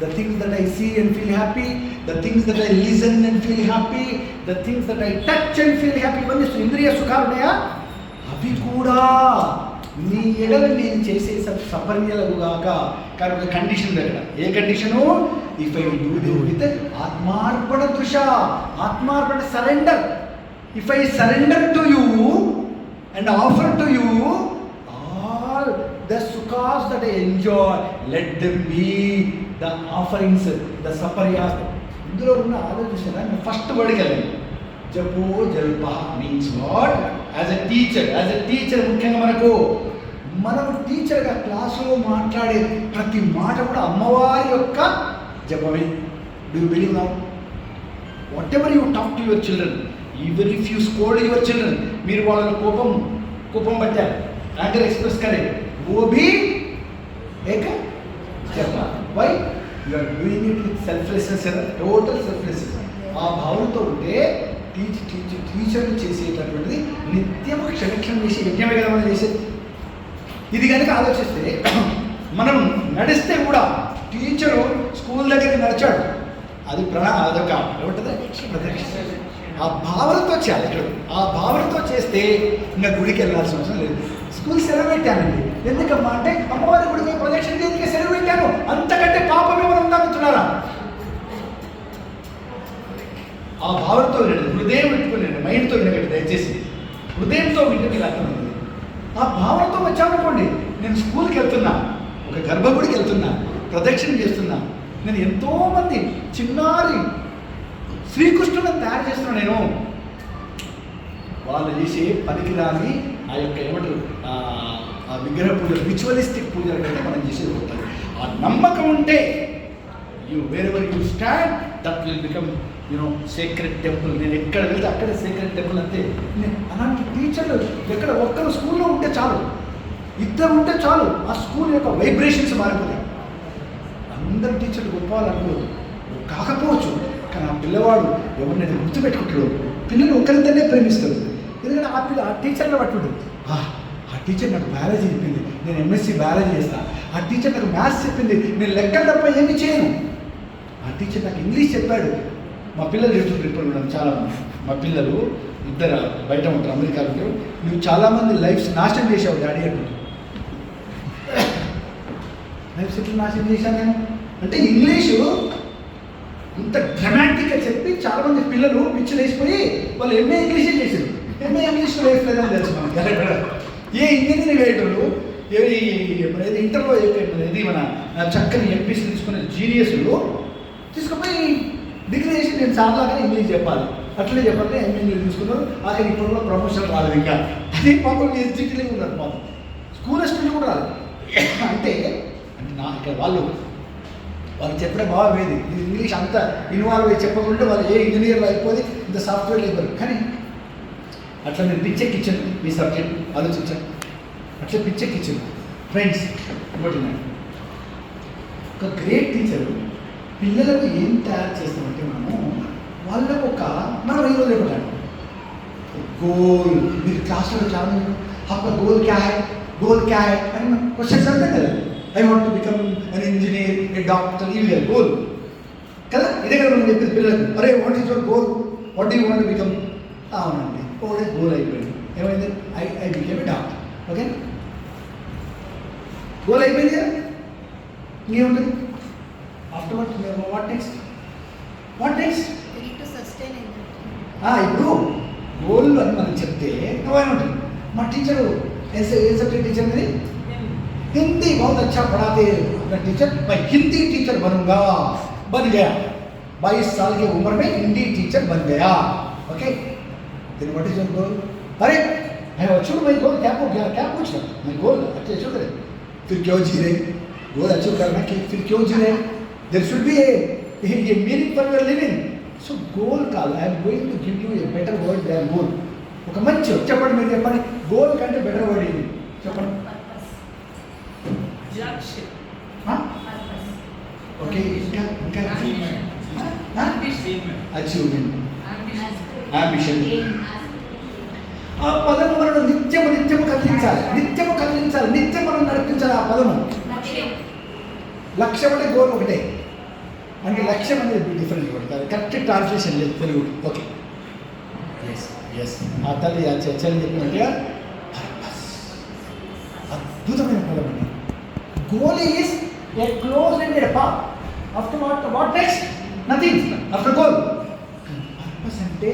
The things that I see and feel happy, the things that I listen and feel happy, the things that I touch and feel happy. ఇవన్నీ ఇంద్రియ సుఖాలు ఉన్నాయా, అవి కూడా నీ ఎడల నేను చేసే సపర్యలగుగాక. కానీ ఒక కండిషన్ దగ్గర. ఏ condition? If I do this with ఆత్మార్పణ దృశ. ఆత్మార్పణ surrender. If I surrender to you and offer to you all the sukhas that I enjoy, let them be the offerings, the saparyas. ఇందులో ఉన్న ఆలోచన నేను ఫస్ట్ వర్డ్కి వెళ్ళాను. జపో జల్ప means what? As a teacher ముఖ్యంగా మనం టీచర్గా క్లాసులో మాట్లాడే ప్రతి మాట కూడా అమ్మవారి యొక్క జపమే. Do you believe now? Whatever you talk to your children, even if you scold your children, మీరు వాళ్ళని కోపం పట్టారు, एंगर एक्सप्रेस करें, वो भी एक जपा. Why? You are doing it with selflessness, total selflessness. ఆ భావంతో ఉంటే టీచర్లు చేసేటటువంటిది నిత్యం క్షణక్షణం చేసే యజ్ఞమే కదా మనం చేసేది. ఇది కనుక ఆలోచిస్తే మనం నడిస్తే కూడా టీచరు స్కూల్ దగ్గరికి నడిచాడు, అది అదొక ఏమంటుంది ప్రదక్షిణ. ఆ భావనతో చేయాలి. ఆ భావనతో చేస్తే ఇంకా గుడికి వెళ్ళాల్సిన అవసరం లేదు. స్కూల్ సెలవు పెట్టానండి, ఎందుకమ్మా అంటే అమ్మవారి గుడికి ప్రదక్షిణ చేతికి సెలవు పెట్టాను, అంతకంటే పాపం ఎవరు ఉందామంటున్నారా? ఆ భావనతో వినండి, హృదయం పెట్టుకుని మైండ్తో వినకండి దయచేసి. హృదయంతో వింటే మీకు అర్థమైంది. ఆ భావనతో వచ్చామనుకోండి, నేను స్కూల్కి వెళ్తున్నా, ఒక గర్భగుడికి వెళ్తున్నా, ప్రదక్షిణ చేస్తున్నా, నేను ఎంతోమంది చిన్నారి శ్రీకృష్ణుని తయారు చేస్తున్నా. నేను వాళ్ళు చేసే పనికిరాని ఆ యొక్క ఏమంటారు ఆ విగ్రహ పూజలు, రిచువలిస్టిక్ పూజలు కంటే మనం చేసేది పోతుంది. ఆ నమ్మకం ఉంటే wherever you stand that will become sacred temple. నేను ఎక్కడ వెళ్తే అక్కడే సేక్రెడ్ టెంపుల్. అంతే. అలాంటి టీచర్లు ఎక్కడ ఒక్కరు స్కూల్లో ఉంటే చాలు, ఇద్దరు ఉంటే చాలు, ఆ స్కూల్ యొక్క వైబ్రేషన్స్ మారిపోతాయి. అందరు టీచర్లు గొప్ప వాళ్ళు అనుకోరు, కాకపోవచ్చు, కానీ ఆ పిల్లవాడు ఎవరినైతే గుర్తుపెట్టుకుంటాడో, పిల్లలు ఒకరిద్దరినే ప్రేమిస్తారు. ఎందుకంటే ఆ టీచర్ని పట్టుకుంటుంది. ఆ టీచర్ నాకు బయాలజీ చెప్పింది, నేను ఎంఎస్సీ బయాలజీ చేస్తాను. ఆ టీచర్ నాకు మ్యాథ్స్ చెప్పింది, నేను లెక్కలు తప్ప ఏమి చేయను. ఆ టీచర్ నాకు ఇంగ్లీష్ చెప్పాడు. మా పిల్లలు చెప్తుంటారు ఇప్పుడు కూడా చాలామంది. మా పిల్లలు ఇద్దరు బయట ఉంటారు, అమెరికాలో ఉంటారు. నువ్వు చాలామంది లైఫ్స్ నాశనం చేసావు డాడీ అంటుంటారు. లైఫ్స్ ఎట్లా నాశనం చేశాను నేను అంటే ఇంగ్లీషు ఇంత డ్రమాటిక్గా చెప్పి చాలామంది పిల్లలు పిచ్చి లేచిపోయి వాళ్ళు ఎంఏ ఇంగ్లీషే చేశారు. ఎంఏ ఇంగ్లీష్లో వేయట్లేదని తెలుసు మనకి. ఏ ఇంజనీరింగ్ అయ్యేటోళ్ళు ఏది ఇంటర్లో ఇది మన చక్కని ఎంపీసీ తీసుకునే జీనియస్లు తీసుకుపోయి డిగ్రీ చేసి నేను చాలాగానే ఇంగ్లీష్ చెప్పాలి, అట్లనే చెప్పాలి. ఎంఏ ఇంగ్లీష్ తీసుకున్నారు. అక్కడ ఇప్పుడు కూడా ప్రమోషన్ రాలేదు ఇంకా. అది పాపం ఎస్జిటీలే ఉన్నారు, పాపం స్కూల్ స్టూడెంట్ కూడా రాలేదు. అంటే నా ఇక్కడ వాళ్ళు చెప్పిన భావం ఏది, ఇంగ్లీష్ అంత ఇన్వాల్వ్ అయ్యి చెప్పకుండా వాళ్ళు ఏ ఇంజనీర్లు అయిపోయి ఇంత సాఫ్ట్వేర్ ఇవ్వరు. కానీ అట్లా మీరు పిచ్చెక్కిచ్చాను మీ సబ్జెక్ట్ ఆలోచించాను, అట్లా పిచ్చెక్కిచ్చాను. ఫ్రెండ్స్ ఇంకోటి ఒక గ్రేట్ టీచరు పిల్లలకు ఏం తయారు చేస్తామంటే వాళ్ళకు మనం ఈ రోజు గోల్. మీరు క్లాస్లో చాలా आपका गोल क्या है, గోల్ క్యాయ్ అని క్వశ్చన్స్ అర్థం కదా. I want to become an engineer, a doctor, ఇవి గోల్ కదా. ఇదే కదా మనం చెప్పేది పిల్లలకు. అరే what is your goal, what do you want to become? అవునండి, ఓడే గోల్ అయిపోయింది. ఏమైంది? I became a doctor. Okay, goal అయిపోయింది కదా. ఇంకేముంటుంది afterward? What next? What next? We need to sustain in that. ఇప్పుడు గోల్ అని మనం చెప్తే నువ్వేమంటుంది? మా టీచరు ఏ సబ్జెక్ట్ టీచర్ అనేది हिंदी बहुत अच्छा पढ़ाते अपना टीचर, मैं हिंदी टीचर बनूंगा, बन गया. 22 साल की उम्र में हिंदी टीचर बन गया. Okay, then what is your goal? अरे मैं अचीव माय गोल, क्या पूछ रहा? मैं गोल अच्छा अचीव करे, फिर क्यों जी रहे? गोल अचीव करना कि फिर क्यों जी रहे? There should be a meaning for your living. So goal కాదు, I'm going to give you a better word than goal. ఒక మంచి చెప్పండి, మీరు చెప్పండి, గోల్ కంటే బెటర్ వర్డ్ ఏంటి చెప్పండి. Judge. ఓకే, ఇంకా అచీవ్మెంట్, అంబిషన్. ఆ పదము మనను నిత్యము కదిలించాలి, నిత్యం మనం నడిపించాలి ఆ పదము. లక్ష్యం అంటే గోల్ ఒకటే, అంటే లక్ష్యం అనేది డిఫరెంట్ పడతారు. కరెక్ట్ ట్రాన్స్లేషన్ లేదు తెలుగు. ఓకే, ఎస్ ఆ తల్లి ఆ చర్చలు చెప్పినట్టుగా పర్పస్, అద్భుతమైన పదం అండి. Goal is a close ended path. After what next? Nothing after goal. Purpose అంటే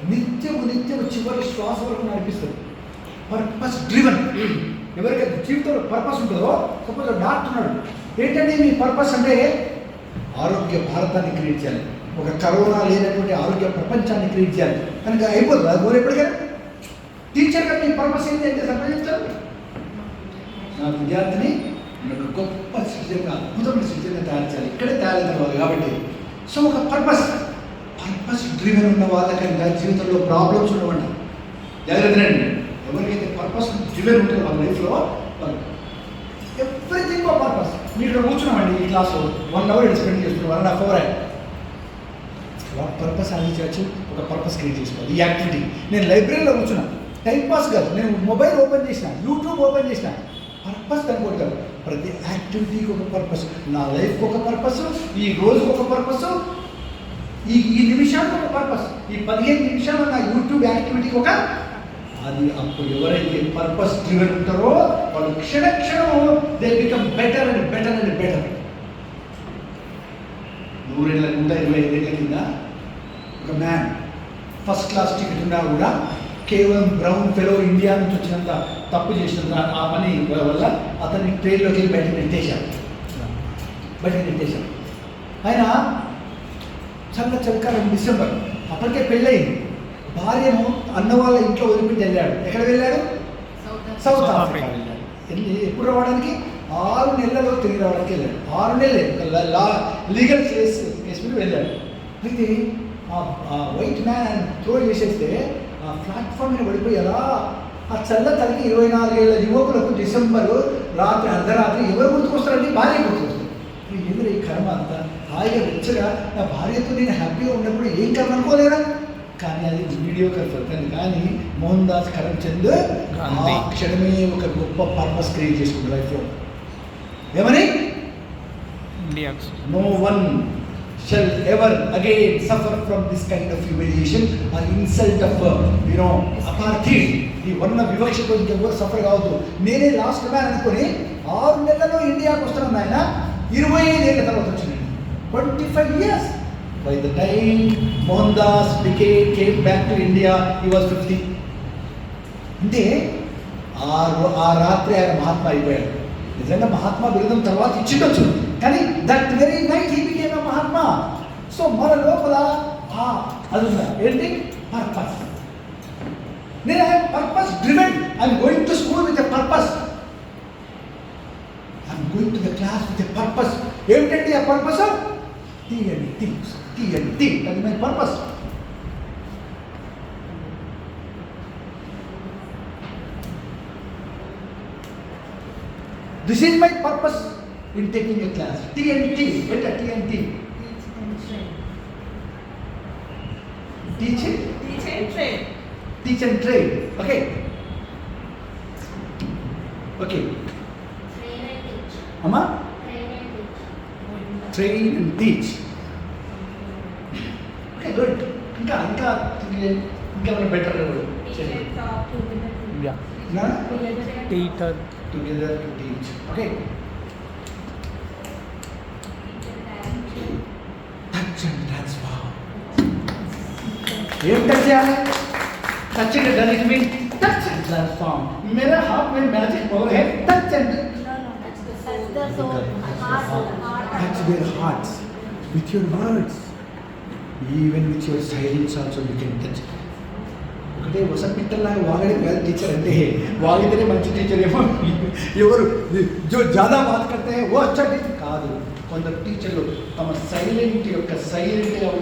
నిత్యము చివరి శ్వాస వరకు నడిపిస్తుంది. Purpose driven. ఎవరికైతే జీవితంలో పర్పస్ ఉంటుందో, సపోజ్ డాక్టర్ ఉన్నాడు, ఏంటంటే మీ పర్పస్ అంటే ఆరోగ్య భారతాన్ని క్రియేట్ చేయాలి, ఒక కరోనా లేనటువంటి ఆరోగ్య ప్రపంచాన్ని క్రియేట్ చేయాలి కనుక అయిపోతుంది అది గోల్ ఎప్పటికైనా. టీచర్గా మీ పర్పస్ ఏంటి అంటే సంపాదించాలి, నా విద్యార్థిని ఒక గొప్ప సిటిజన్గా, అద్భుతమైన సిటిజన్గా తయారు చేయాలి, ఇక్కడే తయారవుతున్నారు కాబట్టి. సో ఒక పర్పస్ డ్రివెన్ ఉన్న వాళ్ళకంటే జీవితంలో ప్రాబ్లమ్స్ ఉండవండి. జాగ్రత్తనండి, ఎవరికైతే పర్పస్ డ్రివెన్ ఉంటుందో వాళ్ళ లైఫ్లో ఎవ్రీథింగ్ ఫర్ పర్పస్. మీరు ఇక్కడ కూర్చున్నామండి ఈ క్లాసు 1 hour స్పెండ్ చేస్తున్నాం, 1.5 hour. వాట్ పర్పస్ సాధించవచ్చు? ఒక పర్పస్ క్రియేట్ చేసుకోవాలి. ఈ యాక్టివిటీ నేను లైబ్రరీలో కూర్చున్నా, టైంపాస్ కాదు, నేను మొబైల్ ఓపెన్ చేసిన, యూట్యూబ్ ఓపెన్ చేసిన, పర్పస్ కనుకోవట్లేదు. ప్రతి యాక్టివిటీకి ఒక పర్పస్, నా లైఫ్కి ఒక పర్పస్, ఈ రోజుకి ఒక పర్పస్, ఈ నిమిషానికి ఒక పర్పస్, ఈ 15 నిమిషాలు నా యూట్యూబ్ యాక్టివిటీకి ఒక అది. అప్పుడు ఎవరైతే పర్పస్ డ్రివెన్ ఉంటారో వాళ్ళు క్షణక్షణం they become better and better and better. 125 ఏళ్ళ కింద ఒక మ్యాన్ ఫస్ట్ క్లాస్ టికెట్ ఉన్నా కూడా కేవలం బ్రౌన్ ఫెలో ఇండియా నుంచి వచ్చినంత తప్పు చేసినంత ఆ పని వల్ల అతన్ని ట్రైన్లోకి వెళ్ళి బయటకు నెట్టేశాడు. ఆయన చలికాలం డిసెంబర్, అప్పటికే పెళ్ళయింది, భార్యను అన్న వాళ్ళ ఇంట్లో వదిలిపెట్టి వెళ్ళాడు. ఎక్కడ వెళ్ళాడు? సౌత్ ఆఫ్రికా వెళ్ళాడు. వెళ్ళి ఎప్పుడు రావడానికి 6 నెలల్లో తిరిగి రావడానికి వెళ్ళాడు. 6 నెలలే లీగల్ కేసు మీద వెళ్ళాడు. అయితే ఆ వైట్ మ్యాన్ త్రో చేసేస్తే ఆ ప్లాట్ఫామ్ మీద పడిపోయి అలా ఆ చల్ల తల్లి 24 ఏళ్ళ యువకులకు డిసెంబరు రాత్రి అర్ధరాత్రి ఎవరు గుర్తుకొస్తారండి? భార్య గుర్తుకొస్తారు. ఎందుకు ఈ కర్మ అంతా హాయిగా వెచ్చగా నా భార్యతో నేను హ్యాపీగా ఉన్నప్పుడు ఏం కర్మ అనుకోలేదా? కానీ అది వీడియో కల్పన. కానీ మోహన్ దాస్ కరమ్చంద్ ఆ క్షణమే ఒక గొప్ప పర్పస్ క్రియేట్ చేసుకుంది లైఫ్లో. ఏమని? No one shall ever again suffer from this kind of humiliation or insult of apartheid. ఈ వర్ణ వివక్షతో ఇంకెవరు సఫర్ కావద్దు. నేనే లాస్ట్ మ్యాన్ అనుకుని 6 నెలల్లో ఇండియాకి వస్తున్నాను ఆయన, 25 ఏళ్ళ తర్వాత వచ్చినాడు. 25 years. By the time Mohandas came back to India, he was 50. అంటే ఆ రాత్రి ఆయన మహాత్మా అయిపోయాడు. నిజంగా మహాత్మా బిరుదం తర్వాత ఇచ్చిండొచ్చు, కానీ that very night he became a Mahatma. So మన లోపల అది ఉందా ఏంటి? పర్పస్. నేను I'm purpose driven. I'm going to school with a purpose. I'm going to the class with a purpose. ఏమిటండి ఆ పర్పస్? టీ అది my purpose. This is my purpose in taking a class. T&T. What is T&T? Teach and train. Okay. Okay Train and teach. అమ్మా Train and teach. Train and teach. Okay good. ఇంకా ఇంకా ఇంకేమైనా better యా టీటర్ together to teach. Okay touch and transform. ఏం touch చేయాలి? Touch అంటే does it mean touch and transform. मेरा हाथ में मैजिक पावर है touch and Touch the soul, heart. touch their hearts with your words, even with your silence also you can touch. అంటే వసపిట్టలాగా వాగడే కాదు teacher అంటే, వాగితేనే మంచి టీచర్ ఏమో. ఎవరు జో జాదా బాత్ కడితే ఓ అచ్చా టీచర్ కాదు. కొందరు టీచర్లు తమ సైలెంట్గా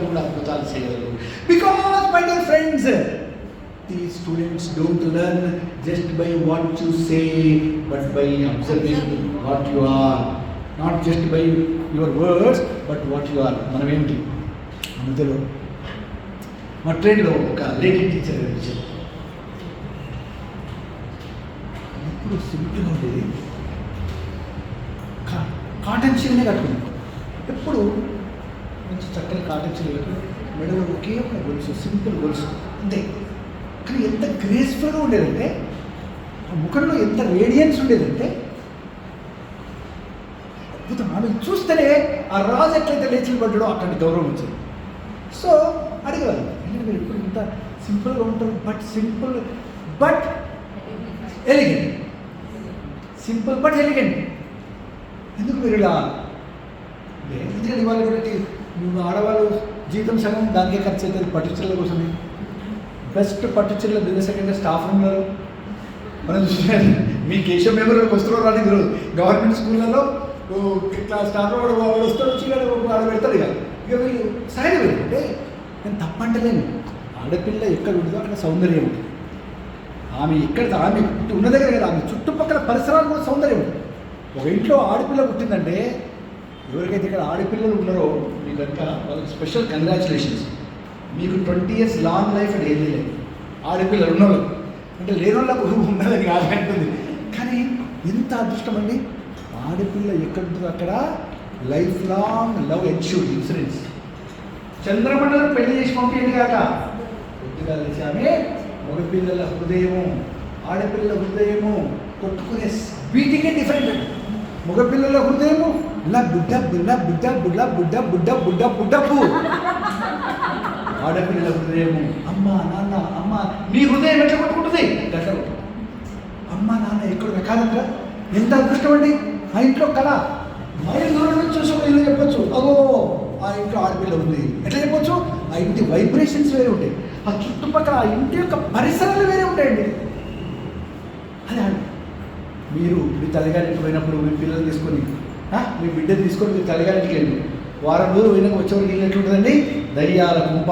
కూడా అద్భుతాలు చేయగలరు. Because my dear friends, these students don't learn just by what you say, but by observing what you are. Not just by your words, but what you are. మనం ఏంటి అందులో మా ట్రైన్లో ఒక లేడీ టీచర్ వచ్చారు. ఇప్పుడు సింపుల్గా ఉండేది, కాటన్ చీరనే కట్టుకుంది. ఎప్పుడు మంచి చక్కని కాటన్ చీర కట్టుకుని మెడలో ఒకే ఒక గొలుసు, సింపుల్ గొలుసు అంతే. కానీ ఎంత గ్రేస్ఫుల్గా ఉండేదంటే, ఆ ముఖంలో ఎంత రేడియన్స్ ఉండేదంటే అద్భుతం. ఆమె చూస్తేనే ఆ రాజు ఎట్లయితే లేచి పడ్డాడో అట్లాంటి గౌరవం వచ్చింది. సో అడిగేవాళ్ళు, మీరు ఇప్పుడు ఇంత సింపుల్గా ఉంటారు, but elegant. Simple but elegant. ఎందుకు మీరు ఇలా? ఎందుకంటే ఇవాళ కూడా నువ్వు ఆడవాళ్ళు జీతం సగం దానికే ఖర్చు అవుతుంది పట్టుచీరల కోసమే. బెస్ట్ పట్టుచీరల బిజినెస్ సెకండరీ స్టాఫ్ ఉన్నారు. మనం చూసినది మీ కేశవ మెంబర్లకు వస్తున్నారు రాని తెలియదు. గవర్నమెంట్ స్కూళ్ళలో స్టాఫ్లో కూడా వాడు వస్తాడు, వచ్చి ఆడ పెడతాడు. ఇక వీళ్ళు సైడ్ అంటే నేను తప్పంటలేను. ఆడపిల్ల ఎక్కడ ఉంటుందో అక్కడ సౌందర్యం ఉంటుంది. ఆమె ఉన్న దగ్గర కదా, ఆమె చుట్టుపక్కల పరిసరాలు కూడా సౌందర్యం ఉంటుంది. ఒక ఇంట్లో ఆడపిల్ల పుట్టిందంటే, ఎవరికైతే ఇక్కడ ఆడపిల్లలు ఉన్నారో మీకు కనుక వాళ్ళకి స్పెషల్ కంగ్రాచులేషన్స్. మీకు 20 years లాంగ్ లైఫ్ అంటే ఏది లేదు. ఆడపిల్లలు ఉన్నవాళ్ళు అంటే లేని వాళ్ళకు ఉన్నదని కాదంటుంది. కానీ ఎంత అదృష్టం అండి, ఆడపిల్ల ఎక్కడ ఉంటుందో అక్కడ life long love ensured insurance. చంద్రమండలం పెళ్లి చేసి పంపించండి కాక కొద్దిగా లేచి ఆమె మగపిల్లల హృదయము ఆడపిల్లల హృదయము కొట్టుకునే బీటింగే డిఫరెంట్ అండి. మగపిల్లల హృదయము ఇలా బుడ్డ బుడ్డ బుడ్డ బుడ్డ బుడ్డ బుడ్డ బుడ్డ బుడ్డపు. ఆడపిల్లల హృదయము అమ్మ నాన్న. అమ్మ మీ హృదయం ఎట్లా కొట్టుకుంటుంది? గట్ల అమ్మ నాన్న ఎక్కడ కాదంటారా? ఎంత అదృష్టం అండి. ఆ ఇంట్లో కళ మైలు దూరం నుంచి చూసి ఇల్లు చెప్పొచ్చు, అగో ఆ ఇంట్లో ఆడపిల్ల ఉంది. ఎట్లా చెప్పొచ్చు? ఆ ఇంటి వైబ్రేషన్స్ వేరే ఉంటాయి, ఆ చుట్టుపక్కల ఆ ఇంటి యొక్క పరిసరాలు వేరే ఉంటాయండి. అదే మీరు మీ తల్లిగారింటికి పోయినప్పుడు మీ పిల్లలు తీసుకొని, మీ బిడ్డను తీసుకొని మీ తల్లిగారింటికి వెళ్ళి వారం రోజులు పోయినాక వచ్చేవాడికి ఇల్లు ఎట్లుంటుందండి? దయ్యాల కుంప.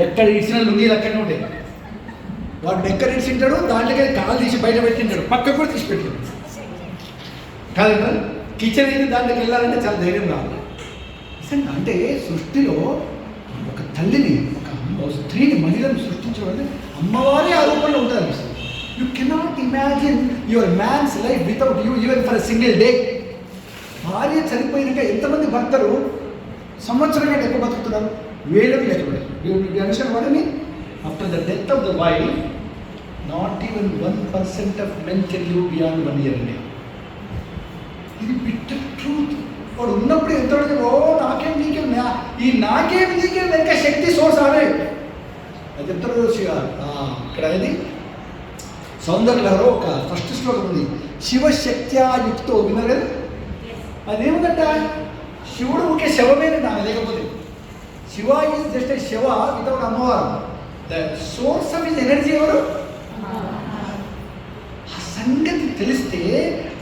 ఎక్కడ ఇచ్చిన లుంగీలు అక్కడనే ఉంటాయి. వాడు ఎక్కడ ఇచ్చింటాడు, దాంట్లోకి కాలు తీసి బయట పెట్టింటాడు, పక్క కూడా తీసి పెట్టాడు కాదంట. కిచెన్ అయితే దాంట్లోకి వెళ్ళాలంటే చాలా ధైర్యం కావాలి. నిజంగా అంటే సృష్టిలో ఒక తల్లిని, ఒక స్త్రీని, మహిళను సృష్టించడం అమ్మవారి ఆరోపణలో ఉంటుంది అనిపిస్తుంది. You cannot imagine your man's life without you even for a single day. భార్య చనిపోయినాక ఎంతమంది భర్తలు సంవత్సరం కంటే ఎక్కువ బతుకుతున్నారు? వేలకు లెక్కబడి. Understand what I mean? After the death of the wife, not even 1% of men can live beyond 1 year అండి. ఇది బిట్టర్ ట్రూత్. వాడు ఉన్నప్పుడు ఎంత ఓ నాకేం నీకేం, ఈ నాకేం నీకేం వెనక శక్తి సోర్స్ ఆడే అది చెప్తారు. ఇక్కడ అనేది సౌందర్యలో ఒక ఫస్ట్ శ్లోకం ఉంది, శివశక్త్యాయుక్తో. విన్నారు కదా? అదేముందంట, శివుడు ఒకే శవమేనండి ఆమె లేకపోతే. శివ ఈజ్ జస్ట్ ఏ శివ వితౌట్ అమ్మవారు. The source of his energy ఎవరు? ఆ సంగతి తెలిస్తే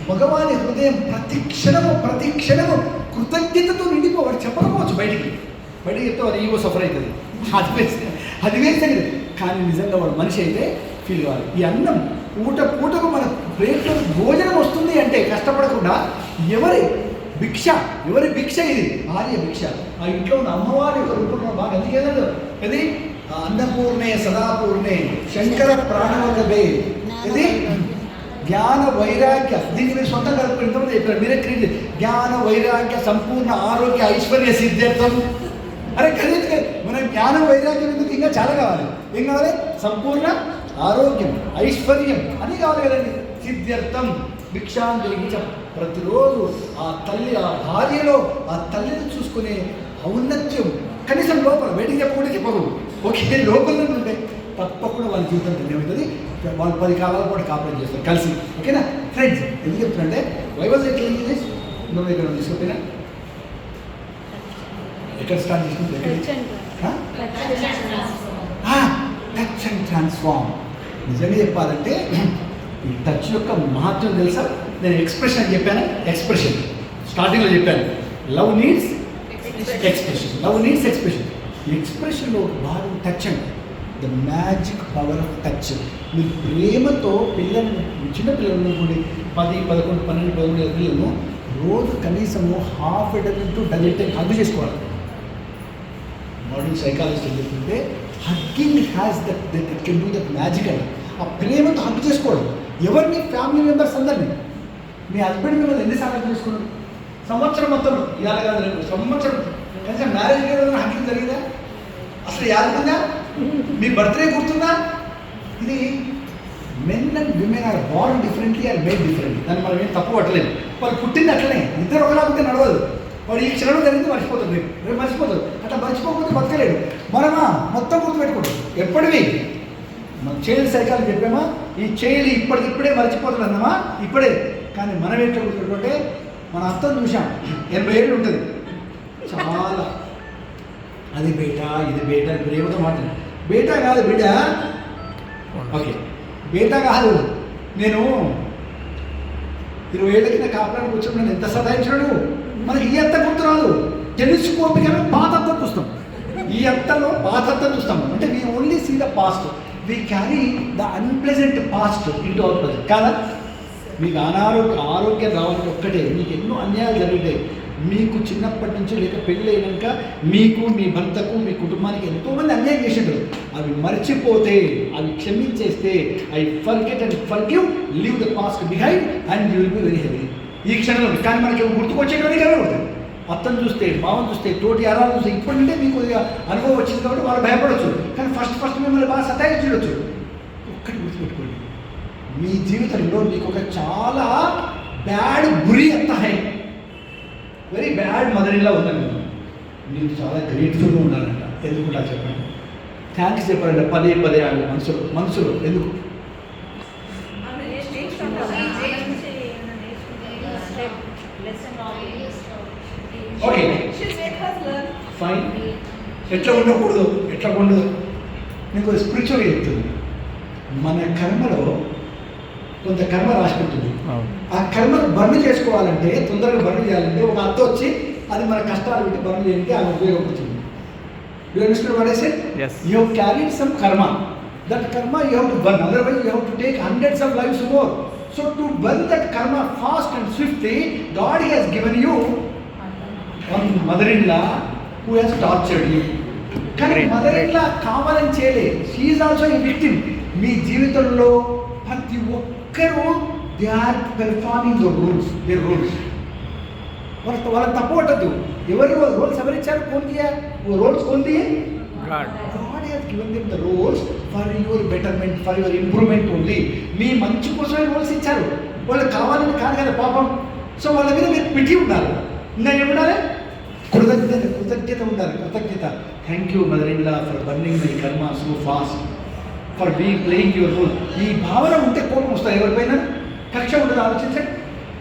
మగవాని హృదయం ప్రతి క్షణము కృతజ్ఞతతో నిండిపోవాడు. చెప్పకపోవచ్చు బయటికి చెప్తే వాడు ఈగో సఫర్ అవుతుంది, అది వేస్తే. కానీ నిజంగా వాడు మనిషి అయితే ఫీల్ కావాలి. ఈ అన్నం పూటకు మన ప్లేట్లో భోజనం వస్తుంది అంటే కష్టపడకుండా ఎవరి భిక్ష ఇది? భార్య భిక్ష. ఆ ఇంట్లో ఉన్న అమ్మవారి యొక్క రూపంలో బాగా అందుకేదో అది అన్నపూర్ణే సదాపూర్ణే శంకర ప్రాణవల్లభే. ఇది జ్ఞాన వైరాగ్య, దీన్ని మీరు సొంతంగా కలుపుకొని ఇంతమంది చెప్పారు, మీరే క్రియేట్ చేయండి. జ్ఞాన వైరాగ్య సంపూర్ణ ఆరోగ్య ఐశ్వర్య సిద్ధార్థం. అరే ఖరీదు మనకి జ్ఞానం వైరాగ్యం ఎందుకు, ఇంకా చాలా కావాలి. ఏం కావాలి? సంపూర్ణ ఆరోగ్యం ఐశ్వర్యం అని కావాలి కదండి. సిద్ధార్థం భిక్షాంతరించం. ప్రతిరోజు ఆ తల్లి, ఆ భార్యలో ఆ తల్లిని చూసుకునే ఔన్నత్యం కనీసం లోపల బయటికి చెప్పకుండా చెప్పదు, ఒకే లోపల ఉంటే తప్పకుండా వాళ్ళ జీవితం ధన్యమవుతుంది. వాళ్ళు 10 కాలాల పాటు కాపురం చేస్తారు కలిసి. ఓకేనా ఫ్రెండ్స్? ఎందుకు చెప్తుంటే వైవాజ్ ఎట్లా నువ్వు ఇక్కడ తీసుకుపోయినా ఎక్కడ స్టార్ట్ చేసుకుంటే టచ్ అండ్ ట్రాన్స్ఫార్మ్. నిజంగా చెప్పాలంటే ఈ టచ్ యొక్క మహత్వం తెలుసా? నేను ఎక్స్ప్రెషన్ అని చెప్పాను. ఎక్స్ప్రెషన్ స్టార్టింగ్లో చెప్పాను. Love needs expression, love needs expression. ఎక్స్ప్రెషన్లో భాగం టచ్ అండి. The magic power of touch. మీరు ప్రేమతో పిల్లల్ని, చిన్న పిల్లలు అనుకోండి 10, 11, 12, 13 పిల్లలను రోజు కనీసము half a dozen to dozen time hug చేసుకోవాలి. మోడర్న్ సైకాలజిస్ట్ ఏం చెప్తుంటే hugging has that can do that magic అని. ఆ ప్రేమతో హగ్ చేసుకోవడం. ఎవరిని? ఫ్యామిలీ మెంబర్స్ అందరినీ. మీ హస్బెండ్ మిమ్మల్ని ఎన్నిసార్లు హగ్ చేసుకున్నారు? సంవత్సరం మొత్తం, ఇవాళ కాదు రేపు, సంవత్సరం. కనీసం మ్యారేజ్ ఏదైనా హగ్గింగ్ జరిగిందా? అసలు యాదుందా? మీ బర్త్డే గుర్తుందా? ఇది men and women are born differently, are made differently. దాన్ని మనం ఏం తప్పు పట్టలేదు. వాళ్ళు పుట్టింది అట్లనే, ఇద్దరు ఒకలాగితే నడవదు. వాడు ఈ క్షణం జరిగితే మర్చిపోతాడు, రేపు మర్చిపోతాడు. అట్లా మర్చిపోకపోతే బతకలేడు. మనమా మొత్తం గుర్తుపెట్టుకోండి ఎప్పటివి. మన చైల్డ్ సైకాలజీ చెప్పామా, ఈ చైల్డ్ ఇప్పటికిప్పుడే మర్చిపోతాడు అన్నామా, ఇప్పుడే. కానీ మనం ఎట్లా గుర్తుపెట్టుకుంటే, మన అత్తను చూసాం 80 ఏళ్ళు ఉంటుంది, చాలా అది బేటా ఇది బేటా ప్రేమతో మాట్లాడు. బేటా కాదు బిడ్డ, ఓకే బేటా కాదు. నేను 20 ఏళ్ళ కింద కాపురానికి వచ్చి నేను ఎంత సదాయించాడు. మనకి ఈ అత్త గుర్తు రాదు. టెలిస్కోపిక్ పాత అత్త చూస్తాం, ఈ అత్తలో పాత అత్త చూస్తాం. అంటే we only see the past, we carry the unpleasant past into our present. కాదా? మీకు ఆరోగ్యం రావాలంటే ఒక్కటే, మీకు ఎన్నో అన్యాయాలు జరిగితే, మీకు చిన్నప్పటి నుంచి లేక పెళ్ళి అయినాక మీకు, మీ భర్తకు, మీ కుటుంబానికి ఎంతోమంది అన్యాయం చేసిండ్రు. అవి మర్చిపోతే, అవి క్షమించేస్తే, I forget and forgive, leave the past behind and you will be very heavy. ఈ క్షణంలో. కానీ మనకి గుర్తుకొచ్చేటువంటి కదా, అత్తను చూస్తే, మామను చూస్తే, తోటి అరాలు చూస్తే, ఇప్పుడంటే మీకు కొద్దిగా అనుభవం వచ్చింది కాబట్టి వాళ్ళు భయపడవచ్చు. కానీ ఫస్ట్ మిమ్మల్ని బాగా సతాయించవచ్చు. ఒక్కటి గుర్తుపెట్టుకోండి, మీ జీవితంలో మీకు ఒక చాలా బ్యాడ్ బురి అత్త high, very bad mother in లా ఉందండి. మీరు చాలా గ్రేట్ఫుల్గా ఉండాలంట. ఎందుకు నాకు చెప్పండి? థ్యాంక్స్ చెప్పాలంట పదే వాళ్ళు మనసులో. ఎందుకు? Okay fine. ఎట్లా ఉండకూడదు, ఎట్లా ఉండదు. నీకు స్పిరిచువల్గా చెప్తుంది. మన కర్మలో కొంత కర్మ రాసి పెడుతుంది. ఆ కర్మను బర్న్ చేసుకోవాలంటే, తొందరగా బర్న్ చేయాలంటే ఒక అత్త వచ్చి అది మన కష్టాలు పెట్టి బర్న్ చేయడానికి ఆమె ఉపయోగపడుతుంది. You understand what I said? You have carried some కర్మ. దట్ కర్మ you have to burn, otherwise you have to take hundreds of lifes more. So to burn that కర్మ fast and swiftly, God has given you one mother in law who has tortured you. కానీ mother in law కావాలని చేయలే, she is also a victim. మీ జీవితంలో ప్రతి ఒక్కరూ they are performing the rules, they rules. వాళ్ళని తప్పు పట్టద్దు. ఎవరు రోల్స్ ఎవరిచ్చారు? రోల్స్ కొంది God has given them the roles for your betterment, for your improvement only. మీ మంచి కోసమే రోల్స్ ఇచ్చారు. వాళ్ళు కావాలని కాదు కదా పాపం. సో వాళ్ళ మీద మీరు పిటి ఉండాలి. ఇంకా ఏముండాలి? కృతజ్ఞత ఉండాలి. కృతజ్ఞత. Thank you mother in law for burning my కర్మ so fast, for playing your role. ఈ భావన ఉంటే కోపం వస్తుంది ఎవరిపైనా, కక్ష ఉండదు. ఆలోచించండి.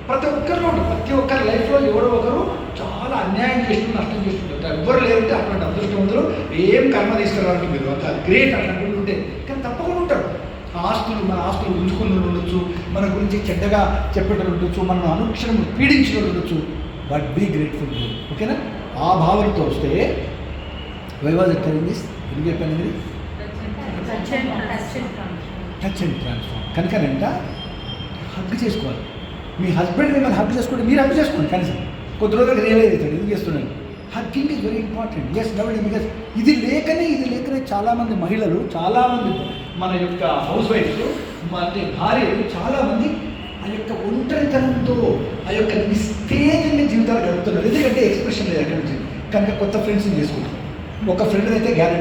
ప్రతి ఒక్కరి లైఫ్లో ఎవరో ఒకరు చాలా అన్యాయం చేస్తూ నష్టం చేస్తుంటారు. ఎవ్వరు లేదంటే అట్లాంటి అదృష్టవంతులు ఏం కర్మ తీసుకురావాలంటే మీరు అది గ్రేట్ అట్లాంటి ఉంటే. కానీ తప్పకుండా ఉంటారు. మన ఆస్తులు ఉంచుకుని ఉండొచ్చు, మన గురించి చెడ్డగా చెప్పేటప్పుడు ఉండొచ్చు, మనం అనుక్షణం పీడించిన ఉండొచ్చు. But be grateful. ఓకేనా? ఆ భావనతో వస్తే వైవాజ్ ఎట్టింది ఎందుకు చెప్పాను మీరు? Touch and transform. కనుకనంట హగ్ చేసుకోవాలి. మీ హస్బెండ్ మిమ్మల్ని హగ్ చేసుకోండి, మీరు హగ్ చేసుకోండి. కనీసం కొద్ది రోజులకు రియలైజ్ అవుతాడు ఎందుకు చేస్తున్నాను. Hugging is very important. Yes నవ్వండి. బికాస్ ఇది లేకనే చాలామంది మహిళలు, చాలామంది మన యొక్క హౌస్ వైఫ్స్, అంటే భార్యలు చాలామంది ఆ యొక్క ఒంటరితనంతో ఆ యొక్క నిస్తేజంగా జీవితాలు గడుపుతున్నారు. ఎందుకంటే ఎక్స్ప్రెషన్ లేదు అక్కడి నుంచి. కనుక కొత్త ఫ్రెండ్స్ని చేసుకుంటారు. ఒక ఫ్రెండ్ అయితే గ్యారెంటీ